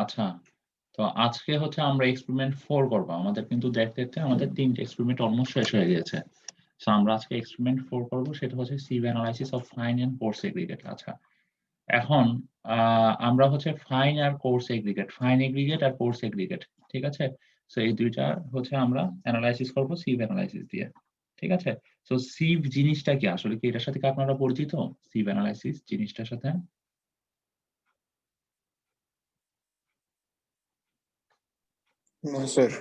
আচ্ছা, তো আজকে হচ্ছে আমরা এক্সপেরিমেন্ট 4 করব। আমাদের কিন্তু দেখতে দেখতে আমাদের 3টে এক্সপেরিমেন্ট অলমোস্ট শেষ হয়ে গিয়েছে। সো আমরা আজকে এক্সপেরিমেন্ট 4 করব, সেটা হচ্ছে sieve analysis of fine and coarse aggregate. আচ্ছা, এখন আমরা হচ্ছে ফাইন আর কোর্স এগ্রিগেট, ফাইন এগ্রিগেট আর কোর্স এগ্রিগেট, ঠিক আছে? সো এই ২টা হচ্ছে আমরা অ্যানালাইসিস করব সিভ অ্যানালাইসিস দিয়ে। ঠিক আছে? সো সিভ জিনিসটা কি? আসলে কি এটার সাথে কি আপনারা পরিচিত? সিভ অ্যানালাইসিস জিনিসটার সাথে? না স্যার।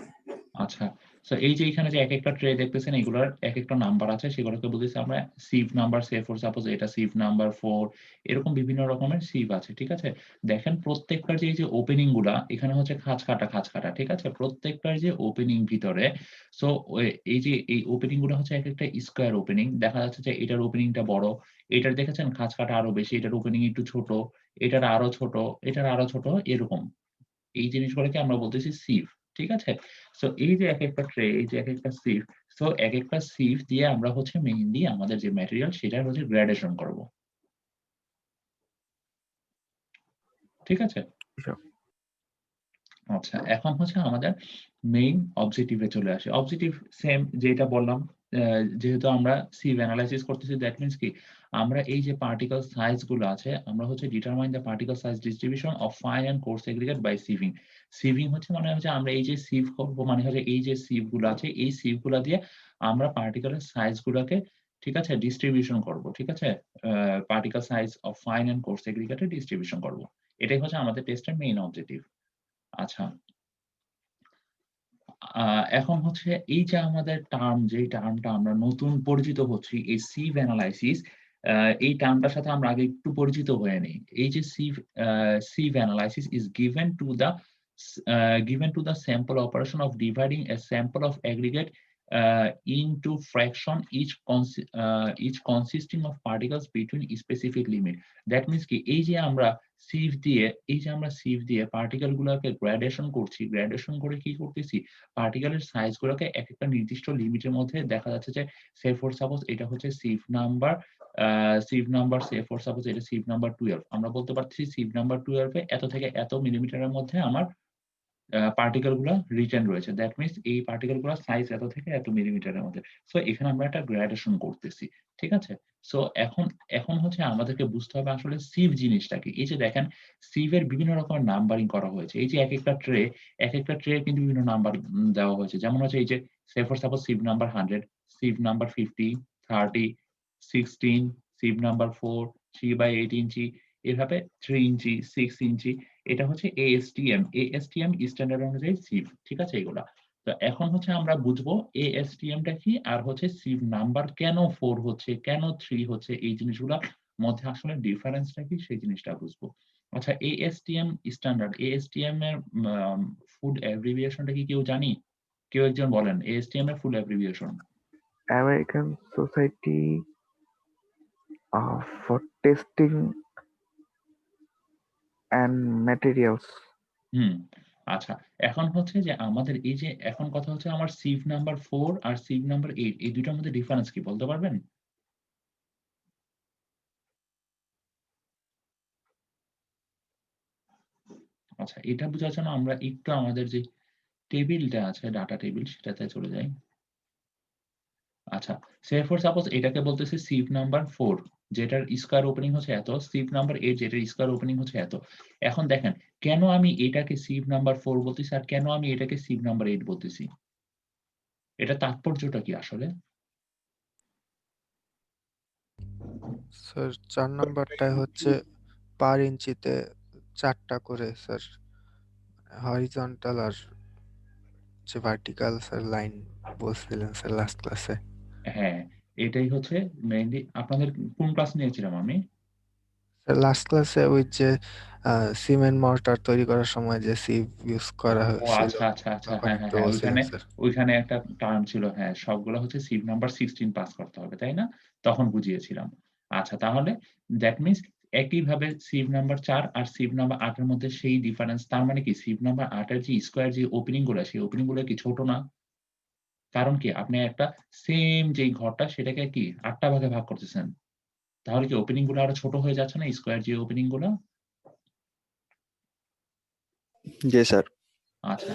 আচ্ছা। সো এই যে এখানে যে একেকটা ট্রে দেখতেছেন, এগুলার একেকটা নাম্বার আছে, সেগুলোকে বলতেছি আমরা সিভ নাম্বার। সে ফর সাপোজ এটা সিভ নাম্বার 4, এরকম বিভিন্ন রকমের সিভ আছে। ঠিক আছে? দেখেন প্রত্যেকটার যে এই যে ওপেনিং গুলা এখানে হচ্ছে খাঁজ কাটা, খাঁজ কাটা। ঠিক আছে? প্রত্যেকটার যে ওপেনিং ভিতরে, সো এই যে এই ওপেনিং গুলা হচ্ছে একেকটা স্কয়ার ওপেনিং। দেখা যাচ্ছে যে এটার ওপেনিংটা বড়, এটার দেখেছেন খাঁজ কাটা আরো বেশি, এটার ওপেনিং একটু ছোট, এটার আরো ছোট, এটার আরো ছোট, এরকম। এই জিনিসগুলোকে আমরা বলতেছি সিভ। ঠিক আছে? সো এই যে একেকটা ট্রে, এই যে একেকটা সিভ, সো একেকটা সিভ দিয়ে আমরা হচ্ছে মেইনলি আমাদের যে ম্যাটেরিয়াল সেটার হচ্ছে গ্রেডেশন করব। ঠিক আছে? আচ্ছা, এখন হচ্ছে আমাদের মেইন অবজেক্টিভ এ চলে আসি। অবজেক্টিভ সেম যেটা বললাম, যেহেতু আমরা সিভ এনালাইসিস করতেছি, দ্যাট মিনস কি? আমরা এই যে পার্টিকল সাইজ গুলো আছে, আমরা হচ্ছে determine the particle size distribution of fine and coarse aggregate by sieving. Sieving হচ্ছে মানে হচ্ছে আমরা এই যে সিভ করব, মানে হচ্ছে এই যে সিভ গুলো আছে, এই সিভ গুলা দিয়ে আমরা পার্টিকেলের সাইজ গুলাকে, ঠিক আছে, ডিস্ট্রিবিউশন করব। ঠিক আছে? Particle size of fine and coarse aggregate এর ডিস্ট্রিবিউশন করব। এটাই হচ্ছে আমাদের টেস্টের মেইন অবজেক্টিভ। আচ্ছা। আ এখন হচ্ছে এই যে আমাদের টার্ম, যেই টার্মটা আমরা নতুন পরিচিত হচ্ছি, এই সিভ অ্যানালাইসিস, এই টার্মটার সাথে আমরা আগে একটু পরিচিত হয়ে নেই। এই যে sieve analysis is given to the sample operation of dividing a sample of aggregate into fraction, each consisting of particles between specific limit. That means কি? এই যে আমরা সিভ দিয়ে পার্টিকেল গুলাকে গ্রেডেশন করছি, গ্রেডেশন করে কি করতেছি? পার্টিকেলের সাইজ গুলোকে একেকটা নির্দিষ্ট লিমিটের মধ্যে, দেখা যাচ্ছে যে সে ফর সাপোজ এটা হচ্ছে সিভ নাম্বার সে ফর সাপোজ এটা সিভ নাম্বার 12। আমরা বলতে পারতেছি সিভ নাম্বার 12 এ এত থেকে এত মিলিমিটারের মধ্যে আমার পার্টিকেল গুলা রিটেন রয়েছে। দ্যাট মিনস এই পার্টিকেল গুলার সাইজ এত থেকে এত মিলিমিটারের মধ্যে। সো এখানে আমরা একটা গ্রেডেশন করতেছি। ঠিক আছে? সো এখন হচ্ছে আমাদেরকে বুঝতে হবে আসলে সিভ জিনিসটা কি? এই যে দেখেন, সিভ এর বিভিন্ন রকমের নাম্বারিং করা হয়েছে। এই যে একেকটা ট্রে কিন্তু বিভিন্ন নাম্বার দেওয়া হয়েছে। যেমন হচ্ছে এই যে say for suppose sieve number 100, sieve number 50, 30, 16, sieve number 4, 3/8 inch, এভাবে 3 ইঞ্চি, 6 ইঞ্চি। এটা হচ্ছে ASTM। ASTM স্ট্যান্ডার্ড অনুযায়ী সিভ। ঠিক আছে এগুলা? তো এখন হচ্ছে আমরা বুঝবো ASTM টা কি, আর হচ্ছে সিভ নাম্বার কেন 4 হচ্ছে, কেন 3 হচ্ছে, এই জিনিসগুলার মধ্যে আসলে ডিফারেন্সটা কি সেই জিনিসটা বুঝবো। আচ্ছা, ASTM স্ট্যান্ডার্ড, ASTM এর ফুল অ্যাব্রিভিয়েশন টা কি কেউ জানি? কেউ একজন বলেন ASTM এর full abbreviation. American Society for Testing and Materials. হুম, আচ্ছা। এখন হচ্ছে যে আমাদের এই যে এখন কথা হচ্ছে আমার সিভ নাম্বার 4 আর সিভ নাম্বার 8, এই ২ টার মধ্যে ডিফারেন্স কি বলতে পারবেন? আচ্ছা, এটা বোঝার জন্য আমরা একটু আমাদের যে টেবিলটা আছে, ডাটা টেবিল, সেটাতে চলে যাই। আচ্ছা, সে ফর সাপোজ এটাকে বলতেছি সিভ নাম্বার 4, যেটার স্কয়ার ওপেনিং হচ্ছে এত, সিভ নাম্বার 8 যেটার স্কয়ার ওপেনিং হচ্ছে এত। এখন দেখেন, কেন আমি এটাকে সিভ নাম্বার 4 বলতেছি আর কেন আমি এটাকে সিভ নাম্বার 8 বলতেছি? এটা তাৎপর্যটা কি আসলে? স্যার ৪ নাম্বারটায় হচ্ছে পার ইঞ্চিতে ৪টা করে স্যার হরিজন্টাল আর যে ভার্টিক্যাল স্যার লাইন বলছিলেন স্যার লাস্ট ক্লাসে। হ্যাঁ, এটাই হচ্ছে মেইনলি। আপনাদের কোন ক্লাস নিয়েছিলাম আমি? স্যার লাস্ট ক্লাসে ওই যে সিমেন্ট মর্টার তৈরি করার সময় যে সিভ ইউজ করা ও হয়েছিল আচ্ছা, আচ্ছা, আচ্ছা। তখন হ্যাঁ, হ্যাঁ, একটু হ্যাঁ। বলছিলেন স্যার। ওইখানে একটা টার্ম ছিল। হ্যাঁ, সবগুলো হচ্ছে সিভ নাম্বার 16 পাস করতে হবে, তাই না? তখন বুঝিয়েছিলাম। আচ্ছা, তাহলে দ্যাট মিনস একইভাবে সিভ নাম্বার 4 আর সিভ নাম্বার 8 এর মধ্যে সেই ডিফারেন্স। তার মানে কি সিভ নাম্বার 8 এর যে স্কয়ার যে ওপেনিং গুলা, সেই ওপেনিং গুলা কি ছোট না? কারণ কি? আপনি একটা সেম যেই ঘরটা সেটাকে কি 8 টা ভাগে ভাগ করতেছেন। তাহলে কি ওপেনিং গুলো আরো ছোট হয়ে যাচ্ছে না, স্কোয়ার যে ওপেনিং গুলো? জি স্যার। আচ্ছা,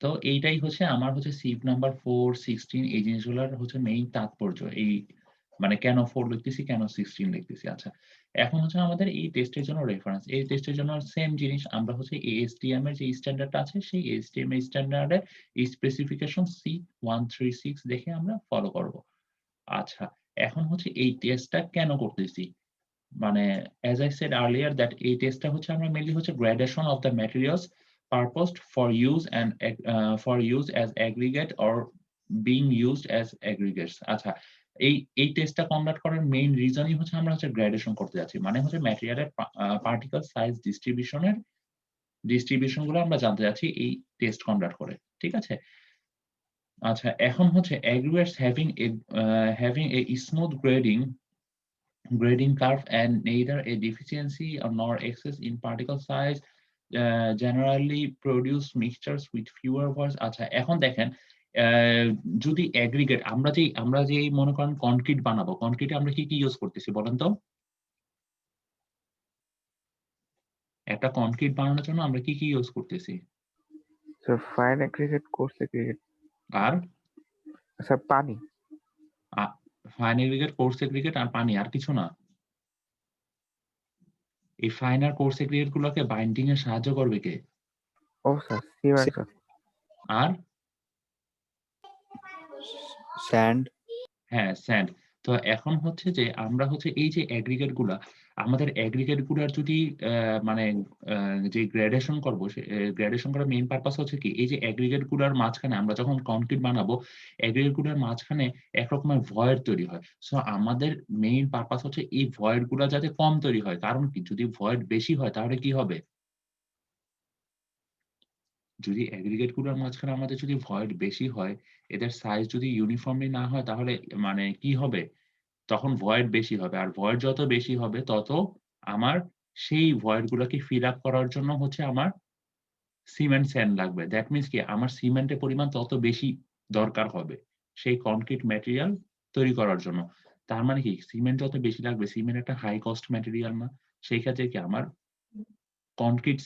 তো এইটাই হচ্ছে আমার হচ্ছে সিপ নাম্বার 4, 16 এই জিনিসগুলোর হচ্ছে মেইন তাৎপর্য। এই মানে কেন 4 লিখতেছি, কেন 16 লিখতেছি। আচ্ছা, এখন হচ্ছে আমাদের এই টেস্টের জন্য রেফারেন্স। এই টেস্টের জন্য সেম জিনিস আমরা হচ্ছে ASTM এর যে স্ট্যান্ডার্ডটা আছে সেই ASTM এর স্ট্যান্ডার্ডের স্পেসিফিকেশন C136 দেখে আমরা ফলো করব। আচ্ছা, এখন হচ্ছে এই টেস্টটা কেন করতেছি? মানে as I said earlier that এই টেস্টটা হচ্ছে আমরা মেইনলি হচ্ছে gradation of the materials purposed for use and for use as aggregate or being used as aggregates. আচ্ছা, এই টেস্টটা কন্ডাক্ট করার মেইন রিজনই হচ্ছে আমরা হচ্ছে গ্রেডেশন করতে যাচ্ছি। মানে হচ্ছে ম্যাটেরিয়ালের পার্টিকেল সাইজ ডিস্ট্রিবিউশন গুলো আমরা জানতে যাচ্ছি এই টেস্ট কন্ডাক্ট করে। ঠিক আছে? আচ্ছা, এখন হচ্ছে aggregates having a smooth grading curve and neither a deficiency or nor excess in particle size generally produce mixtures with fewer voids. আচ্ছা, এখন দেখেন যদি অ্যাগ্রিগেট আমরা যে মনে করেন কনক্রিট বানাবো, কনক্রিটে আমরা কি ইউজ করতেছি বলেন তো? একটা কনক্রিট বানানোর জন্য আমরা কি ইউজ করতেছি? Sir fine aggregate, coarse aggregate, আর স্যার পানি। ফাইন অ্যাগ্রিগেট, কোর্স অ্যাগ্রিগেট আর পানি, আর কিছু না। এই ফাইন আর কোর্স অ্যাগ্রিগেট গুলোকে বাইন্ডিং এ সাহায্য করবে কে? ও স্যার সিমেন্ট স্যার। আর স্যান্ড। হ্যাঁ, স্যান্ড। তো এখন হচ্ছে যে আমরা হচ্ছে এই যে এগ্রিগেট গুলা, আমাদের এগ্রিগেট গুলার যদি মানে যে গ্রেডেশন করব, সে গ্রেডেশন করার মেইন পারপাস হচ্ছে কি? এই যে এগ্রিগেট গুলার মাঝখানে আমরা যখন কনক্রিট বানাবো, এগ্রিগেট গুলার মাঝখানে একরকমের ভয়েড তৈরি হয়। সো আমাদের মেইন পারপাস হচ্ছে এই ভয়েড গুলা যাতে কম তৈরি হয়। কারণ কি? যদি ভয়েড বেশি হয় তাহলে কি হবে? যদি এগ্রিগেট গুলোর মাঝখানে আমাদের যদি ভয়েড বেশি হয়, এদের সাইজ যদি ইউনিফর্মলি না হয় তাহলে মানে কি হবে? তখন ভয়েড বেশি হবে। আর ভয়েড যত বেশি হবে তত আমার সেই ভয়েড গুলাকে ফিল আপ করার জন্য হচ্ছে আমার সিমেন্ট স্যান্ড লাগবে। দ্যাট মিনস কি? আমার সিমেন্টের পরিমাণ তত বেশি দরকার হবে সেই কনক্রিট ম্যাটেরিয়াল তৈরি করার জন্য। তার মানে কি? সিমেন্ট যত বেশি লাগবে, সিমেন্ট একটা হাই কস্ট ম্যাটেরিয়াল না? সেই ক্ষেত্রে কি আমার কনক্রিট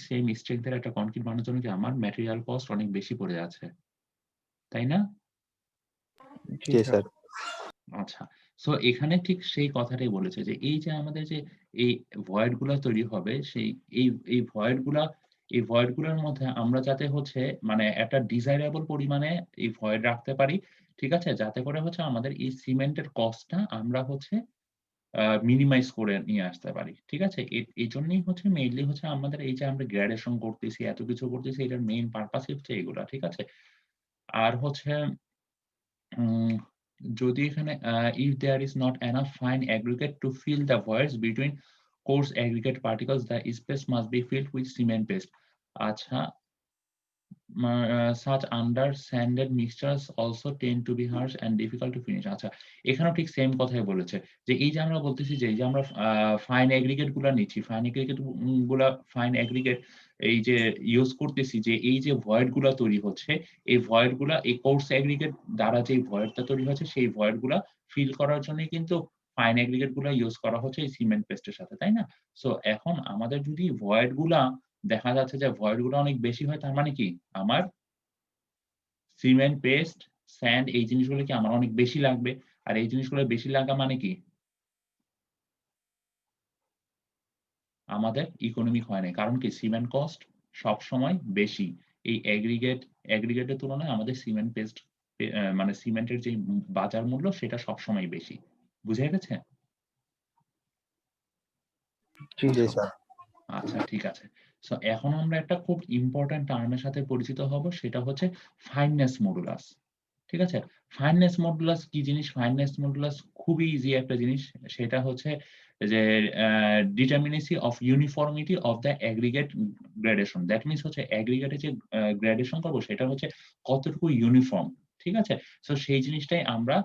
সেম স্ট্রেংথ এর একটা কনক্রিট বানানোর জন্য কি আমার ম্যাটেরিয়াল কস্ট অনেক বেশি পড়ে যাচ্ছে। তাই না? জি জি স্যার। স্যার। আচ্ছা। সো এখানে ঠিক সেই কথাটাই বলেছে যে এই যে আমাদের যে এই ভয়েড গুলা তৈরি হবে সেই এই এই ভয়েড গুলার মধ্যে আমরা যাতে হচ্ছে মানে একটা ডিজাইরেবল পরিমাণে এই ভয়েড রাখতে পারি। ঠিক আছে? যাতে করে হচ্ছে আমাদের এই সিমেন্টের কস্টটা আমরা হচ্ছে মিনিমাইজ করে নিয়ে আসতে পারি। ঠিক আছে? এইজন্যই হচ্ছে মেইনলি হচ্ছে আমাদের এই যে আমরা গ্রেডেশন করতেছি, এত কিছু করতেছি এটার মেইন পারপাসই হচ্ছে এগুলা। ঠিক আছে? আর হচ্ছে উম যদি এখানে if there is not enough fine aggregate to fill the voids between coarse aggregate particles, the space must be filled with cement paste. আচ্ছা, such under sanded mixtures also tend to be harsh and difficult to finish. আচ্ছা, এখানেও ঠিক same কথাই বলেছে যে এই যে আমরা বলতেছি যে এই যে আমরা ফাইন এগ্রিগেট গুলা নিচ্ছি, ফাইন এগ্রিগেট এই যে ইউজ করতেছি যে এই যে ভয়েড গুলা তৈরি হচ্ছে, এই ভয়েড গুলা এই কোর্স এগ্রিগেট দ্বারা যে ভয়েডটা তৈরি হচ্ছে সেই ভয়েড গুলা ফিল করার জন্যই কিন্তু ফাইন এগ্রিগেট গুলা ইউজ করা হচ্ছে এই সিমেন্ট পেস্টের সাথে, তাই না? সো এখন আমাদের যদি ভয়েড গুলা দেখা যাচ্ছে যে ভয়েড গুলো অনেক বেশি হয়, তার মানে কি? আমার সিমেন্ট পেস্ট, স্যান্ড এই জিনিসগুলো কি আমার অনেক বেশি লাগবে। আর এই জিনিসগুলো বেশি লাগা মানে কি? আমাদের ইকোনমিক হয় নাই। কারণ কি? সিমেন্ট কস্ট সবসময় বেশি। এই এগ্রিগেটের তুলনায় আমাদের সিমেন্ট পেস্ট মানে সিমেন্টের যে বাজার মূল্য সেটা সবসময় বেশি। বুঝা গেছে? জি জি স্যার। স্যার। আচ্ছা, ঠিক আছে। সো এখন আমরা একটা খুব ইম্পোর্টেন্ট টার্মের সাথে পরিচিত হব, সেটা হচ্ছে ফাইননেস মডুলাস। ঠিক আছে? ফাইননেস মডুলাস কি জিনিস? ফাইননেস মডুলাস খুবই ইজি একটা জিনিস। সেটা হচ্ছে যে determinacy of uniformity of the aggregate gradation. That means হচ্ছে এগ্রিগেটে যে গ্রেডেশন করব সেটা হচ্ছে কতটুকু ইউনিফর্ম। ঠিক আছে? সো সেই জিনিসটাই আমরা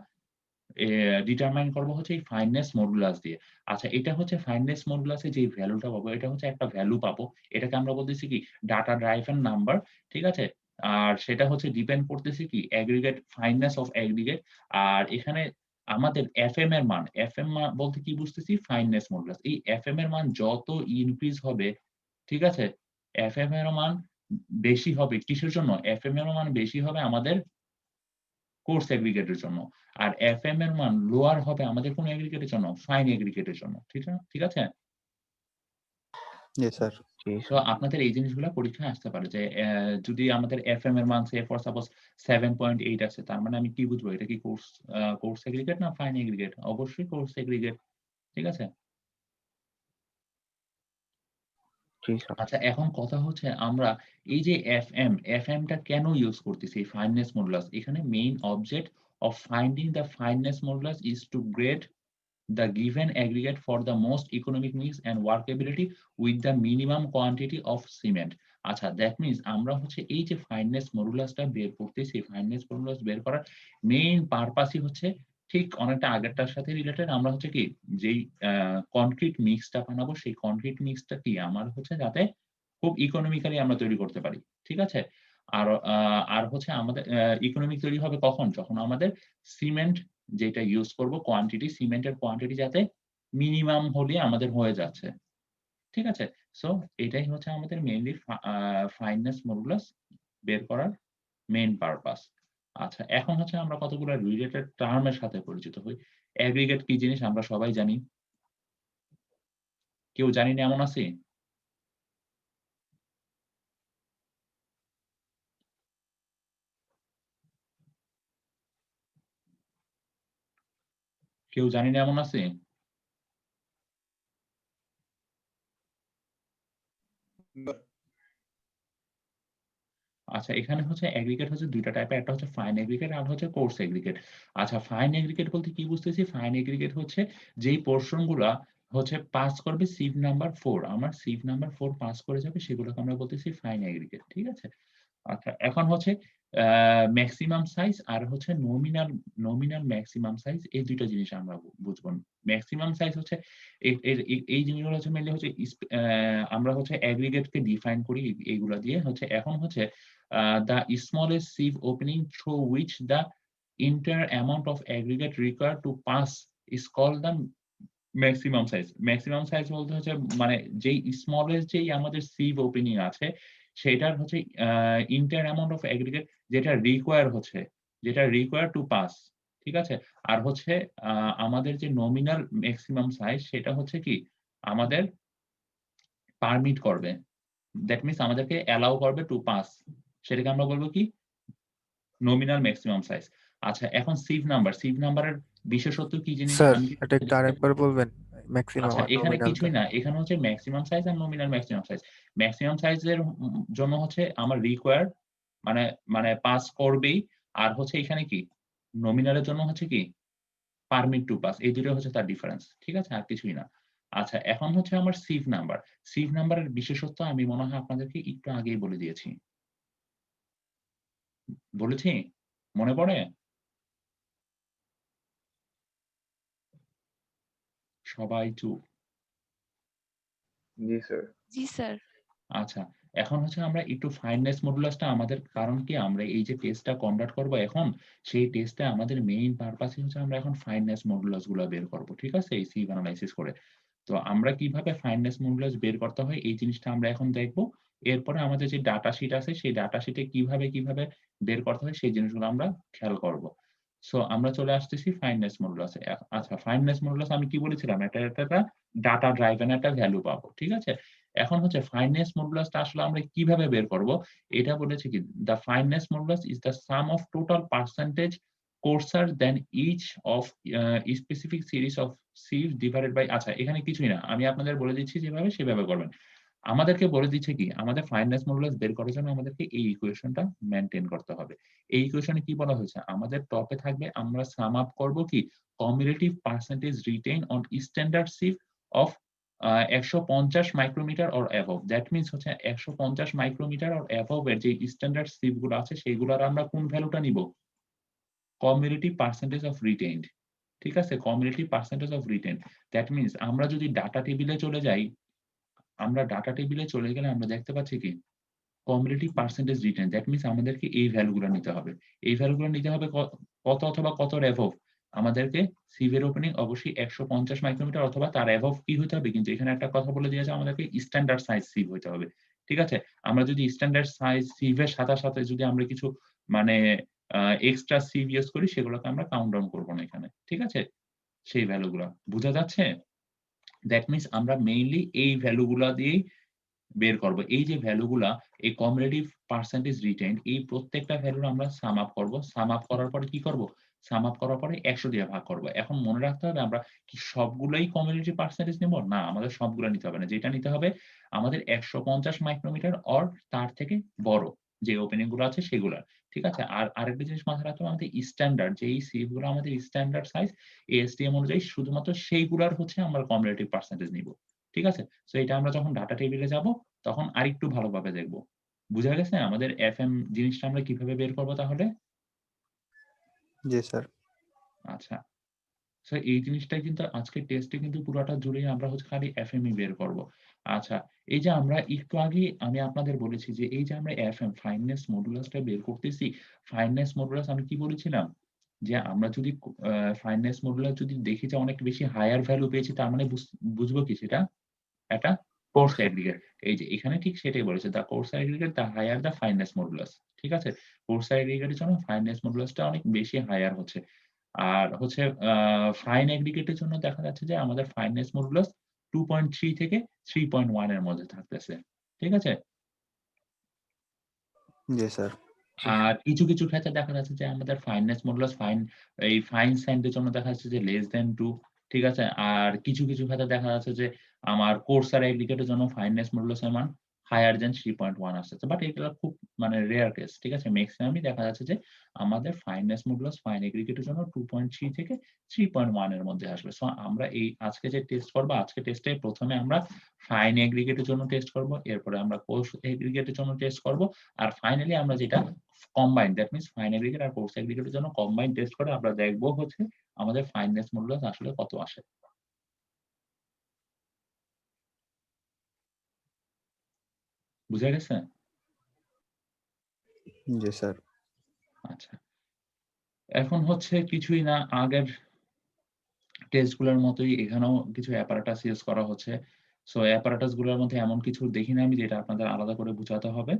ডিটারমাইন করব হচ্ছে এই ফাইননেস মডুলাস দিয়ে। আচ্ছা, এটা হচ্ছে ফাইননেস মডুলাসে যে ভ্যালুটা পাবো, এটা হচ্ছে একটা ভ্যালু পাবো। এটাকে আমরা বলতেছি কি? Data driven number. ঠিক আছে? আর সেটা হচ্ছে ডিপেন্ড করতেছে কি? Fineness of aggregate. আর এখানে আমাদের এফএম এর মান, বলতে কি বুঝতেছি? Fineness modulus. এই এফএম এর মান যত ইনক্রিজ হবে, ঠিক আছে? এফএম এর মান বেশি হবে কিসের জন্য? এফএম এর মান বেশি হবে আমাদের কোর্স এগ্রিগেটের জন্য। আর এফএম এর মান লোয়ার হবে আমাদের কোন এগ্রিগেটের জন্য? ফাইন এগ্রিগেটের জন্য। ঠিক আছে? Yes, sir. জি তো স্যার। আপনাদের এই জিনিসগুলা পরীক্ষায় আসতে পারে যে যদি আমাদের এফএম এর মান ফর সাপোজ 7.8 আছে, তার মানে আমি কি বুঝবো? এটা কি কোর্স এগ্রিগেট না ফাইন এগ্রিগেট? অবশ্যই কোর্স এগ্রিগেট। ঠিক আছে? জি স্যার। আচ্ছা, এখন কথা হচ্ছে আমরা এই যে এফএম টা কেন ইউজ করতেছি? Fineness modulus. এখানে main object of finding the fineness modulus is to grade the given aggregate for the most economic mix and workability with the minimum quantity of cement. আচ্ছা, that means আমরা হচ্ছে এই যে fineness মডুলাসটা বের করতেছি, fineness modulus বের করার main পারপাসই হচ্ছে ঠিক অনেকটা আগেরটার সাথে রিলেটেড। আমরা হচ্ছে কি যেই কনক্রিট মিক্সটা বানাবো, সেই কনক্রিট মিক্সটা কি আমার হচ্ছে যাতে খুব ইকোনমিক্যালি আমরা তৈরি করতে পারি। ঠিক আছে? আর হচ্ছে আমাদের ইকোনমিক তৈরি হবে কখন? যখন আমাদের সিমেন্ট যেটা ইউজ করব সিমেন্টের কোয়ান্টিটি যাতে মিনিমাম হলে আমাদের হয়ে যাচ্ছে। ঠিক আছে? সো এটাই হচ্ছে আমাদের মেইনলি ফাইননেস মডুলাস বের করার মেইন পারপাস। আচ্ছা, এখন হচ্ছে আমরা কতগুলো রিলেটেড টার্ম এর সাথে পরিচিত হই। এগ্রিগেট কি জিনিস আমরা সবাই জানি। কেউ জানি না এমন আছে? কেউ জানি না এমন আছে? আচ্ছা, এখানে হচ্ছে এগ্রিগেট হচ্ছে ২ টা টাইপের। একটা হচ্ছে ফাইন এগ্রিগেট আর হচ্ছে কোর্স এগ্রিগেট। আচ্ছা, ফাইন এগ্রিগেট বলতে কি বুঝতেছি? ফাইন এগ্রিগেট হচ্ছে যেই পোরশন গুলা হচ্ছে পাস করবে সিভ নাম্বার ৪। আমার সিভ নাম্বার ৪ পাস করে যাবে সেগুলোকে আমরা বলতেছি ফাইন এগ্রিগেট। ঠিক আছে? আচ্ছা, এখন হচ্ছে মেক্সিমাম সাইজ আর হচ্ছে নমিনাল মেক্সিমাম সাইজ, এই ২ টা জিনিস আমরা বুঝবো। মেক্সিমাম সাইজ হচ্ছে এই জিনিসগুলো হচ্ছে মেইনলি হচ্ছে আমরা হচ্ছে এগ্রিগেট কে ডিফাইন করি এইগুলা দিয়ে। এখন হচ্ছে the smallest sieve opening through which the entire amount of aggregate required to pass is called the maximum size. Maximum size বলতে হচ্ছে মানে যেই স্মলেস্ট যেই আমাদের সিভ ওপেনিং আছে সেটার হচ্ছে ইন্টার অ্যামাউন্ট অফ এগ্রিগেট যেটা রিকোয়ার টু পাস। ঠিক আছে? আর হচ্ছে আমাদের যে নমিনাল ম্যাক্সিমাম সাইজ সেটা হচ্ছে কি আমাদের পারমিট করবে। দ্যাট মিনস আমাদেরকে অ্যালাউ করবে টু পাস। সেটাকে আমরা বলব কি? Nominal maximum size. আচ্ছা, এখন সিভ নাম্বারের বিশেষত্ব কি জিনিস স্যার আমি এটা একটু আরেকবার বলবেন, ম্যাক্সিমাম আচ্ছা, আর এখানে নমিনালটা। কিছুই না। এখানে হচ্ছে মেক্সিমাম সাইজ আর নমিনাল ম্যাক্সিমাম সাইজ। মেক্সিমাম সাইজের জন্য হচ্ছে আমার রিকোয়ার্ড মানে মানে পাস করবেই। আর হচ্ছে এখানে কি নমিনালের জন্য হচ্ছে কি পারমিট টু পাস। এই দুটো হচ্ছে তার ডিফারেন্স। ঠিক আছে? আর কিছুই না। আচ্ছা, এখন হচ্ছে আমার সিভ নাম্বার। সিভ নাম্বারের বিশেষত্ব আমি মনে হয় আপনাদেরকে একটু আগেই বলে দিয়েছি। বলেছি? মনে পড়ে? সবাই চুপ। জি স্যার। জি স্যার। আচ্ছা, এখন হচ্ছে আমরা একটু ফাইননেস মডুলাসটা আমাদের কারণ কি আমরা এই যে টেস্টটা কন্ডাক্ট করব এখন, সেই টেস্টে আমাদের মেইন পারপাসই হচ্ছে আমরা এখন ফাইননেস মডুলাস গুলা বের করব। ঠিক আছে? এই সিভ এনালাইসিস করে। তো আমরা কিভাবে ফাইননেস মডুলাস বের করতে হয় এই জিনিসটা আমরা এখন দেখব। এরপরে আমাদের যে ডাটা শিট আছে সেই ডাটা শিটে কিভাবে বের করতে হয় সেই জিনিসগুলো আমরা খেয়াল করব। সো আমরা চলে আসতেছি ফাইননেস মডুলাসে। আচ্ছা, ফাইননেস মডুলাস আমি কি বলেছিলাম? একটা ডাটা ড্রাইভেন একটা ভ্যালু পাবো। ঠিক আছে? এখন হচ্ছে ফাইননেস মডুলাসটা আসলে আমরা কিভাবে বের করব? এটা বলেছে কি the fineness modulus is the sum of total percentage coarser than each of a specific series of sieves divided by আচ্ছা, এখানে কিছুই না। আমি আপনাদের বলে দিচ্ছি যেভাবে সেভাবে করবেন। আমাদেরকে বলে দিচ্ছে কি আমাদের ফাইননেস মডুলাস বের করার জন্য আমাদেরকে এই ইকুয়েশনটা মেইনটেইন করতে হবে। এই ইকুয়েশনে কি বলা হয়েছে? আমাদের টপে থাকবে আমরা সাম আপ করব কি cumulative percentage retained on standard sieve of ১৫০ micrometre or above. That means হচ্ছে ১৫০ মাইক্রোমিটার অর অ্যাবভ এর যে স্ট্যান্ডার্ড সিভ গুলো আছে সেইগুলোর আমরা কোন ভ্যালুটা নিব? cumulative percentage of retained। ঠিক আছে? cumulative percentage of retained। That means আমরা যদি ডাটা টেবিলে চলে যাই, আমরা ডাটা টেবিলে চলে গেলে আমরা দেখতে পাচ্ছি কি cumulative percentage retained। That means আমাদেরকে এই ভ্যালু গুলো নিতে হবে। এই ভ্যালু গুলো নিতে হবে কত অথবা কতর অ্যাবভ? আমাদেরকে সিভের ওপেনিং অবশ্যই 150 মাইক্রোমিটার অথবা তার অ্যাবভ কি হতে হবে, কিন্তু এখানে একটা কথা বলে দিয়েছে আমাদেরকে স্ট্যান্ডার্ড সাইজ সিভ হইতে হবে। ঠিক আছে? আমরা যদি স্ট্যান্ডার্ড সাইজ সিভের সাথে যদি আমরা কিছু মানে আ এক্সট্রা সিভ ইউজ করি সেগুলোকে আমরা কাউন্ট ডাউন করব না এখানে। ঠিক আছে? সেই ভ্যালু গুলা। বুঝা যাচ্ছে? দ্যাট মিনস আমরা মেইনলি এই ভ্যালু গুলা দিয়েই বের করব। এই যে ভ্যালু গুলা এই কমিউলেটিভ পার্সেন্টেজ রিটেইনড এই প্রত্যেকটা ভ্যালুর আমরা সাম আপ করব। সাম আপ করার পরে কি করব? সাম আপ করার পরে ১০০ দিয়ে ভাগ করব। এখন মনে রাখতে হবে আমরা কি সবগুলাই কমিউলেটিভ পার্সেন্টেজ নিব? না, আমাদের সবগুলা নিতে হবে না। যেটা নিতে হবে আমাদের ১৫০ মাইক্রোমিটার অর তার থেকে বড় যে ওপেনিং গুলো আছে সেগুলা। ঠিক আছে? আর আরেকটা জিনিস মাথায় রাখতে হবে আমাদের স্ট্যান্ডার্ড যেই সিভ গুলো আমাদের স্ট্যান্ডার্ড সাইজ ASTM অনুযায়ী শুধুমাত্র সেইগুলার হচ্ছে আমরা কমিউলেটিভ পার্সেন্টেজ নিব। ঠিক আছে? সো এটা আমরা যখন ডাটা টেবিলে যাব তখন আরেকটু ভালোভাবে দেখব। বুঝা গেছে? আমাদের FM জিনিসটা আমরা কিভাবে বের করব তাহলে? জি স্যার। আচ্ছা। সো এই জিনিসটাই কিন্তু আজকের টেস্টে কিন্তু পুরাটা জুড়েই আমরা হচ্ছে খালি FMই বের করব। আচ্ছা, এই যে আমরা একটু আগেই আমি আপনাদের বলেছি যে এই যে আমরা FM ফাইননেস মডুলাসটা বের করতেছি, ফাইননেস মডুলাস আমি কি বলেছিলাম? যে আমরা যদি ফাইননেস মডুলাস যদি দেখি যে অনেক বেশি হায়ার ভ্যালু পেয়েছি তার মানে বুঝবো কি সেটা? একটা কোর্স এগ্রিগেট। এই যে এখানে ঠিক সেটাই বলেছে। The coarse aggregate the higher the fineness modulus. ঠিক আছে? কোর্স এগ্রিগেটের জন্য ফাইননেস মডুলাসটা অনেক বেশি হায়ার হচ্ছে। আর হচ্ছে ফাইন এগ্রিগেটের জন্য দেখা যাচ্ছে যে আমাদের ফাইননেস মডুলাস 2.3 থেকে 3.1 এর মধ্যে থাকতেছে। ঠিক আছে? জি স্যার। আর কিছু ক্ষেত্রে দেখা যাচ্ছে যে আমাদের ফাইননেস মডুলাস এই ফাইন স্যান্ড এর জন্য দেখা যাচ্ছে যে লেস দ্যান 2 ঠিক আছে? আর কিছু ক্ষেত্রে দেখা যাচ্ছে যে আমার কোর্সার এগ্রিগেটের জন্য ফাইননেস মডুলাস এর মান হায়ার দ্যান 3.1 আসতেছে। বাট এগুলা খুব মানে রেয়ার কেস। ঠিক আছে? মেক্সিমামই দেখা যাচ্ছে যে আমাদের ফাইননেস মডুলাস ফাইন এগ্রিগেটের জন্য 2.3 থেকে 3.1 এর মধ্যে আসবে। সো আমরা এই আজকে যে টেস্ট করব, আজকে টেস্টে ১ম এ আমরা ফাইন এগ্রিগেটের জন্য টেস্ট করব। এরপরে আমরা কোর্স এগ্রিগেটের জন্য টেস্ট করব। আর ফাইনালি আমরা যেটা combined that means fine aggregate আর কোর্স এগ্রিগেটের জন্য কম্বাইন্ড টেস্ট করে আমরা দেখব হচ্ছে আমাদের ফাইননেস মডুলাস আসলে কত আসে। বুঝা গেছে? জি স্যার। আচ্ছা। এখন হচ্ছে কিছুই না আগের টেস্ট গুলোর মতোই এখানেও কিছু অ্যাপারেটাস ইউজ করা হচ্ছে। সো অ্যাপারেটাস গুলোর মধ্যে এমন কিছু দেখি না আমি যেটা আপনাদের আলাদা করে বুঝাতে হবে।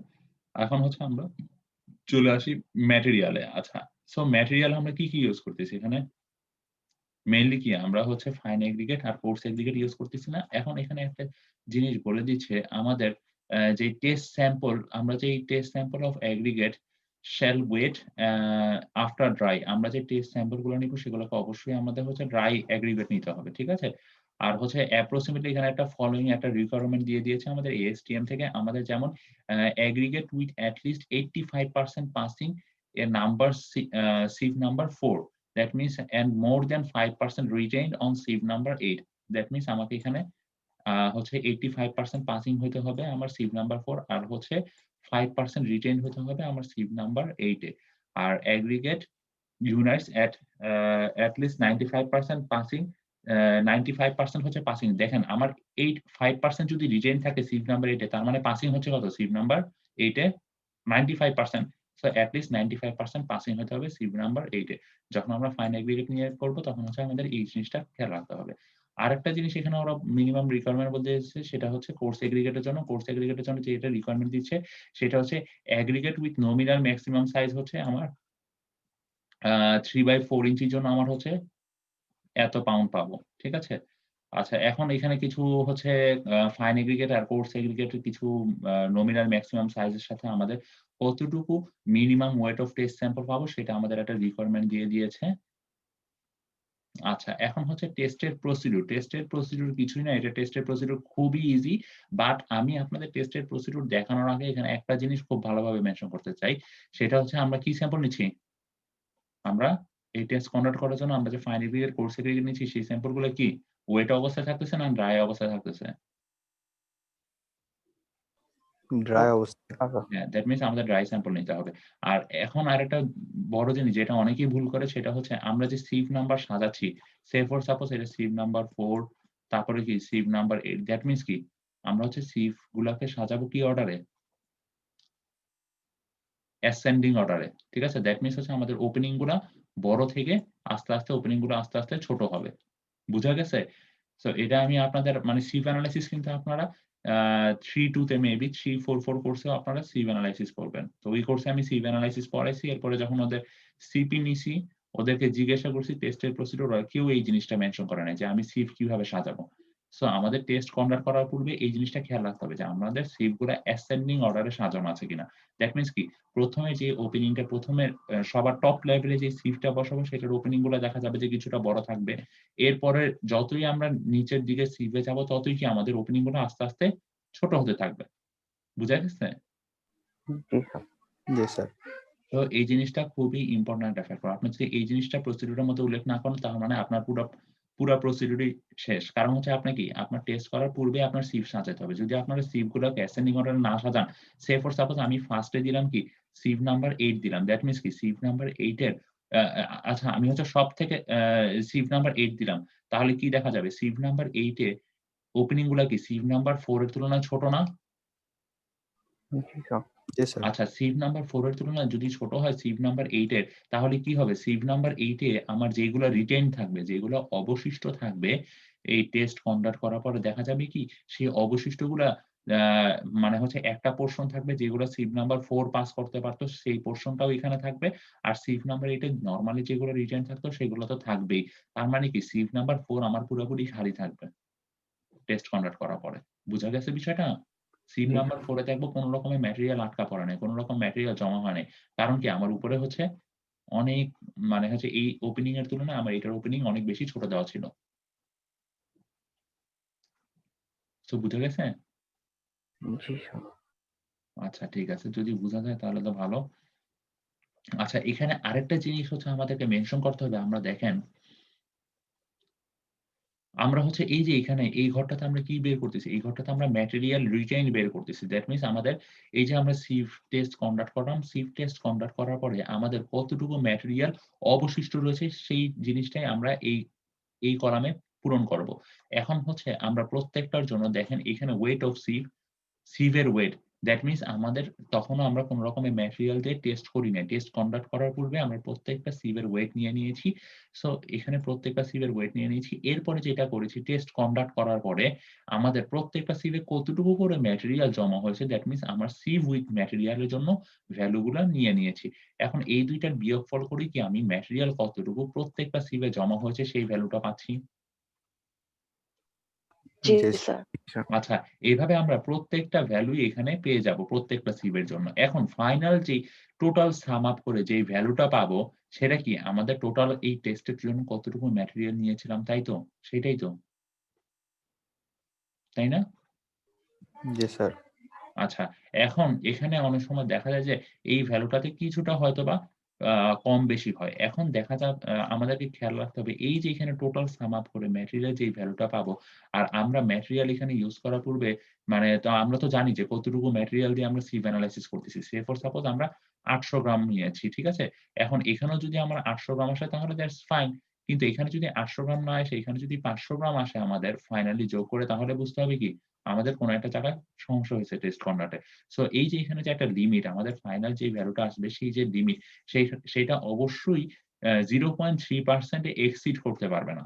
এখন হচ্ছে আমরা চলে আসি ম্যাটেরিয়াল এ। আচ্ছা। সো ম্যাটেরিয়াল আমরা কি ইউজ করতেছি এখানে? মেইনলি কি আমরা হচ্ছে ফাইন এগ্রিগেট আর কোর্স এগ্রিগেট ইউজ করতেছি না। এখন এখানে একটা জিনিস বলে দিচ্ছে আমাদের যে টেস্ট স্যাম্পল আমরা যেই test sample of aggregate shall weight after dry আমরা যে টেস্ট স্যাম্পল গুলো নিব সেগুলোকে অবশ্যই আমাদের হচ্ছে ড্রাই এগ্রিগেট নিতে হবে। ঠিক আছে? আর হচ্ছে অ্যাপ্রক্সিমেটলি এখানে একটা ফলোইং একটা রিকোয়ারমেন্ট দিয়ে দিয়েছে আমাদের ASTM থেকে। আমাদের যেমন aggregate with at least 85% passing A number sieve number 4 that means and more than 5% retained on sieve number 8 that means আমাকে এখানে হচ্ছে 85% পাসিং হইতে হবে আমার sieve নাম্বার 4 আর হচ্ছে 5% রিটেইনড হতে হবে আমার sieve নাম্বার 8 এ। আর aggregate units at least 95% passing 95% হচ্ছে পাসিং। দেখেন আমার 5% যদি রিটেইন থাকে sieve নাম্বার 8 এ তার মানে পাসিং হচ্ছে কত? sieve number 8 A 95%। So at least 95% passing হতে হবে সিভ নাম্বার 8 এ। যখন আমরা ফাইন এগ্রিগেট নিয়ে করব তখন হচ্ছে আমাদের এই জিনিসটা খেয়াল রাখতে হবে। আরেকটা জিনিস এখানে ওরা মিনিমাম রিকোয়ারমেন্ট বলতে এসেছে সেটা হচ্ছে কোর্স এগ্রিগেটের জন্য। কোর্স এগ্রিগেটের জন্য যেটা রিকোয়ারমেন্ট দিচ্ছে সেটা হচ্ছে aggregate with nominal maximum size হচ্ছে আমার 3/4 ইঞ্চির জন্য আমার হচ্ছে এত পাউন্ড পাবো। ঠিক আছে? আচ্ছা এখন এখানে কিছু হচ্ছে ফাইন এগ্রিগেট আর কোর্স এগ্রিগেট এর কিছু নমিনাল ম্যাক্সিমাম সাইজ এর সাথে আমাদের কতটুকু minimum weight of test sample পাবো সেটা আমাদের একটা রিকোয়ারমেন্ট দিয়ে দিয়েছে। আচ্ছা এখন হচ্ছে টেস্টের প্রসিডিউর। টেস্টের প্রসিডিউর কিছুই না। এটা টেস্টের প্রসিডিউর খুবই ইজি। বাট আমি আপনাদের টেস্টের প্রসিডিউর দেখানোর আগে এখানে একটা জিনিস খুব ভালোভাবে মেনশন করতে চাই। সেটা হচ্ছে আমরা কি স্যাম্পল নিচ্ছি? আমরা এই টেস্ট কন্ডাক্ট করার জন্য আমরা যে ফাইন এগ্রিগেট, কোর্স এগ্রিগেট নিচ্ছি সেই স্যাম্পল গুলো কি ওয়েট অবস্থায় থাকতেছে না ড্রাই অবস্থায় থাকতেছে? ড্রাই অবস্থায়। হ্যাঁ, দ্যাট মিনস আমাদের ড্রাই স্যাম্পল নিতে হবে। আর এখন আরেকটা বড় জিনিস যেটা অনেকেই ভুল করে সেটা হচ্ছে আমরা যে সিভ নাম্বার সাজাচ্ছি, সে ফর সাপোজ এটা সিভ নাম্বার 4 তারপরে কি সিভ নাম্বার 8 দ্যাট মিনস কি? আমরা হচ্ছে সিভ গুলাকে সাজাবো কি অর্ডারে? অ্যাসেন্ডিং অর্ডারে। ঠিক আছে? দ্যাট মিনস হচ্ছে আমাদের ওপেনিং গুলা বড় থেকে আস্তে আস্তে ওপেনিং গুলো আস্তে আস্তে ছোট হবে। বুঝা গেছে? সো এটা আমি আপনাদের মানে সিভ অ্যানালাইসিস কিন্তু আপনারা 3-2 তে মেবি 3-4 কোর্সেও আপনারা সিভ অ্যানালাইসিস করবেন। তো ওই কোর্সে আমি সিভ অ্যানালাইসিস পড়াইছি। এরপরে যখন ওদের সিপি নিছি, ওদেরকে জিজ্ঞাসা করছি টেস্টের প্রসিডিউর, ওরা কেউ এই জিনিসটা মেনশন করে নাই যে আমি সিভ কিভাবে সাজাবো। সো আমাদের টেস্ট কন্ডাক্ট করার পূর্বে এই জিনিসটা খেয়াল রাখতে হবে যে আমাদের সিভ গুলা অ্যাসেন্ডিং অর্ডারে সাজানো আছে কিনা। দ্যাট মিনস কি? ১ম এ যে ওপেনিংটা ১ম এ সবার টপ লেভেলে যে সিভটা বসাবো সেটার ওপেনিং গুলা দেখা যাবে যে কিছুটা বড় থাকবে। এরপরে যতই আমরা নিচের দিকে সিভে যাবো ততই কি আমাদের ওপেনিং গুলো আস্তে আস্তে ছোট হতে থাকবে। বুঝা গেছে? জি স্যার। জি স্যার। তো এই জিনিসটা খুবই ইম্পোর্টেন্ট একটা ফ্যাক্টর। আপনি যদি এই জিনিসটা প্রসিডিউর এর মধ্যে উল্লেখ না করেন তার মানে আপনার পুরা প্রসিডিউরই শেষ। কারণ হচ্ছে আপনি কি আপনার টেস্ট করার পূর্বে আপনার সিভ সাজাতে হবে। যদি আপনার সিভ গুলোকে অ্যাসেন্ডিং অর্ডারে না সাজান, সে ফর সাপোজ আমি ফার্স্ট এ দিলাম কি সিভ নাম্বার 8 দিলাম। দ্যাট মিনস কি সিভ নাম্বার 8 এর আচ্ছা আমি হচ্ছে সব থেকে সিভ নাম্বার 8 দিলাম। তাহলে কি দেখা যাবে? সিভ নাম্বার 8 এ ওপেনিং গুলা কি সিভ নাম্বার 4 এর তুলনায় ছোট না? জি স্যার। জি স্যার। আচ্ছা সিভ নাম্বার 4 এর তুলনায় যদি ছোট হয় সিভ নাম্বার 8 এর, তাহলে কি হবে? সিভ নাম্বার 8 এ আমার যেগুলা রিটেইন থাকবে, যেগুলো অবশিষ্ট থাকবে, এই টেস্ট কন্ডাক্ট করার পরে দেখা যাবে কি সেই অবশিষ্টগুলা আ মানে হচ্ছে একটা পোরশন থাকবে যেগুলো সিভ নাম্বার 4 পাস করতে পারত সেই পোরশনটাও এখানে থাকবে। আর সিভ নাম্বার 8 এ নরমালি যেগুলো রিটেইন থাকতো সেগুলো তো থাকবেই। তার মানে কি সিভ নাম্বার 4 আমার পুরোপুরি খালি থাকবে। টেস্ট কন্ডাক্ট করার পরে। বুঝা গেছে বিষয়টা? সিভ জি নাম্বার স্যার। 4 এ দেখবো কোন রকমের ম্যাটেরিয়াল আটকা পড়ে নাই। কোন রকম ম্যাটেরিয়াল জমা হয় নাই। কারণ কি আমার উপরে হচ্ছে অনেক মানে হচ্ছে এই ওপেনিং এর তুলনায় আমার এটার ওপেনিং অনেক বেশি ছোট দেওয়া ছিল। সো বুঝা গেছে? জি স্যার। আচ্ছা ঠিক আছে। যদি বুঝা যায় তাহলে তো ভালো। আচ্ছা এখানে আরেকটা জিনিস হচ্ছে আমাদেরকে মেনশন করতে হবে। আমরা দেখেন আমরা হচ্ছে এই যে এখানে এই ঘরটাতে আমরা কি বের করতেছি? এই ঘরটাতে আমরা ম্যাটেরিয়াল রিটেইন বের করতেছি। দ্যাট মিনস আমাদের এই যে আমরা সিভ টেস্ট কন্ডাক্ট করলাম, সিভ টেস্ট কন্ডাক্ট করার পরে আমাদের কতটুকু ম্যাটেরিয়াল অবশিষ্ট রয়েছে সেই জিনিসটাই আমরা এই কলামে পূরণ করব। এখন হচ্ছে আমরা প্রত্যেকটার জন্য দেখেন এখানে ওয়েট অফ সিভ সিভের ওয়েট। দ্যাট মিনস আমাদের তখনও আমরা কোন রকমের ম্যাটেরিয়াল দিয়ে টেস্ট করি নাই। টেস্ট কন্ডাক্ট করার পূর্বে আমরা প্রত্যেকটা সিভের ওয়েট নিয়ে নিয়েছি। সো এখানে প্রত্যেকটা সিভের ওয়েট নিয়ে নিয়েছি। এরপরে যেটা করেছি টেস্ট কন্ডাক্ট করার পরে আমাদের প্রত্যেকটা সিভে কতটুকু করে ম্যাটেরিয়াল জমা হয়েছে দ্যাট মিনস আমার সিভ উইথ ম্যাটেরিয়াল এর জন্য ভ্যালু গুলা নিয়ে নিয়েছি। এখন এই ২ টার বিয়োগফল করেই কি আমি ম্যাটেরিয়াল কতটুকু প্রত্যেকটা সিভে জমা হয়েছে সেই ভ্যালুটা পাচ্ছি। জি জি স্যার। স্যার। আচ্ছা, এভাবে আমরা প্রত্যেকটা ভ্যালুই এখানে পেয়ে যাব প্রত্যেকটা সিভের জন্য। এখন ফাইনাল যেই টোটাল সাম আপ করে যেই ভ্যালুটা পাবো, সেটা কি আমাদের টোটাল এই টেস্টের জন্য কতটুকু ম্যাটেরিয়াল নিয়েছিলাম, তাই তো? সেটাই তো? তাই না? জি স্যার। আচ্ছা, এখন এখানে অনেক সময় দেখা যায় যে এই ভ্যালুটাতে কিছুটা হয়তোবা আ কম বেশি হয়। এখন দেখা যাক আমাদেরকে খেয়াল রাখতে হবে এই যে এখানে টোটাল সাম আপ করে ম্যাটেরিয়াল যেই ভ্যালুটা পাবো, আর আমরা ম্যাটেরিয়াল এখানে ইউস করার পূর্বে মানে তো আমরা তো জানি যে কতটুকু ম্যাটেরিয়াল দিয়ে আমরা সিভ এনালাইসিস করতেছি। সে ফর সাপোজ আমরা ৮০০ গ্রাম নিয়েছি। ঠিক আছে? এখন এখানেও যদি আমার ৮০০ গ্রাম আসে তাহলে দ্যাটস ফাইন। কিন্তু এখানে যদি ৮০০ গ্রাম না এসে এখানে যদি ৫০০ গ্রাম আসে আমাদের ফাইনালি যোগ করে তাহলে বুঝতে হবে কি আমাদের কোন একটা জায়গায় সমস্যা হয়েছে টেস্ট কর্নারে। সো এই যে এখানে যে একটা লিমিট আমাদের ফাইনাল যে ভ্যালুটা আসবে সেই যে লিমিট সেইটা অবশ্যই 0.3% এ এক্সিড করতে পারবে না।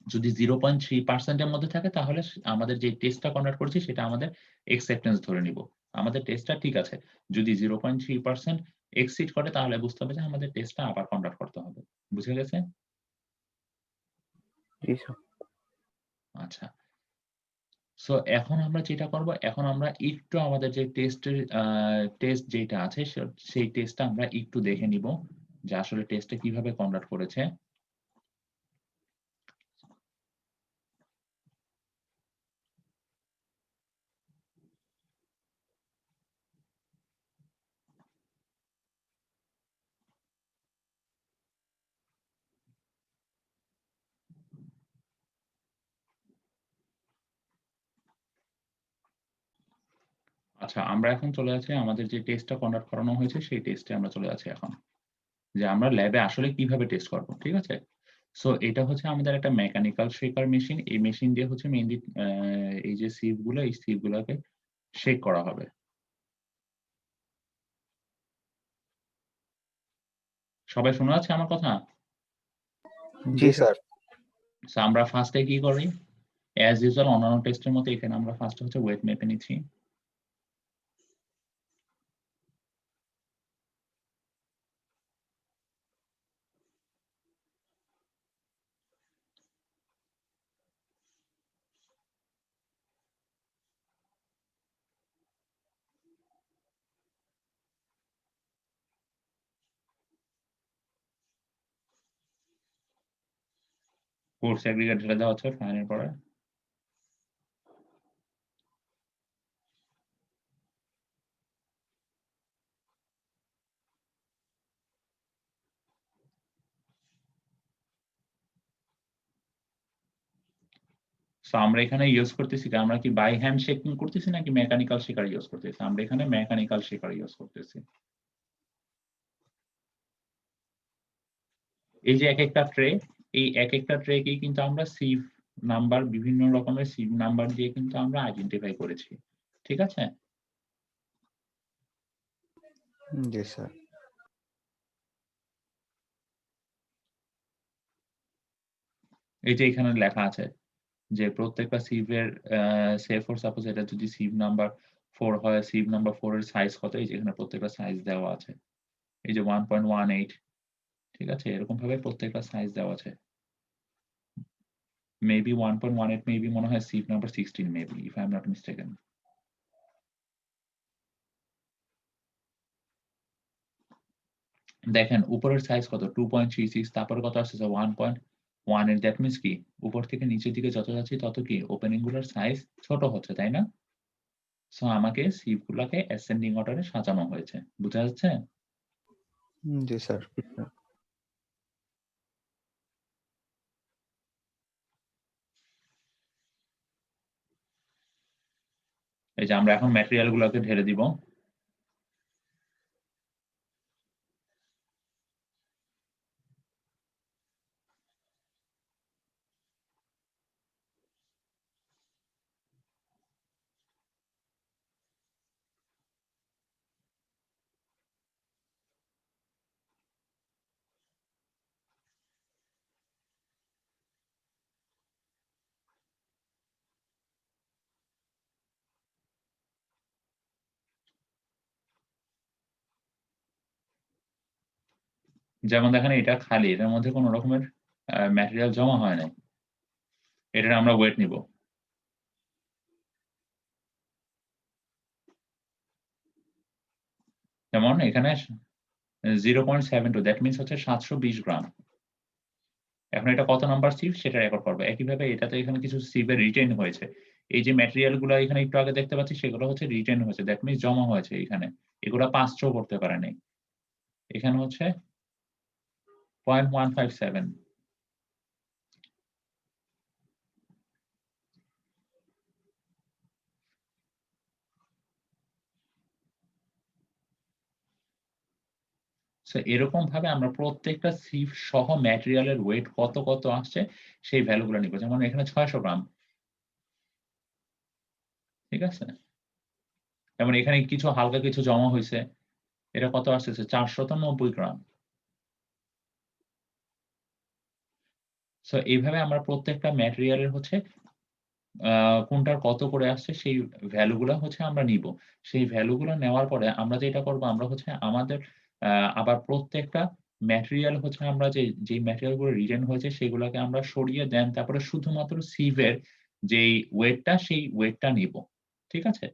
যদি 0.3% এর মধ্যে থাকে তাহলে আমাদের যে টেস্টটা কন্ডাক্ট করেছি সেটা আমাদের অ্যাকসেপ্টেন্স ধরে নিব। আমাদের টেস্টটা ঠিক আছে। যদি 0.3% এক্সিড করে তাহলে বুঝতে হবে যে আমাদের টেস্টটা আবার কন্ডাক্ট করতে হবে। বুঝা গেছে? জি স্যার। আচ্ছা। সো এখন আমরা যেটা করব, এখন আমরা একটু আমাদের যে টেস্ট যেটা আছে সেই টেস্টটা আমরা একটু দেখে নিব যে আসলে টেস্টটা কিভাবে কন্ডাক্ট করেছে। আচ্ছা, আমরা এখন চলে যাচ্ছি আমাদের যে টেস্টটা কন্ডাক্ট করানো হয়েছে সেই টেস্টে আমরা চলে যাচ্ছি এখন। যে আমরা ল্যাবে আসলে কিভাবে টেস্ট করব। ঠিক আছে? সো এটা হচ্ছে আমাদের একটা মেকানিক্যাল শেকার মেশিন। এই মেশিন দিয়ে হচ্ছে মেইনলি এই যে সিভ গুলো এই সিভ গুলাকে শেক করা হবে। সবাই শোনা যাচ্ছে আমার কথা? জি জি স্যার। স্যার। সো আমরা ফার্স্টে কি করি? অ্যাজ ইউজুয়াল অন্যান্য টেস্টের মতো এখানে আমরা ফার্স্টে হচ্ছে ওয়েট মেপে নিচ্ছি। কোর্স এগ্রিগেট ঢেলে দেওয়া হচ্ছে ফাইনের পরে। সো আমরা এখানে ইউজ করতেছি কি? আমরা কি বাই হ্যান্ড শেকিং করতেছি নাকি মেকানিক্যাল শেকার ইউজ করতেছি? আমরা এখানে মেকানিক্যাল শেকার ইউজ করতেছি। এই যে একেকটা ট্রে, এই একেকটা ট্রেকেই কিন্তু আমরা সিভ নাম্বার, বিভিন্ন রকমের সিভ নাম্বার দিয়ে কিন্তু আমরা আইডেন্টিফাই করেছি। ঠিক আছে? জি স্যার। এই যে এখানে লেখা আছে যে প্রত্যেকটা সিভের সে ফর সাপোজ এটা যদি সিভ নাম্বার 4 হয়, সিভ নাম্বার 4 এর সাইজ কত? এই যে এখানে প্রত্যেকটা সাইজ দেওয়া আছে। এই যে 1.18, ঠিক আছে? এরকম ভাবে প্রত্যেকটা সাইজ দেওয়া আছে। মেবি 1.18 মেবি মনে হয় sieve number 16 maybe, if I am not mistaken. দেখেন উপরের সাইজ কত? 2.36, তারপরে কত আসতেছে? 1.1 এর দ্যাট মিনস কি? উপর থেকে নিচের দিকে যত যাচ্ছি তত কি ওপেনিং গুলোর সাইজ ছোট হচ্ছে, তাই না? সো আমাকে সিভ গুলাকে অ্যাসেন্ডিং অর্ডারে সাজানো হয়েছে। বুঝা যাচ্ছে? জি স্যার। এই যে আমরা এখন ম্যাটেরিয়াল গুলোকে ঢেলে দিব। যেমন দেখেন এটা খালি, এটার মধ্যে কোন রকমের ম্যাটেরিয়াল জমা হয় নাই। এটার আমরা ওয়েট নিব। যেমন এখানে 0.72 দ্যাট মিনস হচ্ছে 720 গ্রাম। এখন এটা কত নাম্বার সিভ সেটা রেকর্ড করবে। একইভাবে এটাতে এখানে কিছু সিভে রিটেইন হয়েছে। এই যে ম্যাটেরিয়াল গুলো এখানে একটু আগে দেখতে পাচ্ছি সেগুলো হচ্ছে রিটেইন হয়েছে। দ্যাট মিনস জমা হয়েছে এখানে। এগুলা পাস থ্রো করতে পারে নাই। এখানে হচ্ছে 0.157। সো এরকম ভাবে আমরা প্রত্যেকটা সিভ সহ ম্যাটেরিয়ালের ওয়েট কত, কত আসছে সেই ভ্যালু গুলো নিব। যেমন এখানে 600 গ্রাম। ঠিক আছে? যেমন এখানে কিছু হালকা কিছু জমা হইছে। এটা কত আসতেছে? 490 গ্রাম। সো এইভাবে আমরা প্রত্যেকটা ম্যাটেরিয়ালের হচ্ছে কোনটার কত করে আসছে সেই ভ্যালু গুলা হচ্ছে আমরা নিব। সেই ভ্যালু গুলা নেওয়ার পরে আমরা যেটা করব আমরা হচ্ছে আমাদের আ আবার প্রত্যেকটা ম্যাটেরিয়াল হচ্ছে আমরা যেই ম্যাটেরিয়াল গুলো রিটেইন হয়েছে সেগুলাকে আমরা সরিয়ে দেন তারপরে শুধুমাত্র সিভের যেই ওয়েটটা সেই ওয়েটটা নিব। ঠিক আছে?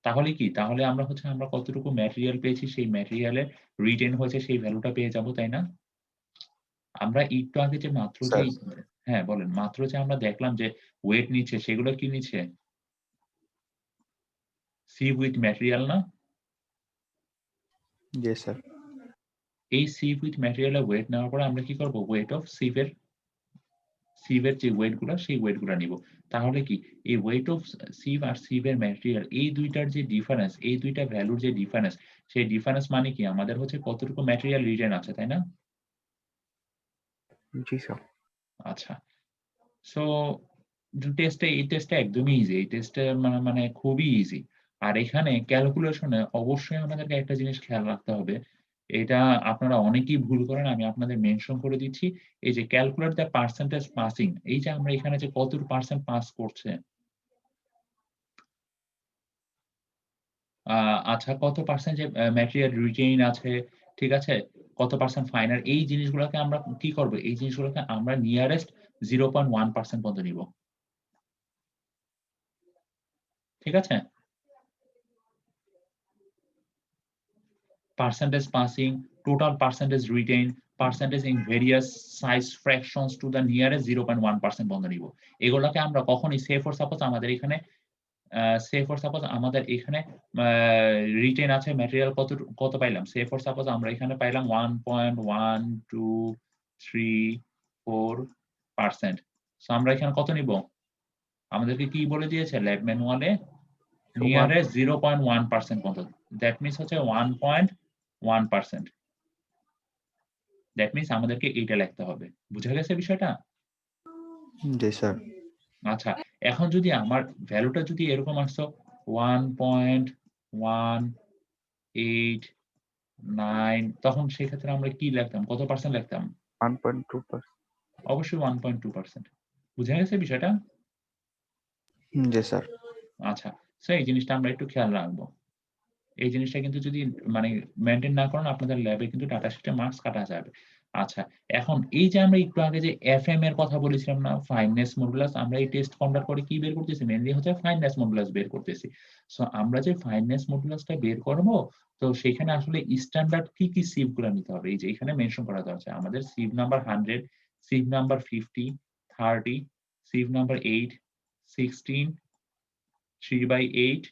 তাহলে কি? তাহলে আমরা হচ্ছে আমরা কতটুকু ম্যাটেরিয়াল পেয়েছি সেই ম্যাটেরিয়ালের রিটেইন হয়েছে সেই ভ্যালুটা পেয়ে যাব, তাই না? আমরা একটু আগে যে মাত্র স্যার। যেই হ্যাঁ, বলেন। মাত্র যে আমরা দেখলাম যে ওয়েট নিচ্ছে সেগুলো কি নিচ্ছে? সিভ উইথ ম্যাটেরিয়াল না? জি স্যার। এই সিভ উইথ ম্যাটেরিয়াল এর ওয়েট নেওয়ার পরে আমরা কি করব? ওয়েট অফ সিভ এর যে ওয়েট গুলা সেই ওয়েট গুলা নিব। তাহলে কি এই ওয়েট অফ সিভ আর সিভ এর ম্যাটেরিয়াল এই ২ টার যে ডিফারেন্স, এই ২ টা ভ্যালুর যে ডিফারেন্স, সেই ডিফারেন্স মানে কি? আমাদের হচ্ছে কতটুকু ম্যাটেরিয়াল রিটেইন আছে, তাই না? জি স্যার। আচ্ছা। সো এই টেস্টটা একদমই ইজি। এই টেস্টে মানে খুবই ইজি। আর এখানে ক্যালকুলেশন এ অবশ্যই আমাদেরকে একটা জিনিস খেয়াল রাখতে হবে। এটা আপনারা অনেকেই ভুল করেন, আমি আপনাদের মেনশন করে দিচ্ছি। এই যে ক্যালকুলেট দ্য পার্সেন্টেজ পাসিং, এই যে আমরা এখানে যে কত পার্সেন্ট পাস করছে, আচ্ছা কত পার্সেন্ট যে ম্যাটেরিয়াল রিটেইন আছে, ঠিক আছে? কত পার্সেন্ট ফাইনাল, এই জিনিসগুলোকে আমরা কি করব? এই জিনিসগুলোকে আমরা নিয়ারেস্ট 0.1% পর্যন্ত নিব। ঠিক আছে? Percentage passing, total percentage retained, percentage in various size fractions to the nearest 0.1% পর্যন্ত নিব। এগুলোকে আমরা কখনই সে ফর সাপোজ আমাদের এখানে রিটেইন আছে ম্যাটেরিয়াল কত পাইলাম? সে ফর সাপোজ আমরা এখানে পাইলাম 1.12344%। সো আমরা এখানে কত নিব? আমাদেরকে কি বলে দিয়েছে ল্যাব ম্যানুয়ালে? নিয়ারেস্ট 0.1% পর্যন্ত। দ্যাট মিনস হচ্ছে 1.1%। দ্যাট মিনস আমাদেরকে এইটা লিখতে হবে। বুঝা গেছে বিষয়টা? জি স্যার। আচ্ছা, এখন যদি আমার ভ্যালুটা যদি এরকম আসতো 1.189, তখন সেক্ষেত্রে আমরা কি লিখতাম? কত পার্সেন্ট লিখতাম? 1.2%. অবশ্যই 1.2%। বুঝা গেছে বিষয়টা? জি স্যার। আচ্ছা, সো এই জিনিসটা আমরা একটু খেয়াল রাখবো। এই জিনিসটা কিন্তু যদি মানে মেইনটেইন না করেন, আপনাদের ল্যাবে কিন্তু ডাটা শিটে মার্কস কাটা যাবে। আচ্ছা, এখন এই যে আমরা একটু আগে যে এফএম এর কথা বলেছিলাম না, ফাইননেস মডুলাস, আমরা এই টেস্ট কন্ডাক্ট করে কি বের করতেছি? মেইনলি হচ্ছে ফাইননেস মডুলাস বের করতেছি। সো আমরা যে ফাইননেস মডুলাসটা বের করব, তো সেখানে আসলে স্ট্যান্ডার্ড কি সিভ গুলা নিতে হবে? এই যে এখানে মেনশন করা আছে। আমাদের sieve number 100, sieve number 50, 30, sieve number 8, 16, 3/8,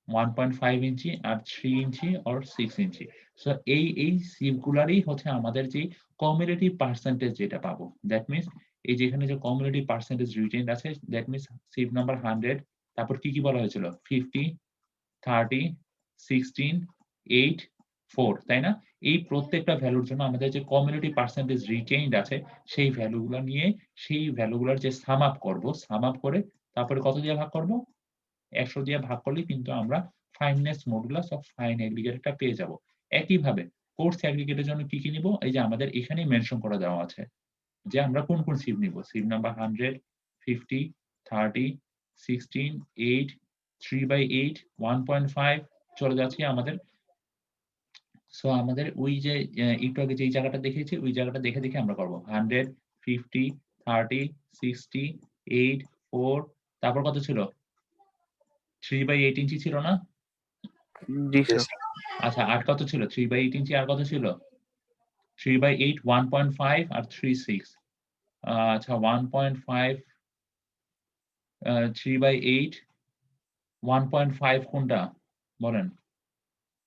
1.5 inch আর 3 ইঞ্চি or 6 ইঞ্চি। সো এই সিভগুলারই হচ্ছে আমাদের যে কমিউনিটি পার্সেন্টেজ যেটা পাবো। দ্যাট মিনস এই যে এখানে যে কমিউনিটি পার্সেন্টেজ রিটেইনড আছে, দ্যাট মিনস সিভ নাম্বার 100, তারপর কি বলা হয়েছিল? 50, 30, 16, 8, 4, তাই না? এই প্রত্যেকটা ভ্যালুর জন্য আমাদের যে কমিউনিটি পার্সেন্টেজ রিটেইনড আছে, সেই ভ্যালুগুলা নিয়ে সেই ভ্যালুগুলার যে সাম আপ করব, সাম আপ করে তারপরে কত দিয়ে ভাগ করব? 100 দিয়ে ভাগ করলেই কিন্তু আমরা ফাইননেস মডুলাস অফ ফাইন অ্যাগ্রিগেটরটা পেয়ে যাব। একইভাবে কোর্স অ্যাগ্রিগেটের জন্য কি নিব? এই যে আমাদের এখানেই মেনশন করে দেওয়া আছে যে আমরা কোন সিভ নিব। সিভ নাম্বার 100, 50, 30, 16, 8, 3/8, 1.5 চলে যাচ্ছি আমাদের। সো আমাদের ওই যে একটু আগে যেই জায়গাটা দেখিয়েছি, ওই জায়গাটা দেখে আমরা করব। 100, 50, 30, 60, 8, 4, তারপর কত ছিল? 3/8 ইঞ্চি ছিল না? জি জি স্যার। স্যার। আচ্ছা, আর কত ছিল? 3/8 ইঞ্চি আর কত ছিল? 3/8, 1.5 আর 3/6। আচ্ছা 1.5, 3/8, 1.5 কোনটা? বলেন।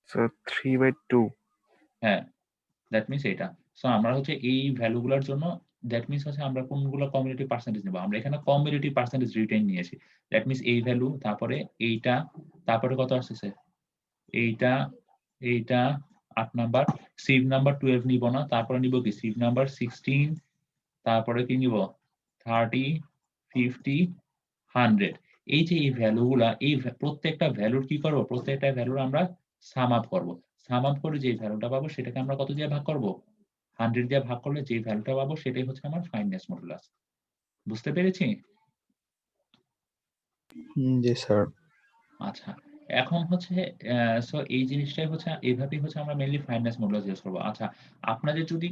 স্যার 3/2. হ্যাঁ, দ্যাট মিনস এটা। সো আমরা হচ্ছে এই ভ্যালু গুলার জন্য দ্যাট মিনস হচ্ছে আমরা কোনগুলো কমিউনিটি পার্সেন্টেজ নেব। আমরা এখানে কমিউনিটি পার্সেন্টেজ রিটেইন নিয়েছি। দ্যাট মিনস এই ভ্যালু, তারপরে এইটা, তারপরে কত আসতেছে? এইটা 8 নাম্বার। সিভ নাম্বার 12 নিব না। তারপরে নিব কি? সিভ নাম্বার 16, তারপরে কি নিব? 30, 50, 100। এই যে এই ভ্যালুগুলা, এই প্রত্যেকটা ভ্যালুর কি করব? প্রত্যেকটা ভ্যালুর আমরা সাম আপ করব। সাম আপ করে যে ভ্যালুটা পাবো সেটাকে আমরা কত দিয়ে ভাগ করব? 100 দিয়ে ভাগ করলে যে ভ্যালুটা পাবো সেটাই হচ্ছে আমার ফাইননেস মডুলাস। বুঝতে পেরেছি? জি স্যার। আচ্ছা, এখন হচ্ছে সো এই জিনিসটাই হচ্ছে এভাবেই হচ্ছে আমরা মেইনলি ফাইননেস মডুলাস ইউজ করব। আচ্ছা, আপনাদের যদি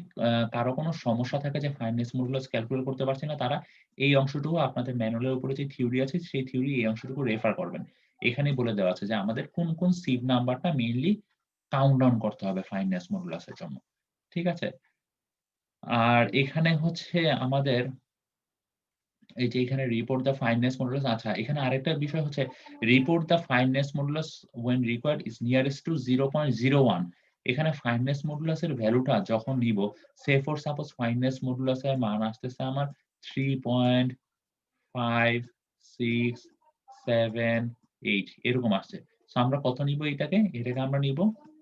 কারো কোনো সমস্যা থাকে যে ফাইননেস মডুলাস ক্যালকুলেট করতে পারছি না, তারা এই অংশটুকু আপনাদের ম্যানুয়ালের উপরে যে থিওরি আছে সেই থিওরি এই অংশটুকু রেফার করবেন। এখানেই বলে দেওয়া আছে যে আমাদের কোন সিভ নাম্বারটা মেইনলি কাউন্ট ডাউন করতে হবে ফাইননেস মডুলাসের জন্য। ঠিক আছে? আর এখানে হচ্ছে আমাদের এই যে এখানে রিপোর্ট দ্য ফাইননেস মডুলাস। আচ্ছা, এখানে আরেকটা বিষয় হচ্ছে report the fineness modulus when required is nearest to 0.01। এখানে ফাইননেস মডুলাসের ভ্যালুটা যখন নিব, সে ফর সাপোজ ফাইননেস মডুলাসের মান আসতেছে আমার 3.5678 এরকম আসছে। সো আমরা কত নিব এটাকে? এটাকে আমরা নিব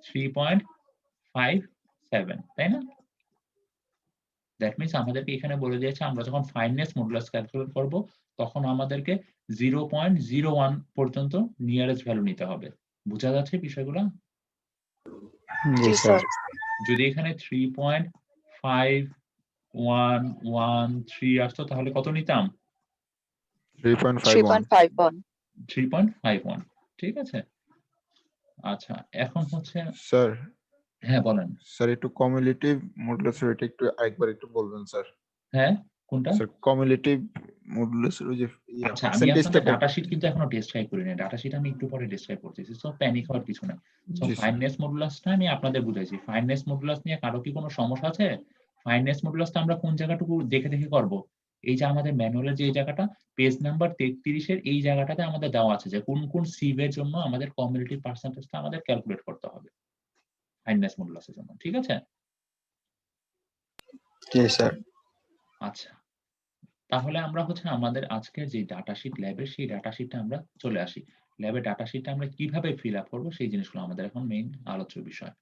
3.57, তাই না? দ্যাট মিনস আমাদেরকে এখানে বলে দিয়েছে আমরা যখন ফাইননেস মডুলাস ক্যালকুলেট করব, তখন আমাদেরকে 0.01 পর্যন্ত নিয়ারেস্ট ভ্যালু নিতে হবে। বুঝা যাচ্ছে বিষয়গুলো? জি স্যার। যদি এখানে 3.5113 আসতো তাহলে কত নিতাম? 3.51 3.51. 3.51। ঠিক আছে? আচ্ছা, এখন হচ্ছে স্যার হ্যাঁ বলেন। স্যার একটু কমিউলেটিভ মডুলাসের এটা একটু আরেকবার একটু বলবেন স্যার। হ্যাঁ, কোনটা? স্যার কমিউলেটিভ মডুলাসের ওই যে আচ্ছা, আমি পার্সেন্টেজটা আপনাদের ডাটা শিট কিন্তু এখনো ডেসক্রাইব করিনি। ডাটা শিট আমি একটু পরে ডেসক্রাইব করতেছি। সো প্যানিক হওয়ার কিছু নাই। সো জি স্যার। ফাইননেস মডুলাসটা আমি আপনাদের বুঝাইছি। ফাইননেস মডুলাস নিয়ে কারো কি কোনো সমস্যা আছে? ফাইননেস মডুলাসটা আমরা কোন জায়গাটুকু দেখে করব? এই যে আমাদের ম্যানুয়ালের যে এই জায়গাটা, পেজ নাম্বার 33 এর এই জায়গাটাতে আমাদের দেওয়া আছে যে কোন সিভ এর জন্য আমাদের কমিউলেটিভ পার্সেন্টেজটা আমাদের ক্যালকুলেট করতে হবে। ফাইননেস মডুলাসের জন্য। ঠিক আছে? জি স্যার। আচ্ছা। তাহলে আমরা হচ্ছে আমাদের আজকের যে ডাটা শিট ল্যাবের সেই ডাটা শিটটা আমরা চলে আসি। ল্যাবের ডাটা শিটটা আমরা কিভাবে ফিল আপ করব সেই জিনিসগুলো আমাদের এখন মেইন আলোচ্য বিষয়।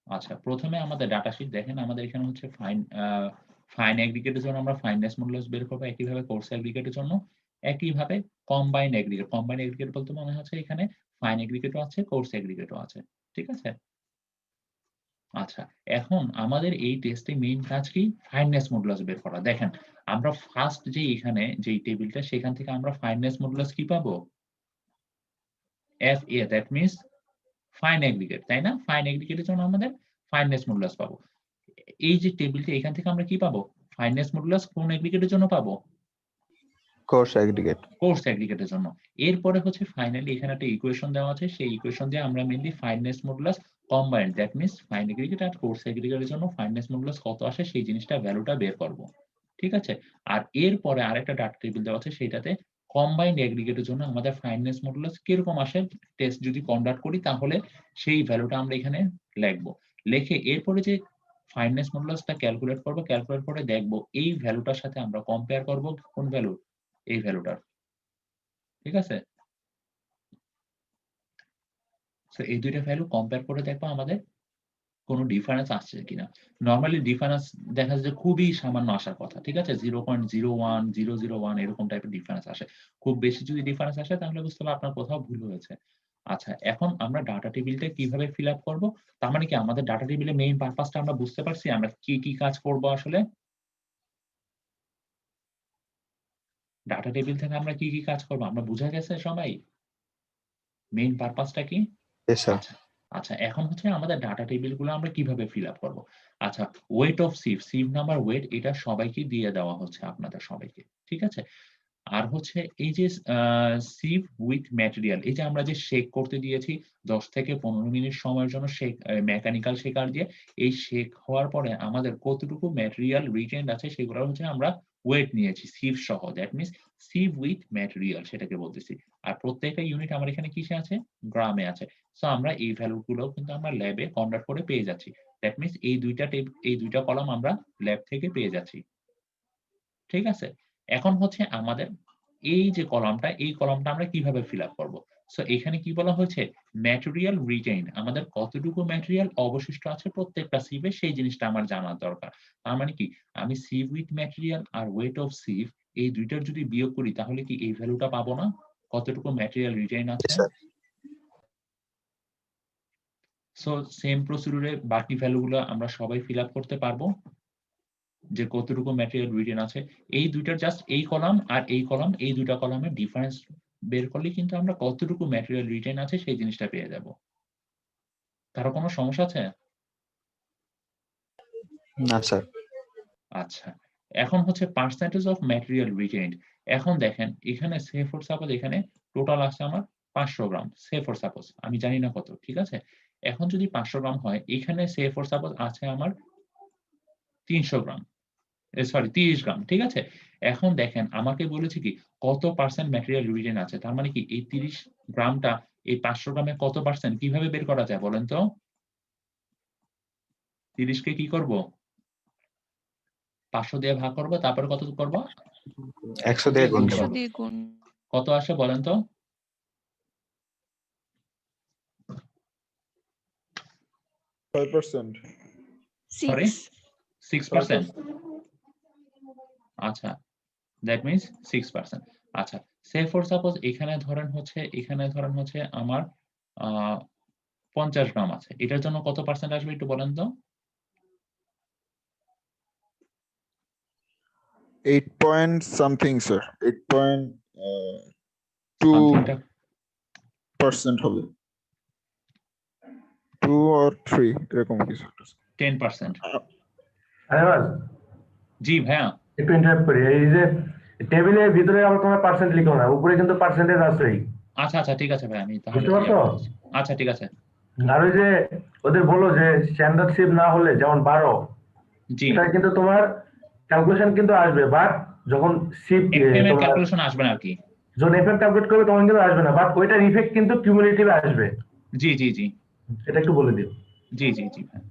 আচ্ছা, প্রথমে আমাদের ডাটা শিট দেখেন আমাদের এখানে হচ্ছে ফাইন এগ্রিগেটের জন্য আমরা ফাইননেস মডুলাস বের করব একইভাবে কোর্স এগ্রিগেটের জন্য একইভাবে কম্বাইন্ড এগ্রিগেট। কম্বাইন্ড এগ্রিগেট বলতে মনে হচ্ছে এখানে ফাইন এগ্রিগেটও আছে, কোর্স এগ্রিগেটও আছে। ঠিক আছে? আচ্ছা, এখন আমাদের এই টেস্টে মেইন কাজ কি? ফাইননেস মডুলাস বের করা। দেখেন, আমরা ফার্স্ট যে এখানে যেই টেবিলটা সেখান থেকে আমরা ফাইননেস মডুলাস কি পাবো? FA, that means fine aggregate, তাই না? ফাইন এগ্রিগেটের জন্য আমাদের ফাইননেস মডুলাস পাবো। এই যে টেবিলটা এখান থেকে আমরা কি পাবো? ফাইননেস মডুলাস কোন এগ্রিগেটের জন্য পাবো? Course aggregate. কোর্স এগ্রিগেটের জন্য। এরপরে হচ্ছে ফাইনালি এখানে একটা ইকুয়েশন দেওয়া আছে। সেই ইকুয়েশন দিয়ে আমরা mainly fineness modulus combined, that means fine aggregate আর কোর্স এগ্রিগেটের জন্য ফাইননেস মডুলাস কত আসে সেই জিনিসটা ভ্যালুটা বের করব। ঠিক আছে? আর এরপরে আরেকটা ডাটা টেবিল দেওয়া আছে সেইটাতে কম্বাইন্ড এগ্রিগেটের জন্য আমাদের ফাইননেস মডুলাস কিরকম আসে টেস্ট যদি কন্ডাক্ট করি তাহলে সেই ভ্যালুটা আমরা এখানে লিখব। লিখে এরপরে যে ফাইননেস মডুলাসটা ক্যালকুলেট করব, ক্যালকুলেট করে দেখব এই ভ্যালুটার সাথে আমরা কম্পেয়ার করব কোন ভ্যালু? এই ভ্যালুটার। ঠিক আছে? সো এই দুইটা ভ্যালু কম্পেয়ার করে দেখবো আমাদের কোনো ডিফারেন্স আসছে কিনা। নরমালি ডিফারেন্স দেখা যায় যে খুবই সামান্য আসার কথা। ঠিক আছে? 0.01, 001 এরকম টাইপের ডিফারেন্স আসে। খুব বেশি যদি ডিফারেন্স আসে তাহলে বুঝতে হবে আপনার কোথাও ভুল হয়েছে। আচ্ছা, এখন আমরা ডাটা টেবিলটা কিভাবে ফিল আপ করব? তার মানে কি আমাদের ডাটা টেবিলের মেইন পারপাসটা আমরা বুঝতে পারছি? আমরা কি কাজ করব আসলে? ডাটা টেবিল থেকে আমরা কি কাজ করব? আমরা বুঝা গেছে সবাই? মেইন পারপাসটা কি? Yes sir. আচ্ছা, আচ্ছা এখন হচ্ছে আমাদের ডাটা টেবিলগুলো আমরা কিভাবে ফিল আপ করব? আচ্ছা, ওয়েট অফ সিভ নাম্বার ওয়েট এটা সবাইকে দিয়ে দেওয়া হচ্ছে আপনাদের সবাইকে। ঠিক আছে? আর হচ্ছে এই যে সিভ উইথ ম্যাটেরিয়াল এই যে আমরা যে শেক করতে দিয়েছি ১০ থেকে ১৫ মিনিট সময়ের জন্য মেকানিক্যাল শেকার দিয়ে এই শেক হওয়ার পরে আমাদের কতটুকু ম্যাটেরিয়াল রিটেইনড আছে সেগুলো হচ্ছে আমরা ওয়েট নিয়েছি সিভ সহ। দ্যাট মিনস সিভ উইথ ম্যাটেরিয়াল সেটাকে বলতেছি। আর প্রত্যেকটা ইউনিট আমার এখানে কিসে আছে? গ্রামে আছে। সো আমরা এই ভ্যালু গুলো কিন্তু আমরা ল্যাবে কনভার্ট করে পেয়ে যাচ্ছি। দ্যাট মিনস এই দুইটা কলাম আমরা ল্যাব থেকে পেয়ে যাচ্ছি। ঠিক আছে? এখন হচ্ছে আমাদের এই যে কলামটা, এই কলামটা আমরা কিভাবে ফিল আপ করব? সো এখানে কি বলা হয়েছে? ম্যাটেরিয়াল রিটেইনড আমাদের কতটুকু ম্যাটেরিয়াল অবশিষ্ট আছে প্রত্যেকটা সিভে সেই জিনিসটা আমার জানার দরকার। তার মানে কি আমি সিভ উইথ ম্যাটেরিয়াল আর ওয়েট অফ সিভ এই দুইটার যদি বিয়োগ করি তাহলে কি এই ভ্যালুটা পাবো না? কতটুকু ম্যাটেরিয়াল রিটেইন আছে? Yes sir. সো সেম প্রসিডিউরে বাকি ভ্যালুগুলো আমরা সবাই ফিল আপ করতে পারবো? যে কতটুকু ম্যাটেরিয়াল রিটেন আছে। এই দুইটার জাস্ট এই কলাম আর এই কলাম এই দুইটা কলামের ডিফারেন্স বের করলেই কিন্তু আমরা কতটুকু ম্যাটেরিয়াল রিটেন আছে সেই জিনিসটা পেয়ে যাব। কারো কোনো সমস্যা আছে? না স্যার। আচ্ছা। এখন হচ্ছে পার্সেন্টেজ অফ ম্যাটেরিয়াল রিটেইনড। এখন দেখেন এখানে সে ফর সাপোজ এখানে টোটাল আছে আমার ৫০০ গ্রাম। সে ফর সাপোজ আমি জানি না কত। ঠিক আছে? এখন যদি ৫০০ গ্রাম হয় এখানে সে ফর সাপোজ আছে আমার ৩০০ গ্রাম। সরি ৩০ গ্রাম। ঠিক আছে? এখন দেখেন আমাকে বলেছে কি কত পার্সেন্ট ম্যাটেরিয়াল রিটেইন আছে। তার মানে কি এই ৩০ গ্রামটা এই ৫০০ গ্রামে কত পার্সেন্ট কিভাবে বের করা যায় বলেন তো? ৩০ কে কি করব? ৫০০ দিয়ে ভাগ করব তারপরে কত করব? ১০০ দিয়ে গুণ গুণ করব। ১০০ দিয়ে গুণ। কত আসে বলেন তো? 5%. Sorry? 6%. 5%. আচ্ছা, দ্যাট মিনস 6%। আচ্ছা, সে ফর সাপোজ এখানে ধরেন হচ্ছে আমার 50 গ্রাম আছে। এটার জন্য কত পার্সেন্ট আসবে একটু বলেন তো? 8 point something, sir. 8.2% হবে। 2 or 3 এরকম কিছু একটা। 10%। আরে জি ভাইয়া। একটু ইন্টারাপ্ট করি, এই যে টেবিলের ভিতরে আবার তোমার পার্সেন্ট লিখো না, উপরে কিন্তু পার্সেন্টেজ আছেই। আচ্ছা ঠিক আছে ভাই, আমি তাহলে বুঝতে পারছো? আচ্ছা ঠিক আছে। আর ওই যে ওদের বলো যে স্ট্যান্ডার্ড শিপ না হলে যেমন 12, জি, এটা কিন্তু তোমার ক্যালকুলেশন কিন্তু আসবে, বাট যখন শিপ এফএম এর তোমার ক্যালকুলেশন আসবে না আর কি। যখন এফেক্ট ক্যালকুলেট করবে তখন কিন্তু আসবে না, বাট ওইটার ইফেক্ট কিন্তু কিউমুলেটিভ আসবে। জি এটা একটু বলে দিও, ভাই।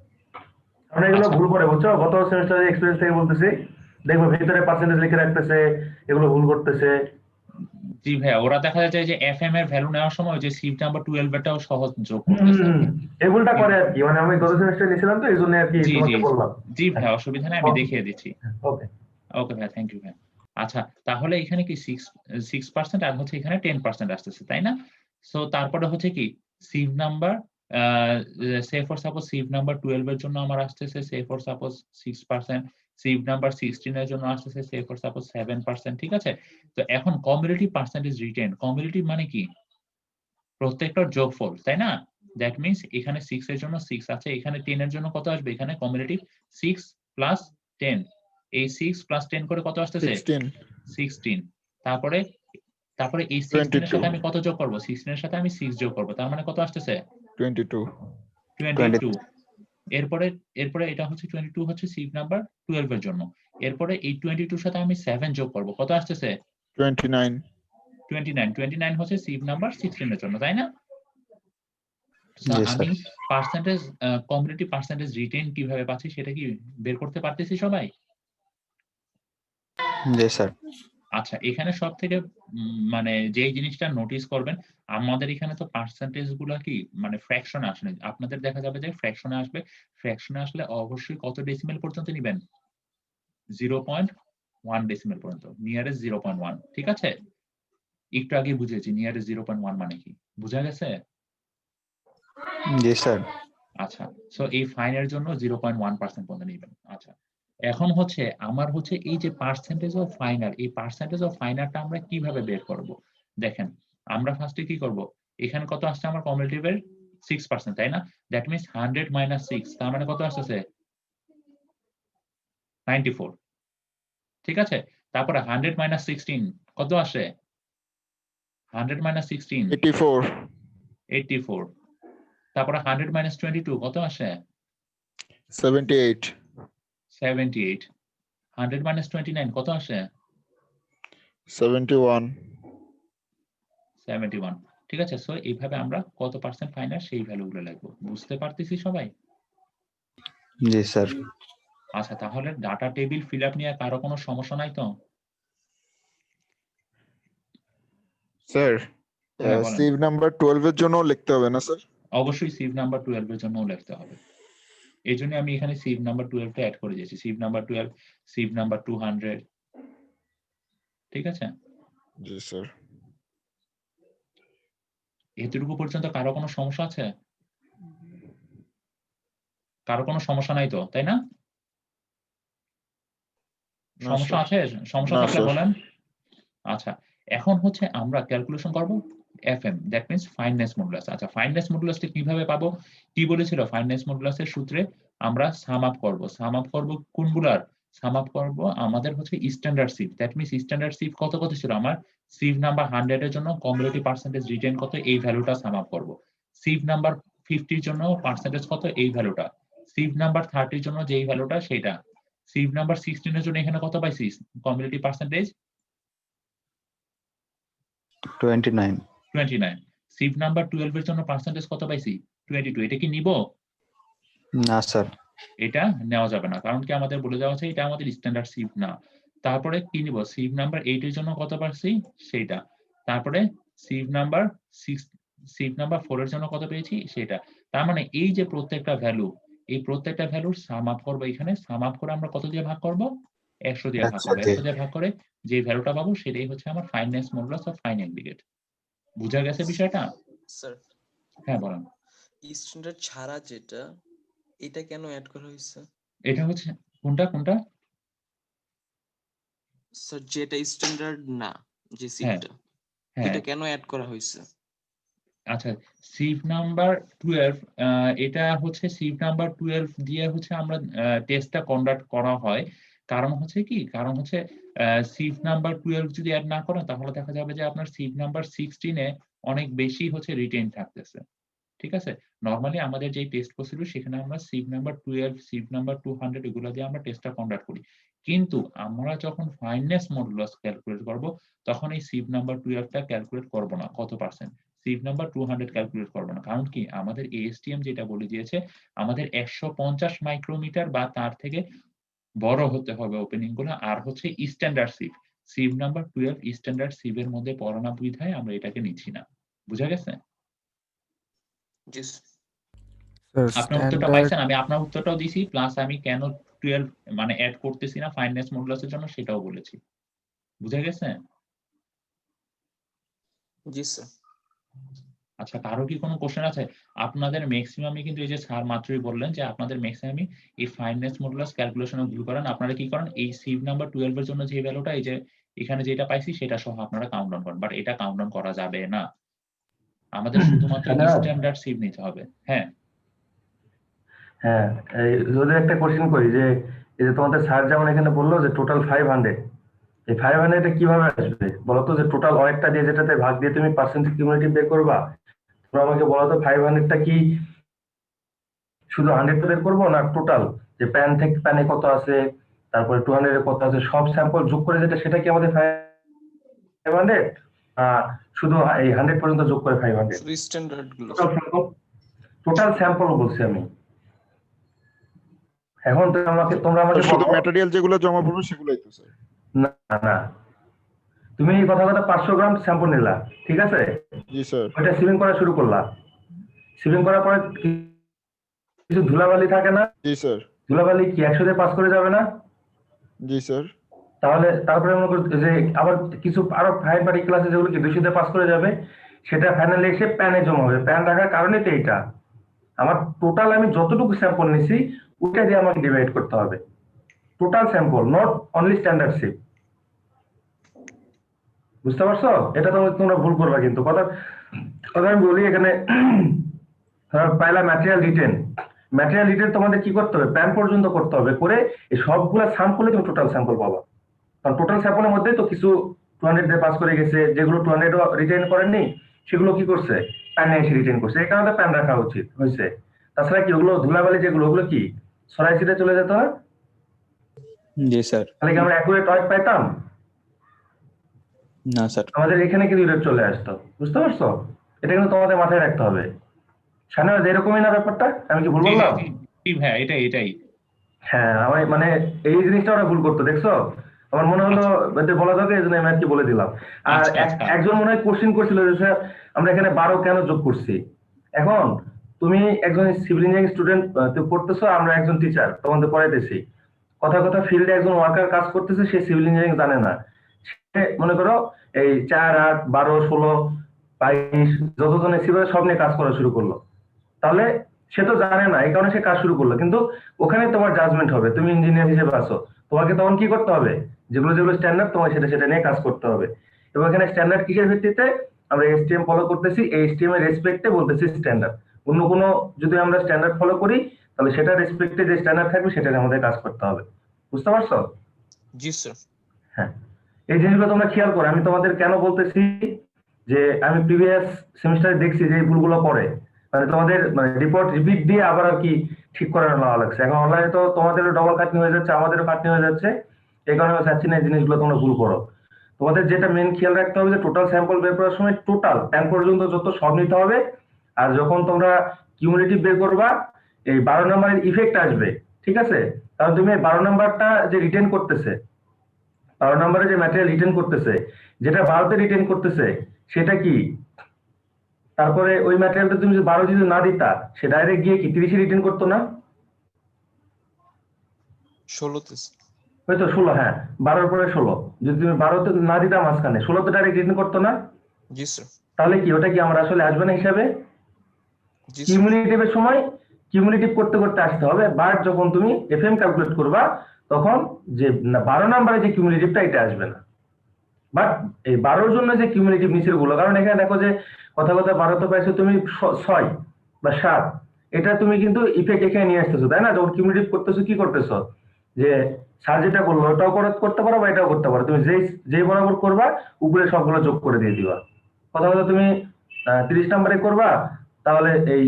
আমরা এগুলো আচ্ছা। ভুল করে, বুঝছো? গত সেমিস্টারের এক্সপেরিয়েন্স থেকে বলতেছি, দেখবো ভিতরে পার্সেন্টেজ লিখে রাখতেছে, এগুলো ভুল করতেছে। জি ভাইয়া, ওরা দেখা যায় যে এফএম এর ভ্যালু নেওয়ার সময় যে সিফট নাম্বার 12 এটাও সহজ যোগ করতেছে। এই ভুলটা করে আর কি, মানে আমি গত সেমিস্টারে নিয়েছিলাম তো এই জন্য আর কি তোমাকে বললাম। জি ভাই, অসুবিধা নেই, আমি দেখিয়ে দিচ্ছি। ওকে ভাই, থ্যাংক ইউ ভাই। আচ্ছা, তাহলে এখানে কি 6% আর হচ্ছে এখানে 10% আসতেছে, তাই না? সো তারপরে হচ্ছে কি sieve number, say for suppose sieve number 12 এর জন্য আমার আসতেছে say for suppose 6%, sieve number 16 এর জন্য আসতেছে সে ফর সাপোজ 7%, ঠিক আছে? তো এখন কমিউনিটি পার্সেন্টেজ রিটেন, কমিউনিটি মানে কি? প্রত্যেকটার যোগফল, তাই না? দ্যাট মিন্স এখানে 6 এর জন্য 6 আছে, এখানে 10 এর জন্য কত আসবে? এখানে কমিউনিটি 6 প্লাস 10, এই 6 প্লাস 10 করে কত আসতেছে? 16। তারপরে এই 16 এর সাথে আমি কত যোগ করব? 16 এর সাথে আমি 6 যোগ করব, তার মানে কত আসতেছে? 22। এরপরে এটা হচ্ছে 22 হচ্ছে সিভ নাম্বার 12 এর জন্য। এরপরে এই 22 এর সাথে আমি 7 যোগ করব, কত আসতেছে? 29 হচ্ছে সিভ নাম্বার 16 এর জন্য, তাই না? আমি পার্সেন্টেজ, কমিউনিটি পার্সেন্টেজ রিটেন কিভাবে পাচ্ছি সেটা কি বের করতে পারতেছি সবাই? জি স্যার। আচ্ছা, এখানে সব থেকে মানে যে জিনিসটা নোটিস করবেন, আমাদের এখানে তো পার্সেন্টেজ গুলা কি মানে ফ্র্যাকশনে আসে না। আপনাদের দেখা যাবে যে ফ্র্যাকশনে আসবে। ফ্র্যাকশনে আসলে অবশ্যই কত ডেসিমেল পর্যন্ত নিবেন? 0.1 ডেসিমেল পর্যন্ত, নিয়ারেস্ট 0.1, ঠিক আছে? একটু আগে বুঝিয়েছি নিয়ারেস্ট 0.1 মানে কি, বুঝা গেছে? জি স্যার। আচ্ছা, সো এই ফাইনের জন্য 0.1% পর্যন্ত নিবেন। আচ্ছা, এখন হচ্ছে আমার হচ্ছে এই যে পার্সেন্টেজ অফ ফাইনার, এই পার্সেন্টেজ অফ ফাইনারটা আমরা কিভাবে বের করব? দেখেন, আমরা ফার্স্টে কি করব? এখানে কত আসছে আমার কমিউনিটিভের? 6%, তাই না? দ্যাট মিন্স 100 মাইনাস 6, তার মানে কত আসতেছে? 94, ঠিক আছে? তারপরে 100 মাইনাস 16 কত আসে? 100 মাইনাস 16 84। তারপরে 100 মাইনাস 22 কত আসে? 78। 100 মাইনাস 29 কত আসে? 71। ঠিক আছে? সো এইভাবে আমরা কত পার্সেন্ট ফাইনাল সেই ভ্যালুগুলো লিখবো। বুঝতে পারতেছি সবাই? জি স্যার। আচ্ছা, তাহলে ডাটা টেবিল ফিল আপ নিয়ে কারো কোনো সমস্যা নাই তো? স্যার, হ্যাঁ, বলেন। সিভ নাম্বার 12 এর জন্য লিখতে হবে না স্যার? অবশ্যই সিভ নাম্বার 12 এর জন্যও লিখতে হবে। এই জন্য আমি এখানে সিভ নাম্বার 12 টা অ্যাড করে দিয়েছি। সিভ নাম্বার 12, সিভ নাম্বার 200, ঠিক আছে? জি স্যার। এতটুকু পর্যন্ত কারো কোনো সমস্যা আছে? কারো কোনো সমস্যা নাই তো, তাই না? না, সমস্যা স্যার। আছে? সমস্যা না, থাকলে স্যার। বলেন। আচ্ছা, এখন হচ্ছে আমরা ক্যালকুলেশন করব FM, that means fineness modulus. আচ্ছা, ফাইননেস মডুলাসটা কিভাবে পাবো? কি বলেছিল? ফাইননেস মডুলাসের সূত্রে আমরা সাম আপ করব। সাম আপ করব কোনগুলার? সাম আপ করব আমাদের হচ্ছে স্ট্যান্ডার্ড সিভ। দ্যাট মিন্স স্ট্যান্ডার্ড সিভ কত ছিল আমার? সিভ নাম্বার 100 এর জন্য কমিউনিটি পার্সেন্টেজ রিটেন কত, এই ভ্যালুটা সাম আপ করব। সিভ নাম্বার 50 এর জন্য পার্সেন্টেজ কত, এই ভ্যালুটা। সিভ নাম্বার 30 এর জন্য যেই ভ্যালুটা সেটা। সিভ নাম্বার 16 এর জন্য এখানে কত পাইছি কমিউনিটি পার্সেন্টেজ? 29। সিভ নাম্বার 12 এর জন্য পার্সেন্টেজ কত পাইছি? 22। এটা কি নিব? না স্যার। এটা নেওয়া যাবে না, কারণ কি আমাদের বলে দেওয়া আছে এটা আমাদের স্ট্যান্ডার্ড সিভ না। তারপরে কি নিব? সিভ নাম্বার 8 এর জন্য কত পাইছি সেটা। তারপরে সিভ নাম্বার 4 এর জন্য কত পেয়েছি সেটা। তার মানে এই যে প্রত্যেকটা ভ্যালু, এই প্রত্যেকটা ভ্যালুর সাম আপ করবো, এখানে সাম আপ করে আমরা কত দিয়ে ভাগ করব? 100 দিয়ে ভাগ করবো। 100 দিয়ে ভাগ করে যে ভ্যালুটা পাবো সেটাই হচ্ছে আমার finance modulus of fine aggregate. বুঝা গেছে বিষয়টা? স্যার হ্যাঁ বলেন। স্ট্যান্ডার্ড ছাড়া যেটা, এটা কেন অ্যাড করা হয়েছে? এটা হচ্ছে কোনটা? স্যার যেটা স্ট্যান্ডার্ড না, যে হ্যাঁ সিটটা, হ্যাঁ এটা কেন অ্যাড করা হয়েছে? আচ্ছা, সিভ নাম্বার 12 এটা হচ্ছে সিভ নাম্বার 12 দিয়ে হচ্ছে আমরা টেস্টটা কন্ডাক্ট করা হয়। কারণ হচ্ছে কি? কারণ হচ্ছে সিভ নাম্বার 12 যদি এড না করেন তাহলে দেখা যাবে যে আপনার সিভ নাম্বার 16 এ অনেক বেশি হচ্ছে রিটেইন থাকতেছে। ঠিক আছে? নরমালি আমাদের যে টেস্ট প্রসিডিউর সেখানে আমরা সিভ নাম্বার 12, সিভ নাম্বার 200 এগুলা দিয়ে আমরা টেস্টটা কন্ডাক্ট করি। কিন্তু আমরা যখন ফাইনেস মডুলাস ক্যালকুলেট করব তখন এই সিভ নাম্বার 12 টা ক্যালকুলেট করব না। কত পার্সেন্ট? সিভ নাম্বার 200 ক্যালকুলেট করব না। কারণ কি? আমাদের ASTM যেটা বলে দিয়েছে আমাদের 150 মাইক্রোমিটার বা তার থেকে বড় হতে হবে ওপেনিং গুলো, আর হচ্ছে স্ট্যান্ডার্ড সিভ। সিভ নাম্বার 12 স্ট্যান্ডার্ড সিভ এর মধ্যে পড়ে না বিধায় আমরা এটাকে নিচ্ছি না। বুঝা গেছে? জি স্যার আপনার উত্তরটা স্ট্যান্ডার্ড পাইছেন, আমি আপনার উত্তরটাও দিছি, প্লাস আমি কেন 12 মানে অ্যাড করতেছি না ফাইনেস মডুলাসের জন্য সেটাও বলেছি। বুঝা গেছে? স্যার। আচ্ছা, কারো কি কোনো কোশ্চেন আছে? আপনাদের ম্যাক্সিমামই কিন্তু এই যে স্যার মাত্রই বললেন যে আপনাদের ম্যাক্সিমামই এই ফাইনেস মডুলাস ক্যালকুলেশনে ভুল করেন। আপনারা কি করেন? এই সিভ নাম্বার 12 এর জন্য যে ভ্যালুটা এই যে এখানে যেটা পাইছি সেটা সহ আপনারা কাউন্ট ডাউন করেন। বাট এটা কাউন্ট ডাউন করা যাবে না। আমাদের শুধুমাত্র স্ট্যান্ডার্ড সিভ নিতে হবে। হ্যাঁ হ্যাঁ, যদি একটা কোশ্চেন করি যে এই যে তোমাদের স্যার যেমন এখানে বললো যে টোটাল 500, এই 500 টা কিভাবে আসবে বলতো? যে টোটাল অনেকটা দিয়ে যেটাতে ভাগ দিয়ে তুমি পার্সেন্টেজ কিউমুলেটিভ বের করবা, তোমরা আমাকে বলো তো 500 টা কি শুধু 100 বের করবো না টোটাল যে প্যান থেকে প্যানে কত আছে, তারপরে 200 এ কত আছে, সব স্যাম্পল যোগ করে যেটা সেটা কি আমাদের 500? শুধু এই 100 পর্যন্ত যোগ করে 500? স্ট্যান্ডার্ড গুলো টোটাল স্যাম্পল বলছি আমি। এখন তোমরা আমাকে শুধু বলো, ম্যাটেরিয়াল যেগুলো জমা পড়বে সেগুলোই তো স্যার। না না, তুমি এই কথা 500 গ্রাম স্যাম্পল নিলা, ঠিক আছে? জি স্যার। ওইটা সিভিং করা শুরু করলা, সিভিং করার পরে কিছু ধুলাবালি থাকে না? জি স্যার। ধুলাবালি কি 100 দিয়ে পাস করে যাবে না? জি স্যার। তাহলে তারপরে মনে করো যে আবার কিছু আরো ফাইন পার্টিকেল আছে যেগুলো কি 200 দিয়ে পাস করে যাবে, সেটা ফাইনালি এসে প্যানে জমা হবে। প্যান রাখার কারণে তো এইটা আমার টোটাল আমি যতটুকু স্যাম্পল নিছি ওইটা দিয়ে আমাকে ডিভাইড করতে হবে। Total sample, not only standard sieve. বুঝতে পারছো? এটা তোমরা ভুল করবা কিন্তু। কথা আমি বলি এখানে পয়লা ম্যাটেরিয়াল রিটেন তোমাদের কি করতে হবে? প্যান পর্যন্ত করতে হবে, করে এই সবগুলা সাম করলে তুমি টোটাল স্যাম্পল পাবা। কারণ টোটাল স্যাম্পলের মধ্যে তো কিছু 200 দিয়ে পাস করে গেছে, যেগুলো 200 রিটেন করেননি সেগুলো কি করছে? প্যানে এসে রিটেন করছে। এই কারণে প্যান রাখা উচিত হয়েছে। তাছাড়া কি ওগুলো ধুলাবালি যেগুলো ওগুলো কি সরাই ছিটে চলে যেত না? জি স্যার। তাহলে কি আমরা অ্যাকুরেট ওয়েট পাইতাম? না স্যার। আমাদের এখানে কিন্তু রেট চলে আসতো। বুঝতে পারছো? এটা কিন্তু তোমাদের মাথায় রাখতে হবে। শাহনেওয়াজ এরকমই না ব্যাপারটা? আমি কি ভুল জি বললাম? জি জি ভাইয়া, এটাই। হ্যাঁ, আমি মানে এই জিনিসটা ওরা ভুল করতো, দেখছো? আমার মনে হলো এদের বলা দরকার, এই জন্য আমি আর কি বলে দিলাম। আর আচ্ছা। একজন মনে হয় কোশ্চেন করছিল যে স্যার আমরা এখানে 12 কেন যোগ করছি। এখন তুমি একজন সিভিল ইঞ্জিনিয়ারিং স্টুডেন্ট পড়তেছো, আমরা একজন টিচার তোমাদের পড়াইতেছি। কথা ফিল্ডে একজন ওয়ার্কার কাজ করতেছে, সে সিভিল ইঞ্জিনিয়ারিং জানে না। সে মনে করো এই 4, 8, 12, 16, 22 যতজন এসিবে সব নিয়ে কাজ করা শুরু করলো। তাহলে সে তো জানে না, এই কারণে সে কাজ শুরু করলো। কিন্তু ওখানে তোমার জাজমেন্ট হবে, তুমি ইঞ্জিনিয়ার হিসেবে আছো, তোমাকে তখন কি করতে হবে? যেগুলো স্ট্যান্ডার্ড তোমার সেটা নিয়ে কাজ করতে হবে। এবং এখানে স্ট্যান্ডার্ড কিসের ভিত্তিতে? আমরা এসটিএম ফলো করতেছি, এই এসটিএম এর রেসপেক্টে বলতেছি স্ট্যান্ডার্ড। অন্য কোনো যদি আমরা স্ট্যান্ডার্ড ফলো করি তাহলে সেটা রেসপেক্টে যে স্ট্যান্ডার্ড থাকবে সেটা আমাদের কাজ করতে হবে। বুঝতে পারছো? জি স্যার। হ্যাঁ, এই জিনিসগুলো তোমরা খেয়াল করো। আমি তোমাদের কেন বলতেছি যে আমি প্রিভিয়াস সেমিস্টারে দেখছি যে এই ভুলগুলো করে, মানে তোমাদের মানে রিপোর্ট রিপিট দিয়ে আবার আর কি ঠিক করে নেওয়া লাগছে। এখন অনলাইনে তো তোমাদেরও ডবল খাটনি হয়ে যাচ্ছে, আমাদেরও খাটনি হয়ে যাচ্ছে। এই কারণে আমি চাচ্ছি না এই জিনিসগুলো তোমরা ভুল করো। তোমাদের যেটা মেন খেয়াল রাখতে হবে যে টোটাল স্যাম্পল বের করার সময় টোটাল প্যান পর্যন্ত যত সব নিতে হবে। আর যখন তোমরা কিউমুলেটিভ বের করবা এই 12 নম্বরের ইফেক্ট আসবে, ঠিক আছে? কারণ তুমি 12 নম্বরটা যে রিটেন করতেছে, 12 নম্বরে যে ম্যাটেরিয়াল রিটেন করতেছে, যেটা 12তে রিটেন করতেছে সেটা কি? তারপরে ওই ম্যাটেরিয়ালটা তুমি 12 যদি না দিতা, সে ডাইরেক্ট গিয়ে কি 30 রিটেন করতো না? 16তে ওই তো 16, হ্যাঁ 12-র পরে 16। যদি তুমি 12-তে না দিতাম মাঝখানে, 16-তে ডাইরেক্ট রিটার্ন করতো না, জি স্যার তাহলে কি ওটা কি আমার আসলে আসবে না হিসাবে? জি স্যার কিউমুলেটিভের সময় কিউমুলেটিভ করতে করতে আসতে হবে, বাট যখন তুমি এফএম ক্যালকুলেট করবা তখন যে 12 নম্বরে যে কিউমুলেটিভটা এটা আসবে না। বাট এই 12-র জন্য যে কিউমুলেটিভ নিচের গুলো, কারণ এখানে দেখো যে কথা 12তে পাইছো তুমি 6 বা 7, এটা তুমি কিন্তু ইফেক্ট এখানে নিয়ে আসতেছো, তাই না? যখন কিউমুলেটিভ করতেছো কি করতেছো, যে স্যার যেটা বললো ওটাও করতে পারো বা এটাও করতে পারো, তুমি যেই বরাবর করবা উপরে সবগুলো যোগ করে দিয়ে দিবা। কথা তুমি 30 নম্বরে করবা, তাহলে এই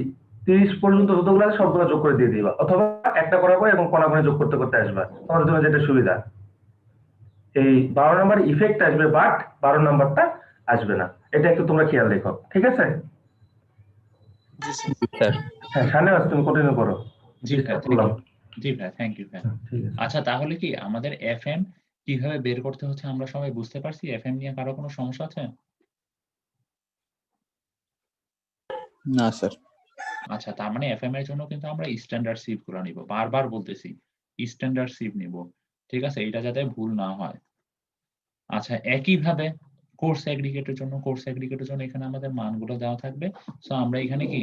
30 পর্যন্ত যতগুলো আছে সবগুলো যোগ করে দিয়ে দিবা, অথবা একটা করার পরে এবং কোনাকুনি যোগ করতে করতে আসবা, তাহলে তোমার যেটা সুবিধা। এই 12 নম্বর ইফেক্ট আসবে, বাট 12 নম্বরটা আসবে না, এটা একটু তোমরা খেয়াল রেখো, ঠিক আছে? জি স্যার স্যার হ্যাঁ শাহনেওয়াজ, তুমি কন্টিনিউ করো। জি ভাই, ডিস্টার্ব করলাম। জি ভাই, থ্যাংক ইউ ভাই। ঠিক আছে। আচ্ছা, তাহলে কি আমাদের এফএম কিভাবে বের করতে হচ্ছে আমরা সবাই বুঝতে পারছি? এফএম নিয়ে কারো কোনো সমস্যা আছে? না স্যার। আচ্ছা, তার মানে এফএম এর জন্য কিন্তু আমরা স্ট্যান্ডার্ড সিভ গুলো নিব, বারবার বলতেছি স্ট্যান্ডার্ড সিভ নিব, ঠিক আছে? এটা যাতে ভুল না হয়। আচ্ছা, একইভাবে কোর্স এগ্রিগেটের জন্য এখানে আমাদের মানগুলো দেওয়া থাকবে। সো আমরা এখানে কি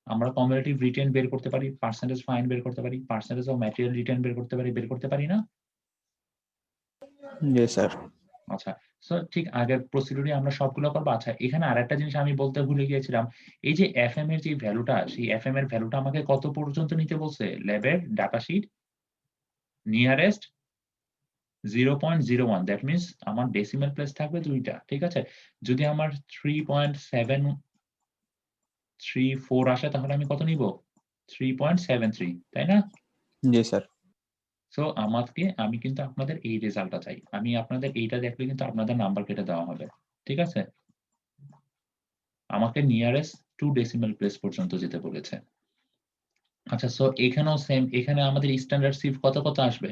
আমরা কমিউলেটিভ রিটেন বের করতে পারি, পার্সেন্টেজ ফাইন বের করতে পারি, পার্সেন্টেজ অফ ম্যাটেরিয়াল রিটেন বের করতে পারি না? জি স্যার। আচ্ছা, সো ঠিক আগের প্রসিডিউরে আমরা সবগুলো করবো। আচ্ছা, এখানে আরেকটা জিনিস আমি বলতে ভুলে গিয়েছিলাম, এই যে এফএম এর যে ভ্যালুটা, সেই এফএম এর ভ্যালুটা আমাকে কত পর্যন্ত নিতে বলছে ল্যাবের data sheet? Nearest 0.01, that means আমার ডেসিমাল প্লেস থাকবে 2টা, ঠিক আছে? যদি আমার 3.734 আসে তাহলে আমি কত নিব? 3.73, তাই না? জি স্যার। সো আমি কিন্তু আপনাদের এই রেজাল্টটা চাই। আমি আপনাদের এইটা দেখলে কিন্তু আপনাদের নাম্বার কেটে দেওয়া হবে, ঠিক আছে? আমাকে নিয়ারেস্ট 2 ডেসিমাল প্লেস পর্যন্ত যেতে বলেছে। আচ্ছা, সো এখানেও সেম, এখানে আমাদের স্ট্যান্ডার্ড সিভ কত আসবে?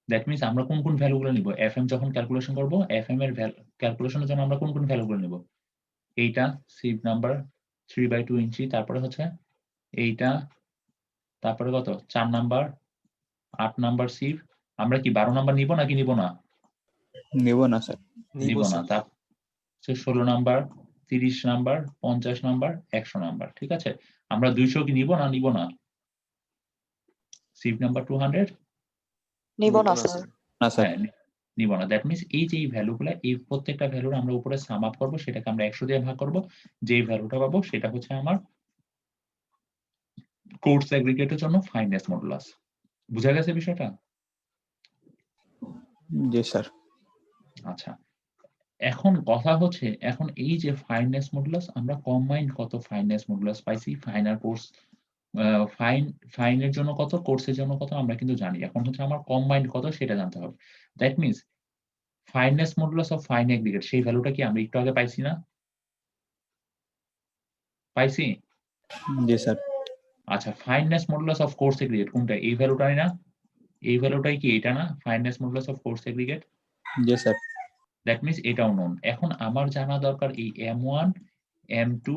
দ্যাট মিনস আমরা কোন ভ্যালুগুলো নিব? এফএম যখন ক্যালকুলেশন করব, এফএম এর ক্যালকুলেশনের জন্য আমরা কোন ভ্যালুগুলো নিব? এইটা সিভ নাম্বার 3/2 ইঞ্চি, তারপরে হচ্ছে এইটা, তারপরে কত 4 নাম্বার, 8 নাম্বার সিভ। আমরা কি 12 নাম্বার নিব নাকি নিব না? নিব না স্যার। নিব না। তা 16 নাম্বার, 30 নাম্বার, 50 নাম্বার, 100 নাম্বার, ঠিক আছে? আমরা 200 কি নিব না? সিভ নাম্বার 200 নিব না স্যার। না স্যার। হ্যাঁ, নিব না। দ্যাট মিনস এই যে এই ভ্যালুগুলা, এই প্রত্যেকটা ভ্যালুর আমরা উপরে সাম আপ করব, সেটাকে আমরা 100 দিয়ে ভাগ করব। যেই ভ্যালুটা পাবো সেটা হচ্ছে আমার কোর্স এগ্রিগেটের জন্য ফাইনেস মডুলাস। বুঝা গেছে বিষয়টা? জি স্যার। আচ্ছা, এখন কথা হচ্ছে, এখন এই যে ফাইনেস মডুলাস, আমরা কম্বাইন্ড কত ফাইনেস মডুলাস পাইছি, ফাইন আর কোর্স, ফাইনের জন্য কত, কোর্সের জন্য কত আমরা কিন্তু জানি। এখন হচ্ছে আমার কম্বাইন্ড কত সেটা জানতে হবে। That means finance modulus of fine aggregate, সেই ভ্যালুটা কি আমরা একটু আগে পাইছি না? পাইছি? জি স্যার। আচ্ছা, finance modulus of course aggregate কোনটা? এই ভ্যালুটাই না? এই ভ্যালুটাই কি এটা না? Finance modulus of course aggregate. G sir. That means এটাও নোন। এখন আমার জানা দরকার এই M1, M2,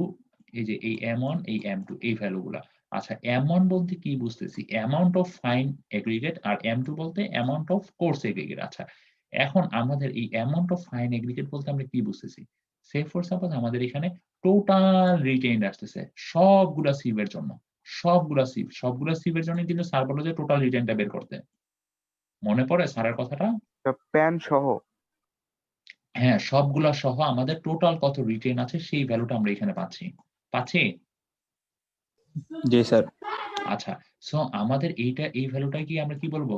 এই যে এই M1, এই M2, এই ভ্যালুগুলা। আচ্ছা, M1 বলতে কি বুঝতেছি? অ্যামাউন্ট অফ ফাইন এগ্রিগেট, আর M2 বলতে অ্যামাউন্ট অফ কোর্স এগ্রিগেট। আচ্ছা, এখন আমাদের এই অ্যামাউন্ট অফ ফাইন এগ্রিগেট বলতে আমরা কি বুঝতেছি? সে ফর সাপোজ আমাদের এখানে টোটাল রিটেইনড আসতেছে সবগুলা সিভের জন্য, সবগুলা সিভের জন্য কিন্তু স্যার বলল যে টোটাল রিটেইনটা বের করতে। মনে পড়ে স্যারের কথাটা? প্যান সহ। হ্যাঁ, সবগুলা সহ আমাদের টোটাল কত রিটেইন আছে সেই ভ্যালুটা আমরা এখানে পাচ্ছি? জি স্যার। আচ্ছা, সো আমাদের এই ভ্যালুটা কি আমরা কি বলবো?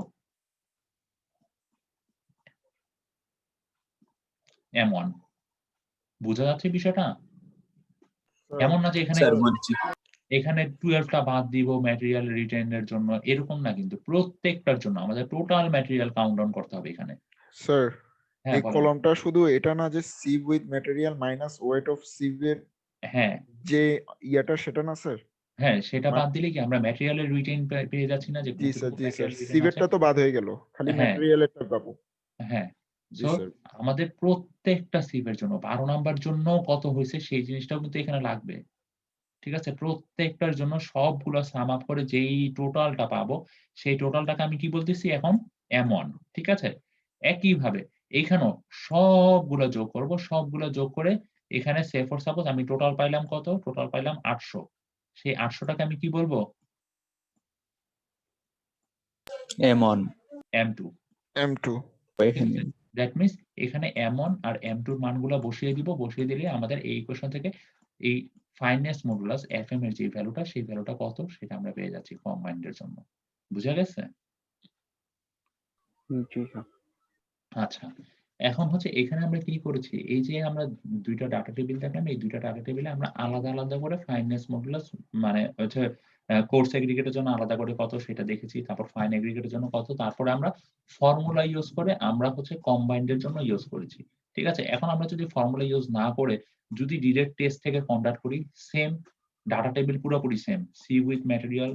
M1। বোঝা যাচ্ছে বিষয়টা? এমন না যে স্যার বুঝছি। এখানে 12টা বাদ দিব ম্যাটেরিয়াল রিটেইন এর জন্য, এরকম না কিন্তু। প্রত্যেকটার জন্য আমাদের টোটাল ম্যাটেরিয়াল কাউন্ট ডাউন করতে হবে এখানে। স্যার হ্যাঁ, এই বলেন। কলামটা শুধু এটা না যে sieve with material minus weight of sieve এর হ্যাঁ, যে ইয়াটা সেটা না স্যার? হ্যাঁ, সেটা বাদ দিলে কি আমরা ম্যাটেরিয়ালের রিটেইন পেয়ে যাচ্ছি না, যে জি স্যার, কতটুকু জি স্যার, ম্যাটেরিয়াল রিটেইন সিভ আছে? এরটা তো বাদ হয়ে গেল, খালি হ্যাঁ, ম্যাটেরিয়ালেরটা পাবো। হ্যাঁ। জি সো স্যার। আমাদের প্রত্যেকটা সিভের জন্য 12 নাম্বার জন্য কত হয়েছে সেই জিনিসটাও কিন্তু এখানে লাগবে, ঠিক আছে? প্রত্যেকটার জন্য সবগুলা সাম আপ করে যেই টোটালটা পাবো, সেই টোটালটাকে আমি কি বলতেছি এখন? M1 ঠিক আছে? একইভাবে এইখানেও সবগুলা যোগ করব। সবগুলা যোগ করে এখানে সে ফর সাপোজ আমি টোটাল পাইলাম কত? টোটাল পাইলাম ৮০০। সেই ৮০০ টাকে আমি কি বলবো? M1 M2 M2 ঠিক এখানে আছে? দ্যাট মিনস এখানে M1 আর M2 এর মানগুলা বসিয়ে দিব। বসিয়ে দিলে আমাদের এই ইকুয়েশন থেকে এই ফাইনেস মডুলাস Fm এর যে ভ্যালুটা, সেই ভ্যালুটা কত? সেটা আমরা পেয়ে যাচ্ছি কম্বাইন্ড এর জন্য। বুঝা গেছে? জি স্যার। আচ্ছা। এখন হচ্ছে এখানে আমরা কি করেছি? এই যে আমরা ২ টা ডাটা টেবিল দেখলাম, এই ২ টা ডাটা টেবিলে আমরা আলাদা, আলাদা করে ফাইনেস মডুলাস মানে হচ্ছে কোর্স এগ্রিগেটের জন্য আলাদা করে কত সেটা দেখেছি। তারপর ফাইন এগ্রিগেটের জন্য কত। তারপরে আমরা ফর্মুলা ইউস করে আমরা হচ্ছে কম্বাইন্ড এর জন্য ইউস করেছি। ঠিক আছে? এখন আমরা যদি ফর্মুলা ইউস না করে যদি ডিরেক্ট টেস্ট থেকে কন্ডাক্ট করি, সেম ডাটা টেবিল পুরোপুরি same. Sieve with material,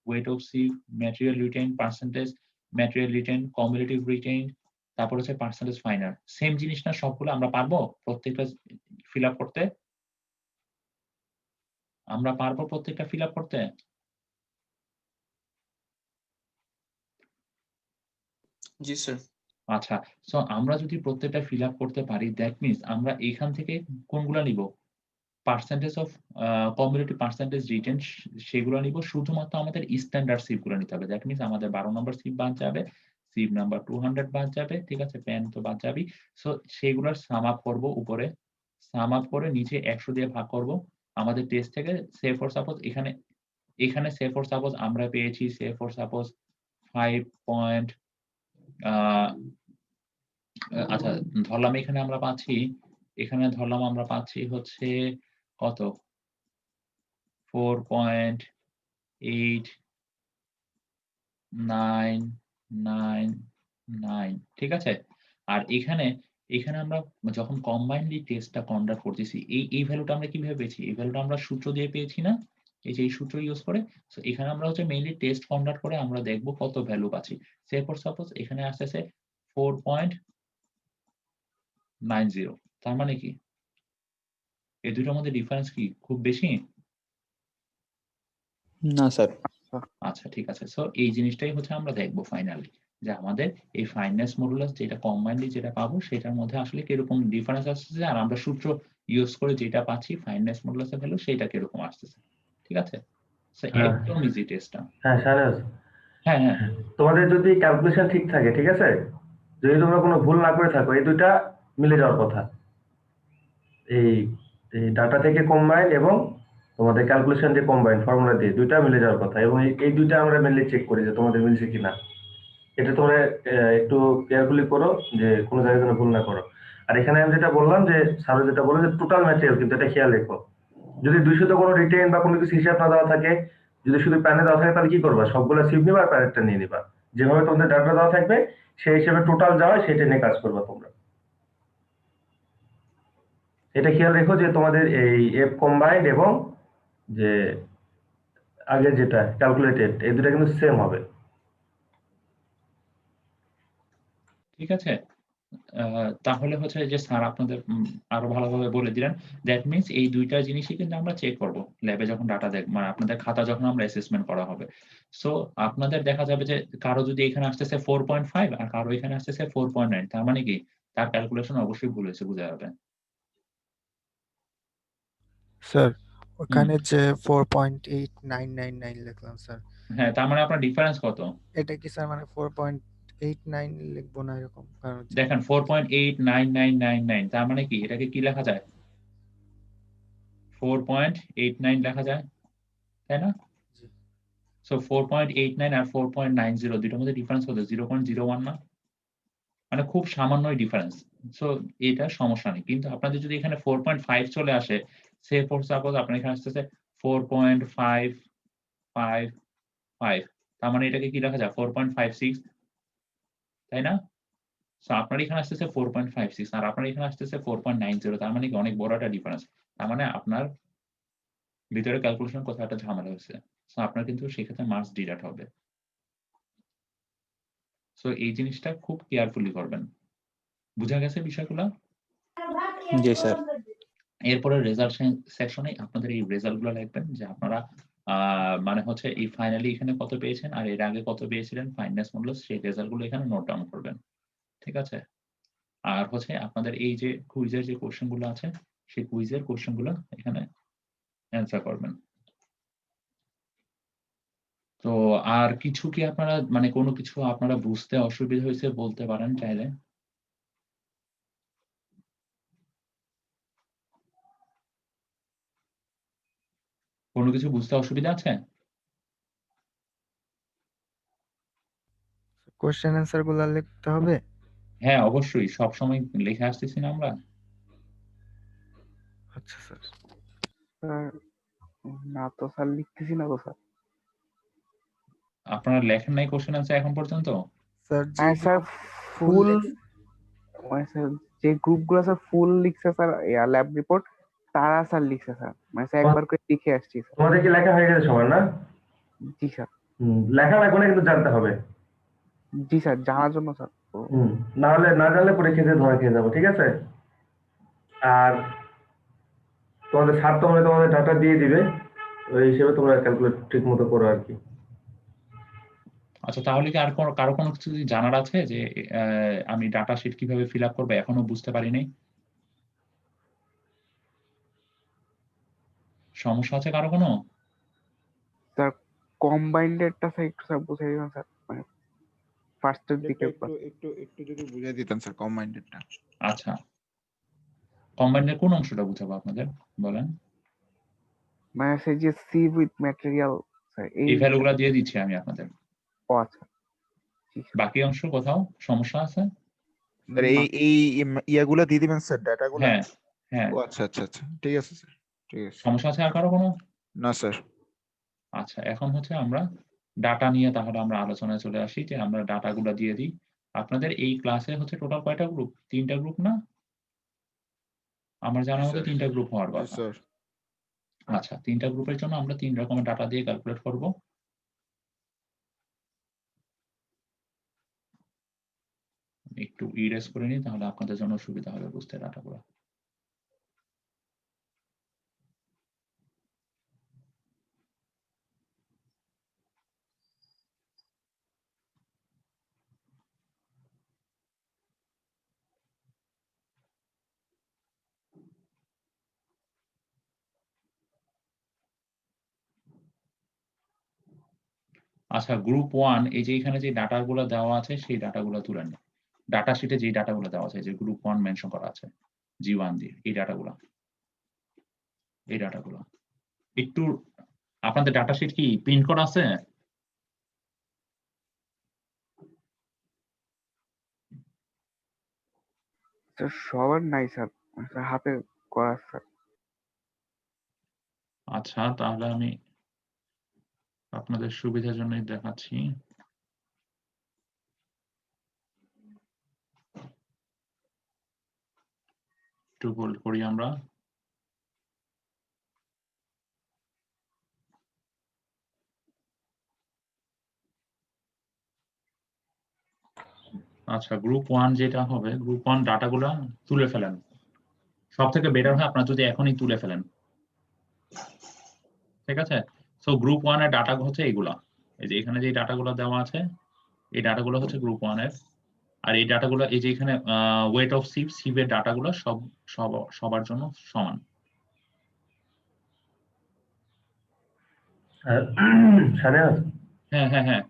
weight of sieve, material retained, percentage, material retained, cumulative retained, তারপর হচ্ছে পার্সেন্টেজ ফাইনাল। সেম জিনিস না সবগুলো আমরা পারবো প্রত্যেকটা ফিল আপ করতে? আমরা পারবো প্রত্যেকটা ফিল আপ করতে? জি স্যার। আচ্ছা। সো আমরা যদি প্রত্যেকটা ফিল আপ করতে পারি দ্যাট মিনস আমরা এখান থেকে কোনগুলা নিব? Percentage of cumulative percentage retain সেগুলো নিব। শুধুমাত্র আমাদের স্ট্যান্ডার্ড সিভ গুলো নিতে হবে। দ্যাট মিনস আমাদের ১২ নম্বর সিভ বাদ যাবে। সিভ নাম্বার 200 বাদ যাবে। ঠিক আছে? পেন তো বাদ যাবেই। সো সেগুলোর সাম আপ করব উপরে। সাম আপ করে নিচে ১০০ দিয়ে ভাগ করব। আমাদের টেস্ট থেকে সে ফর সাপোজ এখানে সে ফর সাপোজ আমরা পেয়েছি সে ফর সাপোজ 5 পয়েন্ট আ আচ্ছা ধরলাম এখানে ধরলাম আমরা পাচ্ছি হচ্ছে কত? 4.8999 ঠিক আছে? আর এখানে আমরা যখন কম্বাইন্ডলি টেস্টটা কন্ডাক্ট করতেছি, এই ভ্যালুটা আমরা কিভাবে পেয়েছি? এই ভ্যালুটা আমরা সূত্র দিয়ে পেয়েছি না? এই যে এই সূত্র ইউস করে। সো এখানে আমরা হচ্ছে মেইনলি টেস্ট কন্ডাক্ট করে আমরা দেখব কত ভ্যালু পাচ্ছি। সে ফর সাপোজ এখানে আসতেছে 4.90 তার মানে কি? এই দুটোর মধ্যে ডিফারেন্স কি খুব বেশি? না স্যার। আচ্ছা ঠিক আছে। সো এই জিনিসটাই হচ্ছে আমরা দেখব ফাইনালি। যে আমাদের এই ফাইনেস মডুলাস যেটা কম্বাইন্ডলি যেটা পাবো সেটার মধ্যে আসলে কিরকম ডিফারেন্স আসতেছে আর আমরা সূত্র ইউস করে যেটা পাচ্ছি ফাইনেস মডুলাসের ভ্যালু সেইটা কিরকম আসতেছে। ঠিক আছে? সো হ্যাঁ একদম ইজি টেস্টটা। হ্যাঁ শাহনাজ, হ্যাঁ, হ্যাঁ। তোমাদের যদি ক্যালকুলেশন ঠিক থাকে, ঠিক আছে, যদি তোমরা কোনো ভুল না করে থাকো, এই দুইটা মিলে যাওয়ার কথা। এই ডাটা থেকে কম্বাইন এবং তোমাদের ক্যালকুলেশন যে কম্বাইন ফর্মুলা দিয়ে দুইটা মিলে যাওয়ার কথা, এবং এই দুইটা আমরা মেনলি চেক করি যে তোমাদের মিলছে কিনা। এটা তোমরা একটু কেয়ারফুলি করো যে কোনো জায়গায় যেন ভুল না করো। আর এখানে আমি যেটা বললাম যে স্যার যেটা বললো যে টোটাল ম্যাটেরিয়াল, কিন্তু এটা খেয়াল রেখো, যদি 200 তে কোনো রিটেইন বা কোনো কিছু হিসাব না দেওয়া থাকে, যদি শুধু প্যানে দেওয়া থাকে, তাহলে কি করবা? সবগুলো সিভ নিবা আর প্যানেরটা নিয়ে নিবা। যেভাবে তোমাদের ডাটা দেওয়া থাকবে সেই হিসেবে টোটাল যা হয় সেটা নিয়ে কাজ করবা তোমরা। এটা খেয়াল রেখো যে তোমাদের এই এফ কম্বাইন্ড এবং যে আগের যেটা ক্যালকুলেটেড, এই দুটা কিন্তু সেম হবে। ঠিক আছে? তাহলে হচ্ছে যে স্যার আপনাদের আরো ভালোভাবে বলে দিলেন। দ্যাট মিনস এই ২ টা জিনিসই কিন্তু আমরা চেক করব। ল্যাবে যখন ডাটা মানে আপনাদের খাতা যখন আমরা অ্যাসেসমেন্ট করা হবে। সো আপনাদের দেখা যাবে যে কারো যদি এখানে আসতেছে 4.5 আর কারো এখানে আসতেছে 4.9 তার মানে কি? তার ক্যালকুলেশন অবশ্যই ভুল হয়েছে বোঝা যাবে। স্যার হুম। ওখানে যে 4.8999 লিখলাম স্যার, হ্যাঁ, তার মানে আপনার ডিফারেন্স কত? এটা কি স্যার মানে 4.89 লিখবো না এরকম? কারণ হচ্ছে দেখেন 4.899999 তার মানে কি? এটাকে কি লেখা যায়? 4.89 লেখা যায়। তাই না? জি। সো 4.89 আর 4.90 দুইটার মধ্যে ডিফারেন্স কত? 0.01 না? মানে খুব সামান্যই ডিফারেন্স। সো এটা সমস্যা নেই। কিন্তু আপনাদের যদি এখানে 4.5 চলে আসে, সে ফর সাপোজ আপনার এখানে আসতেছে 4.555 তার মানে এটাকে কি লেখা যায়? 4.56 তাই না? সো আপনার এখানে আসতেছে 4.56 আর আপনার এখানে আসতেছে 4.90 তার মানে কি অনেক বড় একটা ডিফারেন্স। তার মানে আপনার ভিতরে ক্যালকুলেশন কোথাও একটা ঝামেলা হয়েছে। সো আপনার কিন্তু সেক্ষেত্রে মার্কস ডিডাক্ট হবে। সো এই জিনিসটা খুব কেয়ারফুলি করবেন। বুঝা গেছে বিষয়গুলা? জি স্যার। এরপরে রেজাল্ট সেকশনে আপনাদের এই রেজাল্ট গুলো লিখবেন যে আপনারা মানে হচ্ছে এই ফাইনালি এখানে কত পেয়েছেন আর এর আগে কত পেয়েছিলেন ফাইনাস মডুলাস সেই রেজাল্ট গুলো এখানে নোট ডাউন করবেন। ঠিক আছে? আর হচ্ছে আপনাদের এই যে কুইজের যে কোশ্চেন গুলো আছে সেই কুইজের কোশ্চেন গুলো এখানে অ্যান্সার করবেন। তো আর কিছু কি আপনারা মানে কোনো কিছু আপনারা বুঝতে অসুবিধা হয়েছে বলতে পারেন চাইলে। কোনো কিছু বুঝতে অসুবিধা আছে? কোশ্চেন অ্যান্সার গুলা লিখতে হবে? হ্যাঁ, অবশ্যই সবসময় লিখে আসতেছি না আমরা। আচ্ছা স্যার। স্যার না তো স্যার, লিখতেছি না তো স্যার। আপনারা লেখেন নাই কোশ্চেন অ্যান্সার এখন পর্যন্ত? স্যার হ্যাঁ স্যার, ফুল স্যার যে গ্রুপগুলো স্যার ফুল লিখছে স্যার ল্যাব রিপোর্ট, তারা স্যার লিখছে স্যার, মানে স্যার একবার করে লিখে আসছি স্যার। তোমাদের কি লেখা হয়ে গেছে সবার না? জি স্যার। লেখা লাগবে না, কিন্তু জানতে হবে। জি স্যার, জানার জন্য স্যার। না হলে না জানলে পরীক্ষাতে ধরা খেয়ে যাবো, ঠিক আছে? আর তোমাদের স্যার তোমাদের ডাটা দিয়ে দিবে, ওই হিসেবে তোমরা ক্যালকুলেট ঠিক মতো করো আর কি। আচ্ছা, তাহলে কি আর কারো কোনো কিছু যদি জানার আছে যে আমি ডাটা শিট কিভাবে ফিল আপ করবো এখনো বুঝতে পারি নাই? সমস্যা আছে কারো কোনো? স্যার কম্বাইন্ডেডটা স্যার একটু স্যার বুঝিয়ে দিবেন স্যার, মানে ফার্স্টের দিকে। একটু যদি বুঝিয়ে দিতেন স্যার কম্বাইন্ডেডটা। আচ্ছা, কম্বাইন্ডের কোন অংশটা বুঝাবো আপনাদের বলেন? মানে সেই যে সিভ উইথ ম্যাটেরিয়াল স্যার, এই ভ্যালুগুলো দিয়ে দিচ্ছি আমি আপনাদের। ও আচ্ছা। বাকি অংশ কোথাও সমস্যা আছে? স্যার এই ইয়াগুলো দিয়ে দিবেন স্যার, ডাটাগুলো। হ্যাঁ হ্যাঁ, ও আচ্ছা আচ্ছা আচ্ছা, ঠিক আছে স্যার, ঠিক আছে। সমস্যা আছে আর কারো কোনো? না স্যার। আচ্ছা, এখন হচ্ছে আমরা ডাটা নিয়ে তাহলে আমরা আলোচনায় চলে আসি যে আমরা ডাটাগুলো দিয়ে দিই। আপনাদের এই ক্লাসে হচ্ছে টোটাল কয়টা গ্রুপ? 3টা গ্রুপ না? আমার জানার মতো 3টা গ্রুপ হওয়ার কথা। স্যার আচ্ছা, 3টা গ্রুপের জন্য আমরা 3 রকমের ডাটা দিয়ে ক্যালকুলেট করব। একটু ইরেজ করে নিই, তাহলে আপনাদের জন্য সুবিধা হবে বুঝতে ডাটাগুলো। আচ্ছা, গ্রুপ 1 এই যে এখানে যে ডাটাগুলো দেওয়া আছে সেই ডাটাগুলো তুলে নিন। ডাটা শিটে যে ডাটাগুলো দেওয়া আছে যে গ্রুপ 1 মেনশন করা আছে G1 দিয়ে, এই ডাটাগুলো একটু আপনাদের ডাটা শিট কি প্রিন্ট করা আছে? স্যার সবার নাই স্যার, হাতে করা স্যার। আচ্ছা, তাহলে আমি আপনাদের সুবিধার জন্যই দেখাচ্ছি। একটু হোল্ড করি আমরা। আচ্ছা, গ্রুপ 1 যেটা হবে, গ্রুপ 1 ডাটাগুলো তুলে ফেলেন। সব থেকে বেটার হয় আপনারা যদি এখনই তুলে ফেলেন। ঠিক আছে? সো গ্রুপ 1 এর ডাটা হচ্ছে এইগুলা। এই যে এখানে যে ডাটাগুলো দেওয়া আছে এই ডাটাগুলো হচ্ছে গ্রুপ 1 এর। আর এই ডাটাগুলো এই যে এখানে ওয়েট অফ সিভ এর ডাটাগুলো সবার জন্য সমান। সানিয়াস, হ্যাঁ হ্যাঁ হ্যাঁ,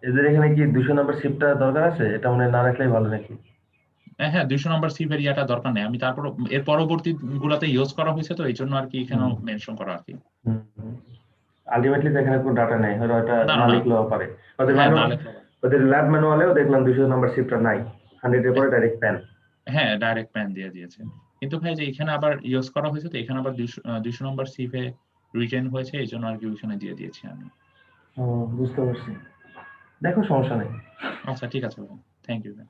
এদের এখানে কি 200 নম্বর শিফটটা দরকার আছে? এটা মনে হয় না রাখলেই ভালো নাকি? হ্যাঁ 200 নম্বর সিভ এর ইয়াটা দরকার নেই। আমি তারপর এর পরবর্তী গুলাতে ইউজ করা হয়েছে তো এই জন্য আর কি এখানেও মেনশন করা আর কি। আলটিমেটলি এখানে কোনো ডাটা নেই, হয়তো এটা না, না না। লিখলেও পারে। হ্যাঁ, না লেখা হবে। ওদের ল্যাব ম্যানুয়ালেও দেখলাম 200 নম্বর শিফটটা নাই, 100 এর পরে ডাইরেক্ট প্যান। হ্যাঁ, ডাইরেক্ট প্যান দিয়ে দিয়েছে। কিন্তু ভাই যে এখানে আবার ইউজ করা হয়েছে তো এখানে আবার 200 নম্বর সিভে রিটেন হয়েছে এই জন্য আর কি ওইখানে দিয়ে দিয়েছি আমি। বুঝতে পারছি, দেখো সমস্যা নেই। আচ্ছা ঠিক আছে ভাই, থ্যাংক ইউ ভাই।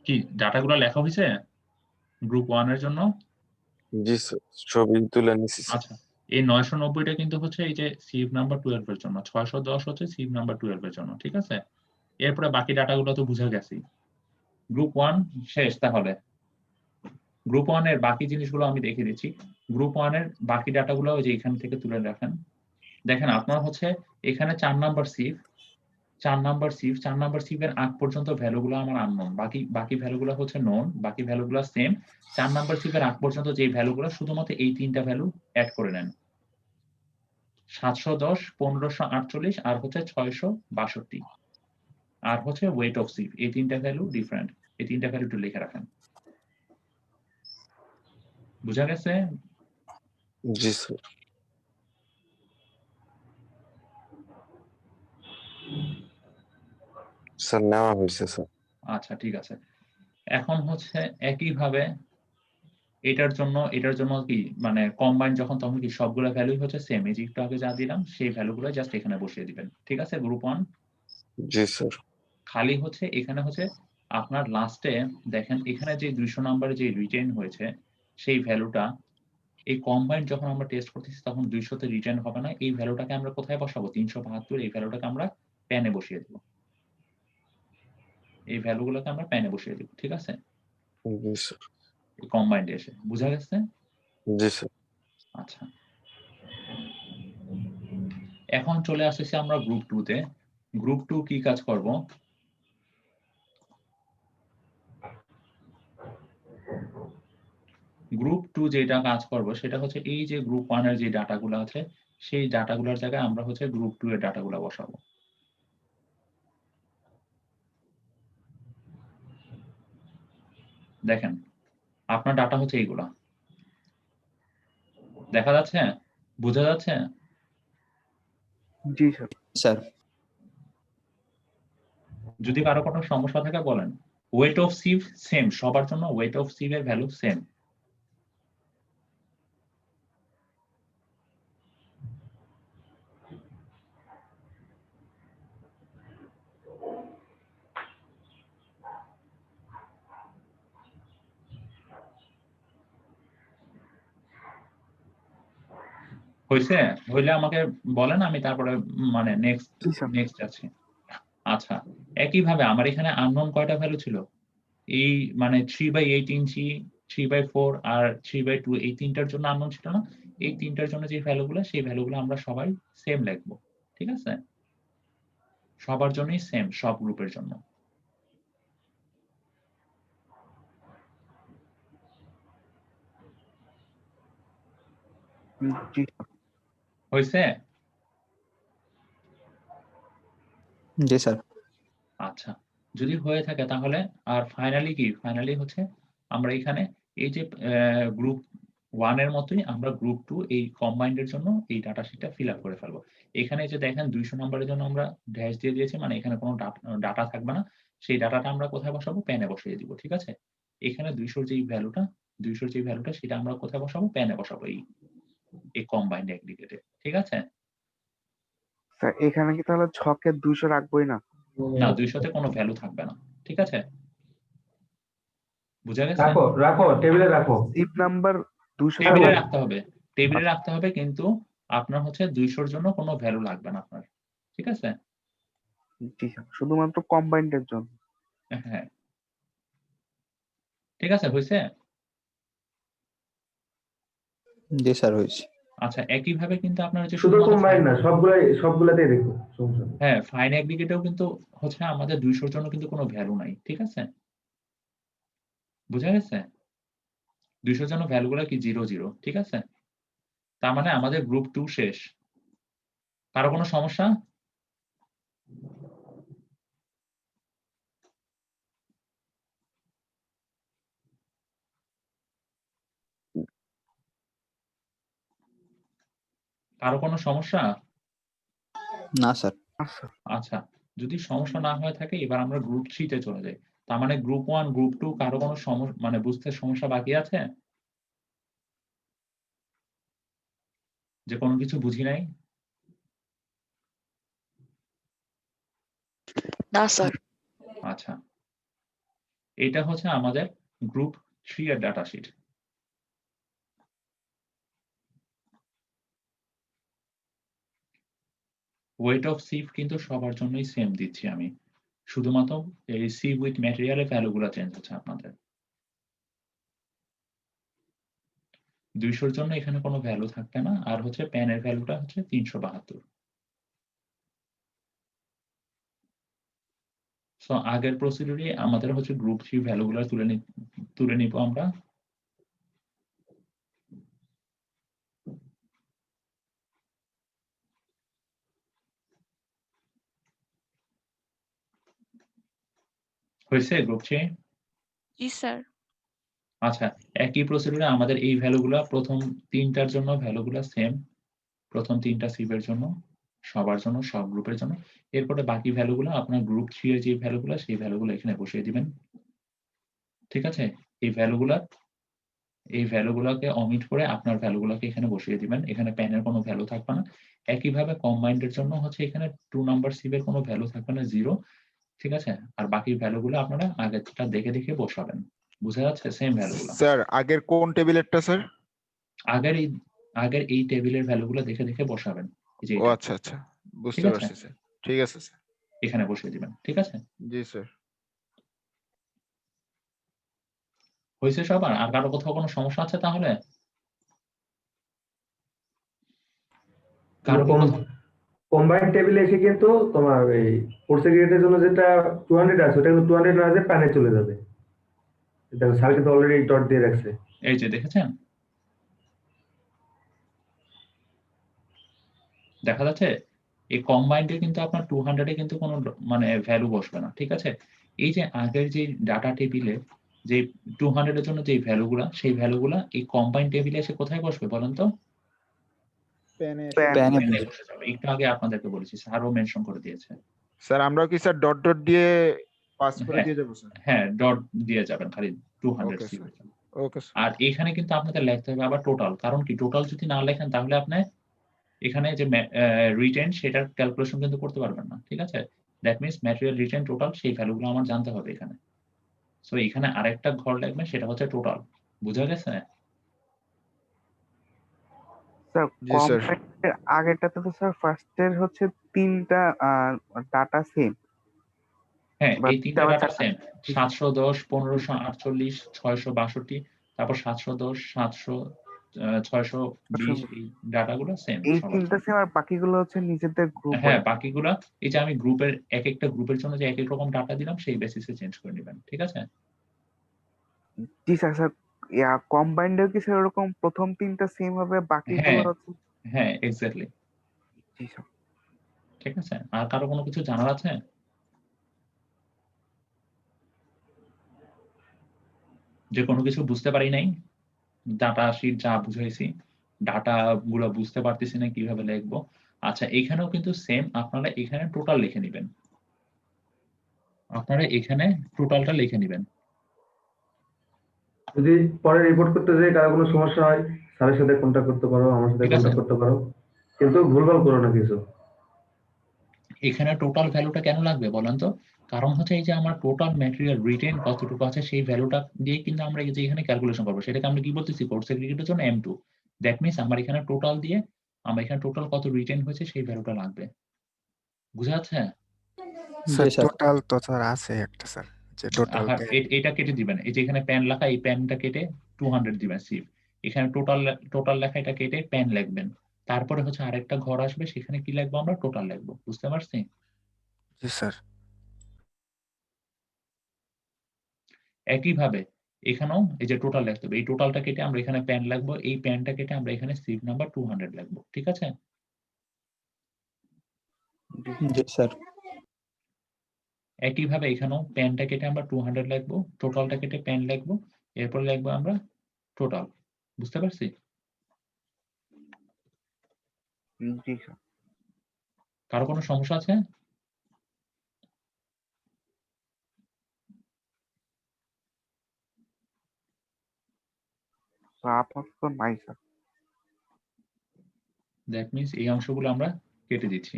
কি ডাটাগুলো লেখা হয়েছে গ্রুপ 1 এর জন্য? জি স্যার, ছবি তুলে নিছি স্যার। আচ্ছা, এই 990টা কিন্তু হচ্ছে এই যে সিভ নাম্বার 12 এর জন্য, 610 হচ্ছে সিভ নাম্বার 12 এর জন্য। ঠিক আছে? এরপরে বাকি ডাটাগুলো তো বুঝা গেছে। গ্রুপ 1 শেষ তাহলে। গ্রুপ 1 এর বাকি জিনিসগুলো আমি দেখিয়ে দিচ্ছি। গ্রুপ 1 এর বাকি ডাটাগুলো ওই যে এখান থেকে তুলে রাখেন। দেখেন আপনার হচ্ছে এখানে 4 নাম্বার সিফ 4 নাম্বার সিফের আগ পর্যন্ত ভ্যালুগুলো আমার আননোন। বাকি ভ্যালুগুলো হচ্ছে নোন, বাকি ভ্যালুগুলো সেম। 4 নাম্বার সিফের আগ পর্যন্ত যে ভ্যালুগুলো শুধুমাত্র এই 3টা ভ্যালু এড করে নেন। 710, 1548 আর হচ্ছে 662 আর হচ্ছে ওয়েট অফ সিফ। এই 3টা ভ্যালু ডিফারেন্ট। এই 3টা ভ্যালু একটু লিখে রাখেন। বুঝা গেছে? জি স্যার। স্যার নেওয়া হয়েছে স্যার। আচ্ছা ঠিক আছে। এখন হচ্ছে একইভাবে এটার জন্য কি মানে কম্বাইন যখন তখন কি সবগুলো ভ্যালুই হচ্ছে সেম। এই যে একটু আগে যা দিলাম সেই ভ্যালুগুলো জাস্ট এখানে বসিয়ে দিবেন। ঠিক আছে? গ্রুপ 1 জি স্যার। খালি হচ্ছে এখানে হচ্ছে আপনার লাস্টে দেখেন এখানে যে 200 নাম্বারে যে রিটেন হয়েছে সেই ভ্যালুটা এই কম্বাইন যখন আমরা টেস্ট করতেছি তখন 200 তে রিটেন হবে না। এই ভ্যালুটাকে আমরা কোথায় বসাবো? 372 এই ভ্যালুটাকে আমরা প্যানে বসিয়ে দেব। এই ভ্যালুগুলোকে আমরা প্যানে বসিয়ে দেব। ঠিক আছে? জি স্যার। এই কম্বাইন্ড এসে। বুঝা গেছে? জি স্যার। আচ্ছা। এখন চলে আসতেছি আমরা গ্রুপ 2 তে। গ্রুপ 2 কি কাজ করব? গ্রুপ 2 যেটা কাজ করব সেটা হচ্ছে এই যে গ্রুপ 1 এর যে ডাটাগুলো আছে সেই ডাটাগুলোর জায়গায় আমরা হচ্ছে গ্রুপ 2 এর ডাটাগুলো বসাবো। দেখেন আপনার ডাটা হচ্ছে এইগুলা। দেখা যাচ্ছে? বোঝা যাচ্ছে? জি স্যার। স্যার যদি কারো কোনো সমস্যা থাকে বলেন। ওয়েট অফ সিভ সেম, সবার জন্য ওয়েট অফ সিভ এর ভ্যালু সেম। হইছে? হইলে আমাকে বলেন, আমি তারপরে মানে নেক্সট জি স্যার। যাচ্ছি। আচ্ছা, একইভাবে আমার এখানে আননোন কয়টা ভ্যালু ছিল? এই মানে 3/8 ইঞ্চি, 3/4 আর 3/2 এই 3টার জন্য আননোন ছিল না? এই 3টার জন্য যে ভ্যালুগুলো সেই ভ্যালুগুলো আমরা সবাই সেম লিখবো। ঠিক আছে? সবার জন্যই সেম, সব গ্রুপের জন্য। জি হইছে? জি স্যার। আচ্ছা, যদি হয়ে থাকে তাহলে আর ফাইনালি কি? ফাইনালি হচ্ছে আমরা এখানে এই যে গ্রুপ 1 এর মতোই আমরা গ্রুপ 2 এই কম্বাইন্ড এর জন্য এই ডাটা শিটটা ফিল আপ করে ফেলবো। এখানে যে দেখেন 200 নম্বরের জন্য আমরা ড্যাশ দিয়ে দিয়েছি, মানে এখানে কোনো ডাটা থাকবে না। সেই ডাটাটা আমরা কোথায় বসাবো? প্যানে বসিয়ে দিব। ঠিক আছে? এখানে 200 র যেই ভ্যালুটা সেটা আমরা কোথায় বসাবো? প্যানে বসাবো এই কম্বাইন্ড এগ্রিগেটে। ঠিক আছে? স্যার, এখানে কি তাহলে ছকে 200 রাখবোই না? না, 200 তে কোনো ভ্যালু থাকবে না। ঠিক আছে? বুঝা গেছে? রাখো রাখো টেবিলে রাখো। সিপ নাম্বার 200 টেবিলে থাকবে। রাখতে হবে। টেবিলে রাখতে হবে, কিন্তু আপনার হচ্ছে 200 র জন্য কোনো ভ্যালু লাগবে না আপনার। ঠিক আছে? জি স্যার, শুধুমাত্র কম্বাইন্ড এর জন্য। হ্যাঁ। ঠিক আছে, হইছে? জি স্যার হয়েছে। আচ্ছা, একইভাবে কিন্তু আপনার হচ্ছে শুধু শুধুমাত্র কম্বাইন্ড না, সবগুলাতেই দেখো সমস্যা নেই। হ্যাঁ, ফাইন এগ্রিগেটেও কিন্তু হচ্ছে আমাদের 200 র জন্য কিন্তু কোনো ভ্যালু নাই। ঠিক আছে? বুঝা গেছে? 200 র জন্য ভ্যালুগুলো কি 0, 0। ঠিক আছে? তার মানে আমাদের গ্রুপ 2 শেষ। কারো কোনো সমস্যা? কারো কোনো সমস্যা? না স্যার। আচ্ছা আচ্ছা, যদি সমস্যা না হয়ে থাকে এবার আমরা গ্রুপ 3 তে চলে যাই। তার মানে গ্রুপ 1, গ্রুপ 2 কারো কোনো মানে বুঝতে সমস্যা বাকি আছে? যে কোনো কিছু বুঝি নাই? না স্যার। আচ্ছা, এটা হচ্ছে আমাদের গ্রুপ 3 এর ডাটা শিট। ওয়েট অফ সিভ কিন্তু সবার জন্যই সেম দিচ্ছি আমি। শুধুমাত্র এই সিভ উইথ ম্যাটেরিয়ালের ভ্যালুগুলো চেঞ্জ হচ্ছে আপনাদের। 200 জন্য এখানে কোনো ভ্যালু থাকবে না, আর হচ্ছে প্যানের ভ্যালুটা হচ্ছে 372। সো আগের প্রসিডিউরে আমাদের হচ্ছে গ্রুপ 3 ভ্যালুগুলো তুলে নিব আমরা। হয়েছে গ্রুপ 3? জি স্যার। আচ্ছা, একই প্রসিডিউরে আমাদের এই ভ্যালুগুলা প্রথম 3টার জন্য ভ্যালুগুলা সেম। প্রথম 3টা সিভের জন্য, সবার জন্য, সব গ্রুপের জন্য। এরপরে বাকি ভ্যালুগুলো আপনার গ্রুপ 3 এর যে ভ্যালুগুলো সেই ভ্যালুগুলো এখানে বসিয়ে দিবেন। ঠিক আছে? এই ভ্যালুগুলোকে অমিট করে আপনার ভ্যালুগুলোকে এখানে বসিয়ে দিবেন। এখানে প্যানের কোনো ভ্যালু থাকবে না। একইভাবে কম্বাইন্ড এর জন্য হচ্ছে এখানে 2 নাম্বার সিভের কোনো ভ্যালু থাকবে না, 0। ঠিক আছে? আর বাকি ভ্যালুগুলো আপনারা আগেরটা দেখে দেখে বসাবেন। বুঝা যাচ্ছে? সেম ভ্যালুগুলো। স্যার আগের কোন টেবিলেরটা স্যার? আগের এই টেবিলের ভ্যালুগুলো দেখে দেখে বসাবেন। এই যে ও এটা। আচ্ছা আচ্ছা, বুঝতে ঠিক আছে? পারছি স্যার। ঠিক আছে স্যার। এখানে বসিয়ে দিবেন। ঠিক আছে? জি স্যার। হয়েছে সবার? আর কারো কোথাও কোনো সমস্যা আছে তাহলে? কারো কি কোথাও কম্বাইন্ড টেবিলে এসে কিন্তু তোমার এই ফোর্থ সেগ্রিগেটের জন্য যেটা 200 আছে ওটা কিন্তু 200 না যে প্যানে চলে যাবে। দেখো স্যার কিন্তু অলরেডি ডট দিয়ে রাখছে। এই যে দেখেছেন? দেখা যাচ্ছে? এই কম্বাইন্ডে কিন্তু আপনার 200 এ কিন্তু কোনো মানে ভ্যালু বসবে না। ঠিক আছে? এই যে আগের যে ডাটা টেবিলে যে 200 এর জন্য যে ভ্যালুগুলা, সেই ভ্যালুগুলা এই কম্বাইন্ড টেবিলে এসে কোথায় বসবে বলেন তো? প্যানে প্যানে বসবে। বসে যাবে। একটু আগে আপনাদেরকে বলেছি, স্যারও মেনশন করে দিয়েছে। স্যার আমরাও কি স্যার ডট ডট দিয়ে পাস করে হ্যাঁ, দিয়ে যাবো স্যার? হ্যাঁ, ডট দিয়ে যাবেন খালি 200 ওকে সিভ স্যার। এর জন্য। Okay sir. আর এখানে কিন্তু আপনাদের লিখতে হবে আবার টোটাল। কারণ কি টোটাল যদি না লেখেন তাহলে আপনি এখানে যে রিটেন সেটার ক্যালকুলেশন কিন্তু করতে পারবেন না। ঠিক আছে? That means material written total সেই ভ্যালুগুলো আমার জানতে হবে এখানে। সো এখানে আরেকটা ঘর লাগবে সেটা হচ্ছে টোটাল। বুঝা গেছে? স্যার জি স্যার। কম্বাইন্ডের আগেরটাতে তো স্যার ফার্স্টের হচ্ছে 3টা ডাটা সেম। হ্যাঁ, বা এই 3টা আবার ডাটা 4টা। সেম। 710, 1548, 662, তারপর 710, 620 এই ডাটাগুলো সেম এই সবার 3টা জন্য। সেম আর বাকিগুলো হচ্ছে নিজেদের গ্রুপ হ্যাঁ, ওয়াইজ। বাকিগুলা এই যে আমি গ্রুপের একেকটা গ্রুপের জন্য যে একেক রকম ডাটা দিলাম সেই বেসিসে চেঞ্জ করে নিবেন। ঠিক আছে? জি স্যার। স্যার কম্বাইন্ডেও কি স্যার ওরকম প্রথম 3টা সেম হবে, বাকিগুলো হ্যাঁ, হচ্ছে? হ্যাঁ, এক্সাক্টলি। জি স্যার। ঠিক আছে? আর কারো কোনো কিছু জানার আছে? যে কোনো কিছু বুঝতে পারি নাই? ডাটা শিট যা বুঝাইছি, ডাটা গুলো বুঝতে পারতেছি না কিভাবে লিখবো। আচ্ছা, এখানেও কিন্তু সেম আপনারা এখানে টোটাল লিখে নিবেন। আপনারা এখানে টোটালটা লিখে নিবেন। যদি পরে রিপোর্ট করতে যাই কারো কোনো সমস্যা হয় স্যারের সাথে কন্ট্যাক্ট করতে পারো, আমার সাথে ঠিক আছে? কন্ট্যাক্ট করতে পারো, কিন্তু ভুলভাল করো না কিছু। এখানে টোটাল ভ্যালুটা কেন লাগবে বলেন তো? কারণ হচ্ছে এই যে আমার টোটাল ম্যাটেরিয়াল রিটেন কতটুকু আছে সেই ভ্যালুটা দিয়ে কিন্তু আমরা এই যে এখানে ক্যালকুলেশন করব। সেটাকে আমরা কি বলতেছি? কোর্স সেগ্রিগেটের জন্য M2। দ্যাট মিনস আমার এখানে টোটাল দিয়ে আমার এখানে টোটাল কত রিটেন হয়েছে সেই ভ্যালুটা লাগবে। বুঝা যাচ্ছে? স্যার জি স্যার। টোটাল তো স্যার আছে একটা স্যার, যে টোটাল আহা, এটা কেটে দিবেন। এই যে এখানে প্যান লেখা, এই প্যানটা কেটে 200 দিবেন সিভ। এখানে টোটাল লেখা এটা কেটে প্যান লিখবেন। তারপরে হচ্ছে আরেকটা ঘর আসবে সেখানে কি লিখবো আমরা? টোটাল লিখবো। বুঝতে পারছি? জি স্যার। একইভাবে এখানেও এই যে টোটাল লিখতে হবে। এই টোটালটা কেটে আমরা এখানে প্যান লিখবো। এই প্যানটা কেটে আমরা এখানে সিভ নাম্বার 200 লিখবো। ঠিক আছে? জি স্যার। একইভাবে এখানেও প্যানটা কেটে আমরা 200 লিখবো, টোটালটা কেটে প্যান লিখবো, এরপর লিখবো আমরা টোটাল। বুঝতে পারছি? জি স্যার। কারো কোনো সমস্যা আছে? আপাতত নাই স্যার। দ্যাট মিনস এই অংশগুলো আমরা কেটে দিচ্ছি।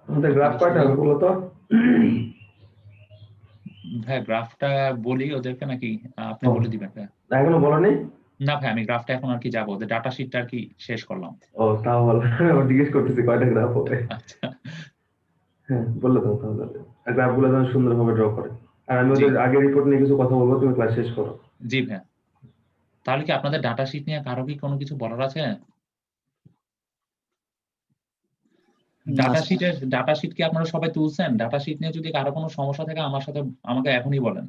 আমাদের গ্রাফ কয়টা হবে বলো তো? ভাই গ্রাফটা বলি ওদেরকে নাকি আপনি বলে দিবেন ভাই? এখনো বলনি? না ভাই, আমি গ্রাফটা এখন আর কি যাবো, ওদের ডাটা শিটটা আর কি শেষ করলাম। ও তাও বলো। আমি জিজ্ঞেস করতেছি কয়টা গ্রাফ হবে। আচ্ছা, হ্যাঁ বললে দাও তাহলে। আর গ্রাফগুলো যেন সুন্দরভাবে ড্র করে। আর আমি জি ওদের আগের রিপোর্ট নিয়ে কিছু কথা বলবো, তুমি ক্লাস শেষ করো। জি ভাই। তাহলে কি আপনাদের ডাটা শিট নিয়ে কারো কি কোনো কিছু বলার আছে? ডাটা শিট কি আপনারা সবাই তুলছেন? ডাটা শিট নিয়ে যদি কারো কোনো সমস্যা থাকে আমাকে এখনই বলেন।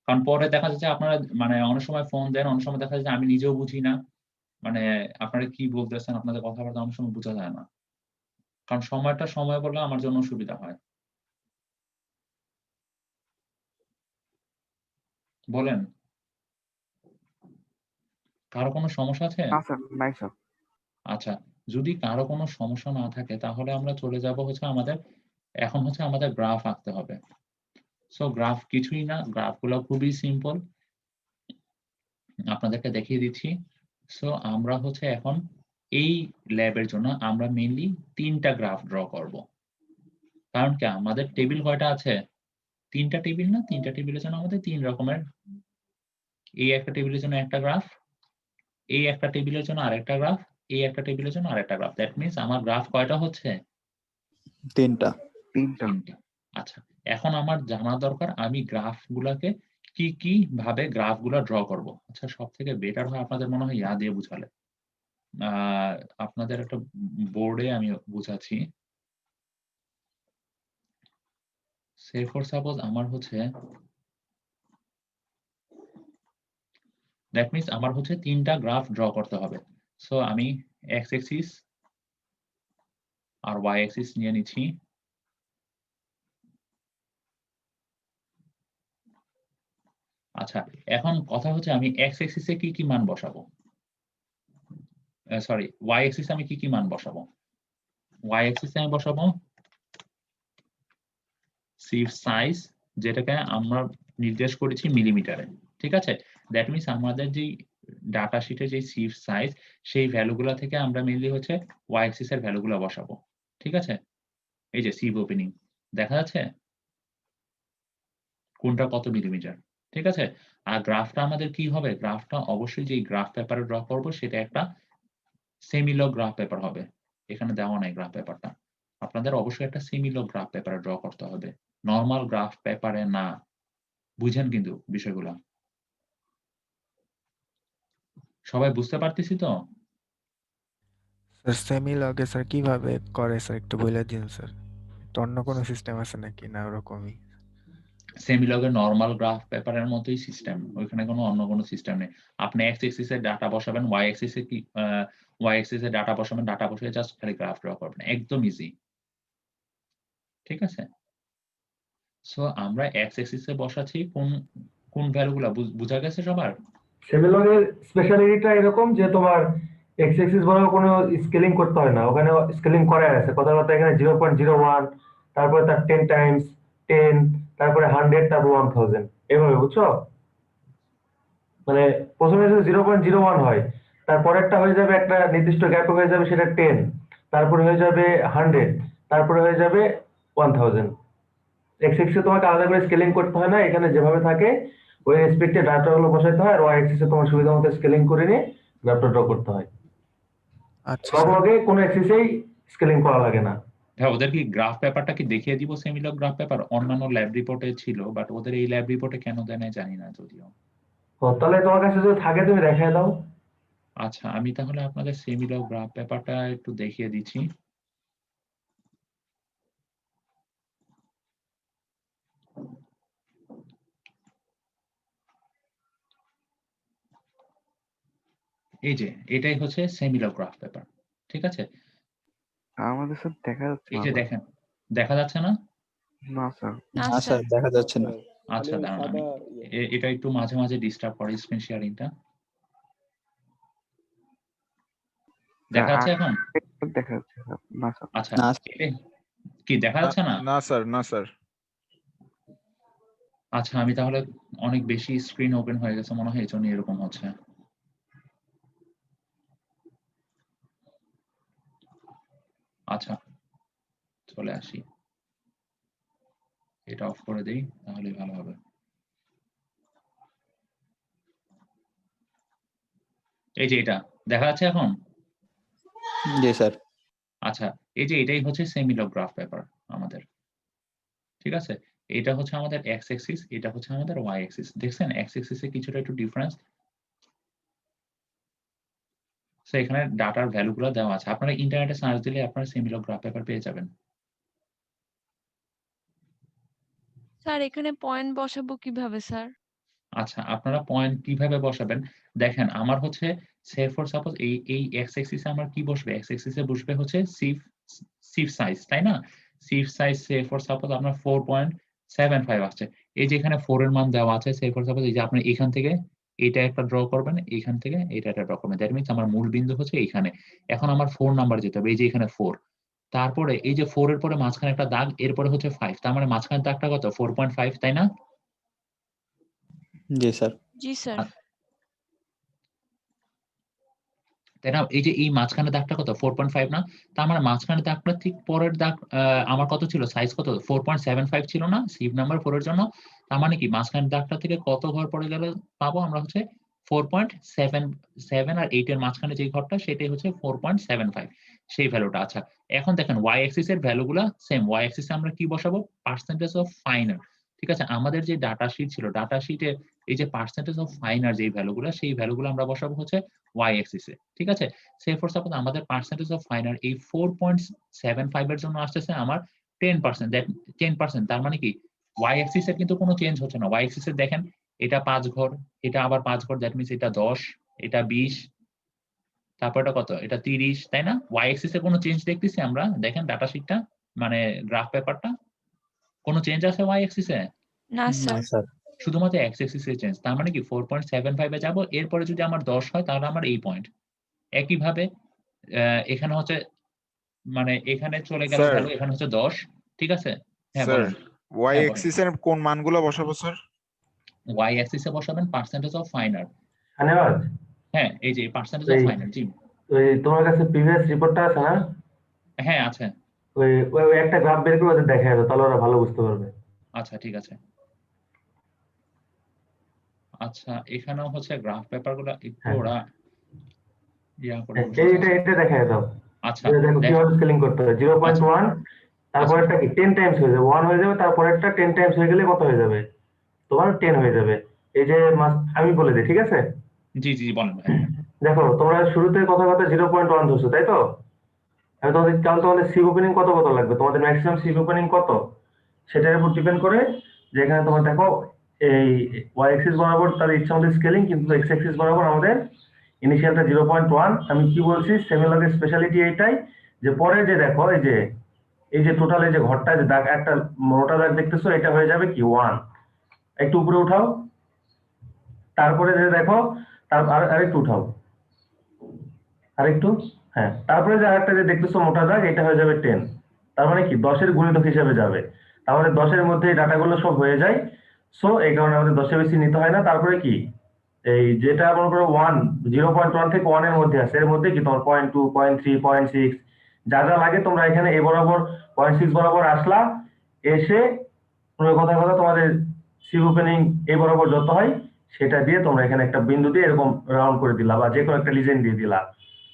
কারণ পরে দেখা যাচ্ছে আপনারা মানে অনেক সময় ফোন দেন, অনেক সময় দেখা যাচ্ছে আমি নিজেও বুঝি না। মানে আপনারা কি বলতেছেন, আপনাদের কথাবার্তা অনেক সময় বোঝা যায় না। কারণ সময় বললে আমার জন্য সুবিধা হয়। বলেন। কারো কোনো সমস্যা আছে? না স্যার, নাই স্যার। আচ্ছা, যদি কারো কোনো সমস্যা না থাকে তাহলে আমরা চলে যাব হচ্ছে আমাদের গ্রাফ আঁকতে হবে। সো গ্রাফ কিছুই না, গ্রাফগুলো খুবই সিম্পল। আপনাদেরকে দেখিয়ে দিচ্ছি। সো আমরা হচ্ছে এখন এই ল্যাবের জন্য আমরা মেইনলি 3টা গ্রাফ ড্র করব। কারণ কি আমাদের টেবিল কয়টা আছে? 3টা টেবিল না? 3টা টেবিলের জন্য আমাদের 3 রকমের, এই একটা টেবিলের জন্য একটা গ্রাফ, এই একটা টেবিলের জন্য আরেকটা গ্রাফ, এই একটা টেবিলের জন্য আরেকটা গ্রাফ। দ্যাট মিনস আমার গ্রাফ কয়টা হচ্ছে? 3টা। 3টা। 3টা। আচ্ছা, এখন আমার জানা দরকার আমি গ্রাফগুলাকে কি ভাবে গ্রাফগুলা ড্র করব। আচ্ছা, সবথেকে বেটার হয় আপনাদের মনে হয় ইয়া দিয়ে বুঝালে। আ আপনাদের একটা বোর্ডে আমি বুঝাচ্ছি। সে ফর সাপোজ আমার হচ্ছে দ্যাট মিনস আমার হচ্ছে 3টা গ্রাফ ড্র করতে হবে। সো আমি এক্স অ্যাক্সিস আর ওয়াই অ্যাক্সিস নিয়ে নিচ্ছি। আচ্ছা, এখন কথা হচ্ছে আমি এক্স অ্যাক্সিসে কি মান বসাবো? সরি, ওয়াই অ্যাক্সিসে আমি কি মান বসাবো? ওয়াই অ্যাক্সিসে আমি বসাবো সিভ সাইজ, যেটাকে আমরা নির্দেশ করেছি মিলিমিটারে। ঠিক আছে? দ্যাট মিনস আমাদের যেই ডাটা শিটে যে সিভ সাইজ সেই ভ্যালুগুলা থেকে আমরা মেইনলি হচ্ছে ওয়াই অ্যাক্সিস এর ভ্যালুগুলা বসাবো। ঠিক আছে? এই যে সিভ ওপেনিং দেখা যাচ্ছে কোনটা কত মিলিমিটার। ঠিক আছে? আর গ্রাফটা আমাদের কি হবে? গ্রাফটা অবশ্যই যেই গ্রাফ পেপারে ড্র করব সেটা একটা সেমিলগ গ্রাফ পেপার হবে। এখানে দেওয়া নাই গ্রাফ পেপারটা। আপনাদের অবশ্যই একটা সেমিলগ গ্রাফ পেপারে ড্র করতে হবে। নরমাল গ্রাফ পেপারে না। বুঝেন কিন্তু বিষয়গুলা। সবাই বুঝতে পারতেছি তো? স্যার সেমি লগে স্যার কিভাবে করে স্যার একটু বলে দিন স্যার। তো অন্য কোনো সিস্টেম আছে নাকি না ওরকমই? সেমিলগের নরমাল গ্রাফ পেপারের মতোই সিস্টেম। ওইখানে অন্য কোনো সিস্টেম নেই। আপনি এক্স অ্যাক্সিস এ ডাটা বসাবেন, ওয়াই অ্যাক্সিস এ ডাটা বসাবেন, ডাটা বসিয়ে জাস্ট খালি গ্রাফ ড্র করবেন। একদম ইজি। ঠিক আছে? সো আমরা এক্স অ্যাক্সিস এ বসাচ্ছি কোন ভ্যালুগুলা বুঝা গেছে সবার? সেমিলগের স্পেশালিটিটা এরকম যে তোমার এক্স অ্যাক্সিস বরাবর কোনো স্কেলিং করতে হয় না, ওখানে স্কেলিং করা আছে। কথার কথা এখানে 0.01, তারপরে তার 10 টাইমস 10, তারপরে 100, তারপর 1000 এভাবে, বুঝছো? মানে প্রথমে যদি 0.01 হয়, তারপরেরটা হয়ে যাবে একটা নির্দিষ্ট গ্যাপে হয়ে যাবে সেটা 10, তারপরে হয়ে যাবে 100, তারপরে হয়ে যাবে 1000। এক্স অ্যাক্সিসে তোমাকে আলাদা করে স্কেলিং করতে হয় না, এখানে যেভাবে থাকে ওই রেসপেক্টে ডাটাগুলো বসাইতে হয়, আর ওয়াই অ্যাক্সিসে তোমার সুবিধা মতো স্কেলিং করে নিয়ে গ্রাফটা ড্র করতে হয়। আচ্ছা সব স্যার। লগে কোনো অ্যাক্সিসেই স্কেলিং করা লাগে না। হ্যাঁ, ওদের কি গ্রাফ পেপারটা কি দেখিয়ে দিব? সেমিলগ গ্রাফ পেপার অন্যান্য ল্যাব রিপোর্টে ছিল, বাট ওদের এই ল্যাব রিপোর্টে কেন দেয় নাই জানি না যদিও। ও, তাহলে তোমার কাছে যদি থাকে তুমি দেখাই দাও। আচ্ছা, আমি তাহলে আপনাদের সেমিলগ গ্রাফ পেপারটা একটু দেখিয়ে দিচ্ছি। এই যে এটাই হচ্ছে সেমিলগ গ্রাফ পেপার। ঠিক আছে? আমাদের স্যার দেখা যাচ্ছে এই না যে তো। দেখেন, দেখা যাচ্ছে না? না স্যার। না স্যার, দেখা যাচ্ছে না। আচ্ছা, দাঁড়ান আমি এটা একটু মাঝে মাঝে ডিস্টার্ব করে স্ক্রিন শেয়ারিংটা। দেখা যাচ্ছে এখন? দেখা যাচ্ছে স্যার। না স্যার। আচ্ছা, না কি দেখা যাচ্ছে না? না স্যার, না স্যার। আচ্ছা, আমি তাহলে অনেক বেশি স্ক্রিন ওপেন হয়ে গেছে মনে হয়, এই জন্য এরকম হচ্ছে। আচ্ছা, চলে আসি, এটা অফ করে দেই তাহলে ভালো হবে। এই যে এটা দেখা যাচ্ছে এখন? জি স্যার। আচ্ছা, এই যে এটাই হচ্ছে সেমিলগ গ্রাফ পেপার আমাদের। ঠিক আছে? এটা হচ্ছে আমাদের এক্স অ্যাক্সিস, এটা হচ্ছে আমাদের ওয়াই অ্যাক্সিস। দেখছেন এক্স অ্যাক্সিসে কিছুটা একটু ডিফারেন্স। সো এখানে ডাটার ভ্যালুগুলো দেওয়া আছে। আপনারা ইন্টারনেটে সার্চ দিলে আপনারা সেমিলগ গ্রাফ পেপার পেয়ে যাবেন। স্যার এখানে পয়েন্ট বসাবো কিভাবে স্যার? আচ্ছা, আপনারা পয়েন্ট কিভাবে বসাবেন? দেখেন আমার হচ্ছে সে ফর সাপোজ এই এক্স অ্যাক্সিস এ আমার কি বসবে? এক্স অ্যাক্সিস এ বসবে হচ্ছে সিফ সাইজ, তাই না? Saif size say for suppose আপনার 4.75 আসছে। এই যে এখানে 4 এর মান দেওয়া আছে সে ফর সাপোজ এই যে আপনি এখান থেকে এটা একটা ড্র করবেন, এখান থেকে এটা একটা ড্র করবেন। দ্যাট মিনস আমার মূল বিন্দু হচ্ছে এইখানে। এখন আমার 4 নাম্বার যেতে হবে। এই যে এখানে 4। তারপরে এই যে 4 এর পরে মাঝখানে একটা দাগ, এরপরে হচ্ছে 5। তার মানে মাঝখানের দাগটা কত? 4.5 তাই না? জি স্যার। জি স্যার। তাই না? এই যে এই মাঝখানের দাগটা কত? 4.5 না? তার মানে মাঝখানের দাগটা ঠিক পরের দাগ আমার কত ছিল? সাইজ কত? 4.75 ছিল না? সিভ নাম্বার 4 এর জন্য। তার মানে কি মাঝখানের দাগটা থেকে কত ঘর পড়ে গেলে পাবো আমরা হচ্ছে 4.77 আর 8 এর মাঝখানে যে ঘরটা সেটাই হচ্ছে 4.75 সেই ভ্যালুটা। আচ্ছা, এখন দেখেন y অ্যাক্সিস এর ভ্যালুগুলা সেম। y অ্যাক্সিস এ আমরা কি বসাবো? Percentage of finer. ঠিক আছে? আমাদের যে ডাটা শিট ছিল, ডাটা শিটে এই যে পার্সেন্টেজ অফ ফাইনার যেই ভ্যালুগুলা সেই ভ্যালুগুলো আমরা বসাবো হচ্ছে y অ্যাক্সিস এ। ঠিক আছে? সে ফর সাপোজ আমাদের পার্সেন্টেজ অফ ফাইনার এই 4.75 এর জন্য আসতেছে আমার 10%, দ্যাট 10%। তার মানে কি y অ্যাক্সিস এর কিন্তু কোনো চেঞ্জ হচ্ছে না। y অ্যাক্সিস এ দেখেন এটা 5 ঘর, এটা আবার 5 ঘর, দ্যাট মিনস এটা 10, এটা 20, তারপর এটা কত? এটা 30, তাই না? y অ্যাক্সিস এ কোনো চেঞ্জ দেখতেছি আমরা? দেখেন ডাটা শিটটা মানে গ্রাফ পেপারটা কোনো চেঞ্জ আছে y অ্যাক্সিস এ? না না স্যার। স্যার। শুধুমাত্র x অ্যাক্সিস এ চেঞ্জ। তার মানে কি 4.75 এ যাব, এরপরে যদি আমার 10 হয় তাহলে আমার এই পয়েন্ট। একইভাবে এখানে হচ্ছে মানে এখানে চলে গেল স্যার ভ্যালু, এখানে হচ্ছে 10, ঠিক আছে? হ্যাঁ স্যার বলেন। ওয়াই হ্যাঁ বলেন। অ্যাক্সিস এর কোন মানগুলো বসাবো স্যার? y অ্যাক্সিস এ বসাবেন পার্সেন্টেজ অফ ফাইনার। ধন্যবাদ। হ্যাঁ, এই যে পার্সেন্টেজ অফ এই ফাইনার। জি। ওই তোমার কাছে প্রিভিয়াস রিপোর্টটা আছে না? হ্যাঁ, আছে। ওই একটা গ্রাফ বের করে ওদের দেখা যাবে, তাহলে ওরা ভালো বুঝতে পারবে। আচ্ছা, ঠিক আছে। আচ্ছা, এখানেও হচ্ছে গ্রাফ পেপারগুলো একটু হ্যাঁ ওরা ইয়া করে হ্যাঁ, বসেছে। এটা দেখা দাও। আচ্ছা, দেখো কিভাবে স্কেলিং করতে হয়। 0.1 তারপরেরটা কি 10 টাইমস হয়ে যাবে, 1 হয়ে যাবে, তারপরেরটা 10 টাইমস হয়ে গেলে কত হয়ে যাবে? তোমার 10 হয়ে যাবে। এই যে আমি বলে দিই, ঠিক আছে? জি, জি, বলেন ভাই। দেখো তোমরা শুরুতে কথা 0.1 ধরছো, তাই তো? আমি তোমাদের সিভ ওপেনিং কত লাগবে, তোমাদের ম্যাক্সিমাম সিভ ওপেনিং কত সেটার উপর ডিপেন্ড করে যে এখানে তোমার দেখো এই ওয়াই অ্যাক্সিস বরাবর তাদের ইচ্ছা মতো স্কেলিং, কিন্তু এক্স অ্যাক্সিস বরাবর আমাদের ইনিশিয়ালটা 0.1। আমি কি বলছি, সেমিলগের স্পেশালিটি এইটাই যে পরে যে দেখো এই যে টোটাল এই যে ঘরটা যে দাগ একটা মোটা দাগ দেখতেছো, এটা হয়ে যাবে কি 1। একটু উপরে উঠাও, তারপরে যে দেখো আরেকটু উঠাও, আরেকটু, হ্যাঁ, তারপরে যে আরেকটা যে দেখতেছো মোটা দাগ, এটা হয়ে যাবে 10। তার মানে কি 10 এর গুণিতক হিসেবে যাবে। তাহলে 10 এর মধ্যে এই ডাটাগুলো সব হয়ে যায়। সো এই কারণে আমাদের 10 এর বেশি নিতে হয় না। তারপরে কি এই যেটা মনে করো 0.1 থেকে 1 এর মধ্যে আছে, এর মধ্যে কি তোমার 0.2, 0.3, 0.6 যা যা লাগে তোমরা এখানে এ বরাবর 0.6 বরাবর আসলা, এসে কথা তোমাদের সিভ ওপেনিং এ বরাবর যত হয় সেটা দিয়ে তোমরা এখানে একটা বিন্দু দিয়ে এরকম রাউন্ড করে দিলা, বা যে কোনো একটা লিজেন্ড দিয়ে দিলা,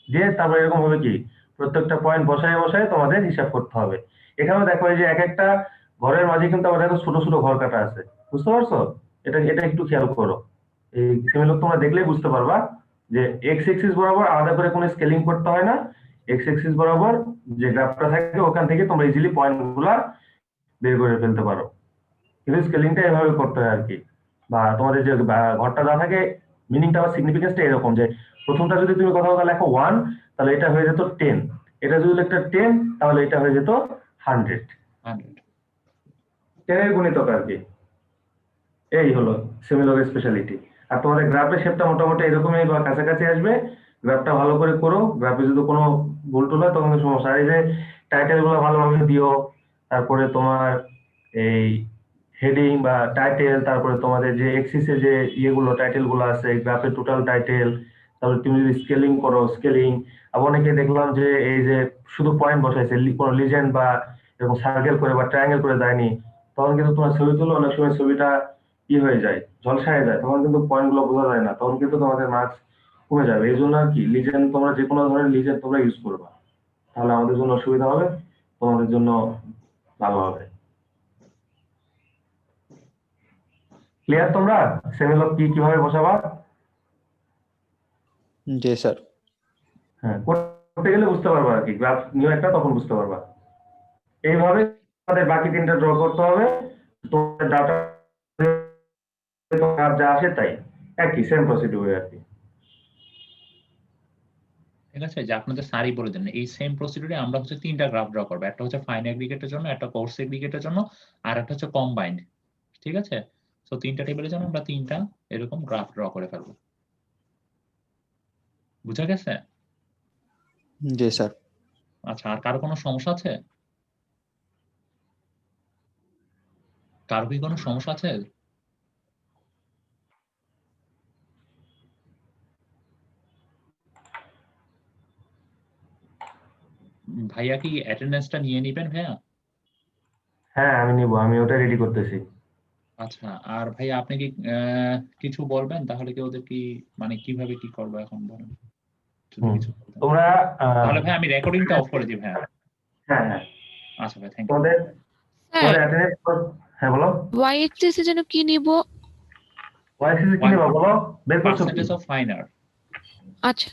দিয়ে তারপরে এরকম হবে কি প্রত্যেকটা পয়েন্ট বসায় বসায় তোমাদের হিসাব করতে হবে। এখানেও দেখো এই যে এক একটা ঘরের মাঝে কিন্তু আবার দেখো ছোট ছোট ঘর কাটা আছে, বুঝতে পারছো? এটা একটু খেয়াল করো। এই সেমিলগ তোমরা দেখলেই বুঝতে পারবা যে এক্স এক্সিস বরাবর আলাদা করে কোনো স্কেলিং করতে হয় না। এক্স এক্সিস বরাবর যে গ্রাফটা থাকে ওখান থেকে তোমরা ইজিলি পয়েন্ট গুলা বের করে ফেলতে পারো। কিন্তু স্কেলিংটা এভাবে করতে হয় আর কি। বা তোমাদের যে ঘরটা দেওয়া থাকে, মিনিংটা বা সিগনিফিকেন্সটা এরকম যে প্রথমটা যদি তুমি কথা লেখো 1, তাহলে এটা হয়ে যেত 10। এটা যদি একটা 10, তাহলে এটা হয়ে যেত 100। 10 এর গুণিতক আর কি। এই হলো সেমিলগের স্পেশালিটি। আর তোমাদের গ্রাফের শেপটা মোটামুটি এরকমই বা কাছাকাছি আসবে। গ্রাফটা ভালো করে করো, গ্রাফে যদি কোনো ভুল টুল হয় তখন সমস্যা। আর এই যে টাইটেল গুলো ভালোভাবে দিও, তারপরে তোমার এই হেডিং বা টাইটেল, তারপরে তোমাদের যে এক্সিসে যে ইয়েগুলো টাইটেল গুলো আছে, গ্রাফের টোটাল টাইটেল, তারপরে তুমি যদি স্কেলিং করো স্কেলিং। আবার অনেকে দেখলাম যে এই যে শুধু পয়েন্ট বসাইছে, কোনো লিজেন্ড বা এরকম সার্কেল করে বা ট্রায়াঙ্গেল করে দেয়নি, তখন কিন্তু তোমার ছবি তুলো অনেক সময় ছবিটা কি হয়ে যায়, ঝলসায় যায়, তখন কিন্তু পয়েন্ট গুলো বোঝা যায় না, তখন কিন্তু তোমাদের মার্কস কমে যাবে। এই জন্য আর কি লিজেন্ড তোমরা যে কোনো ধরনের লিজেন্ড তোমরা ইউজ করবা, তাহলে আমাদের জন্য সুবিধা হবে, তোমাদের জন্য ভালো হবে। ক্লিয়ার তোমরা সেমিলগ কিভাবে বসাবা? জি স্যার। হ্যাঁ, করতে গেলে বুঝতে পারবা আর কি, গ্রাফ নিউ একটা তখন বুঝতে পারবা। এইভাবে আমাদের বাকি তিনটা ড্র করতে হবে, তোমাদের ডাটা যা আসে তাই, একই সেম প্রসিডিউর আর কি। ঠিক আছে, যে আপনাদের স্যারই বলে দেন এই সেম প্রসিডিউরে আমরা হচ্ছে 3টা গ্রাফ ড্র করব। একটা হচ্ছে ফাইন এগ্রিগেটের জন্য, একটা কোর্স এগ্রিগেটের জন্য, আর একটা হচ্ছে কম্বাইন্ড। ঠিক আছে, সো 3টা টেবিলের জন্য আমরা 3টা এরকম গ্রাফ ড্র করে ফেলবো। বুঝা গেছে? জি স্যার। আচ্ছা, আর কারো কোনো সমস্যা আছে? কারো কি কোনো সমস্যা আছে? ভাইয়া কি অ্যাটেন্ডেন্সটা নিয়ে নিবেন ভাইয়া? হ্যাঁ আমি নিব, আমি ওটা রেডি করতেছি। আচ্ছা, আর ভাইয়া আপনি কি কিছু বলবেন? তাহলে কি ওদের কি মানে কিভাবে কি করবো এখন বলেন? যদি কিছু বলতেন। তোমরা তাহলে ভাই আমি রেকর্ডিংটা অফ করে দিই ভাইয়া। হ্যাঁ হ্যাঁ আচ্ছা ভাই, থ্যাংক ইউ। তোমাদের স্যার অ্যাটেন্ডেন্স, হ্যাঁ বলো, YXS এর জন্য কি নিব? ওয়াইসিসি কি নেবা বলো, বের করছো কি? Percentage of fine art. আচ্ছা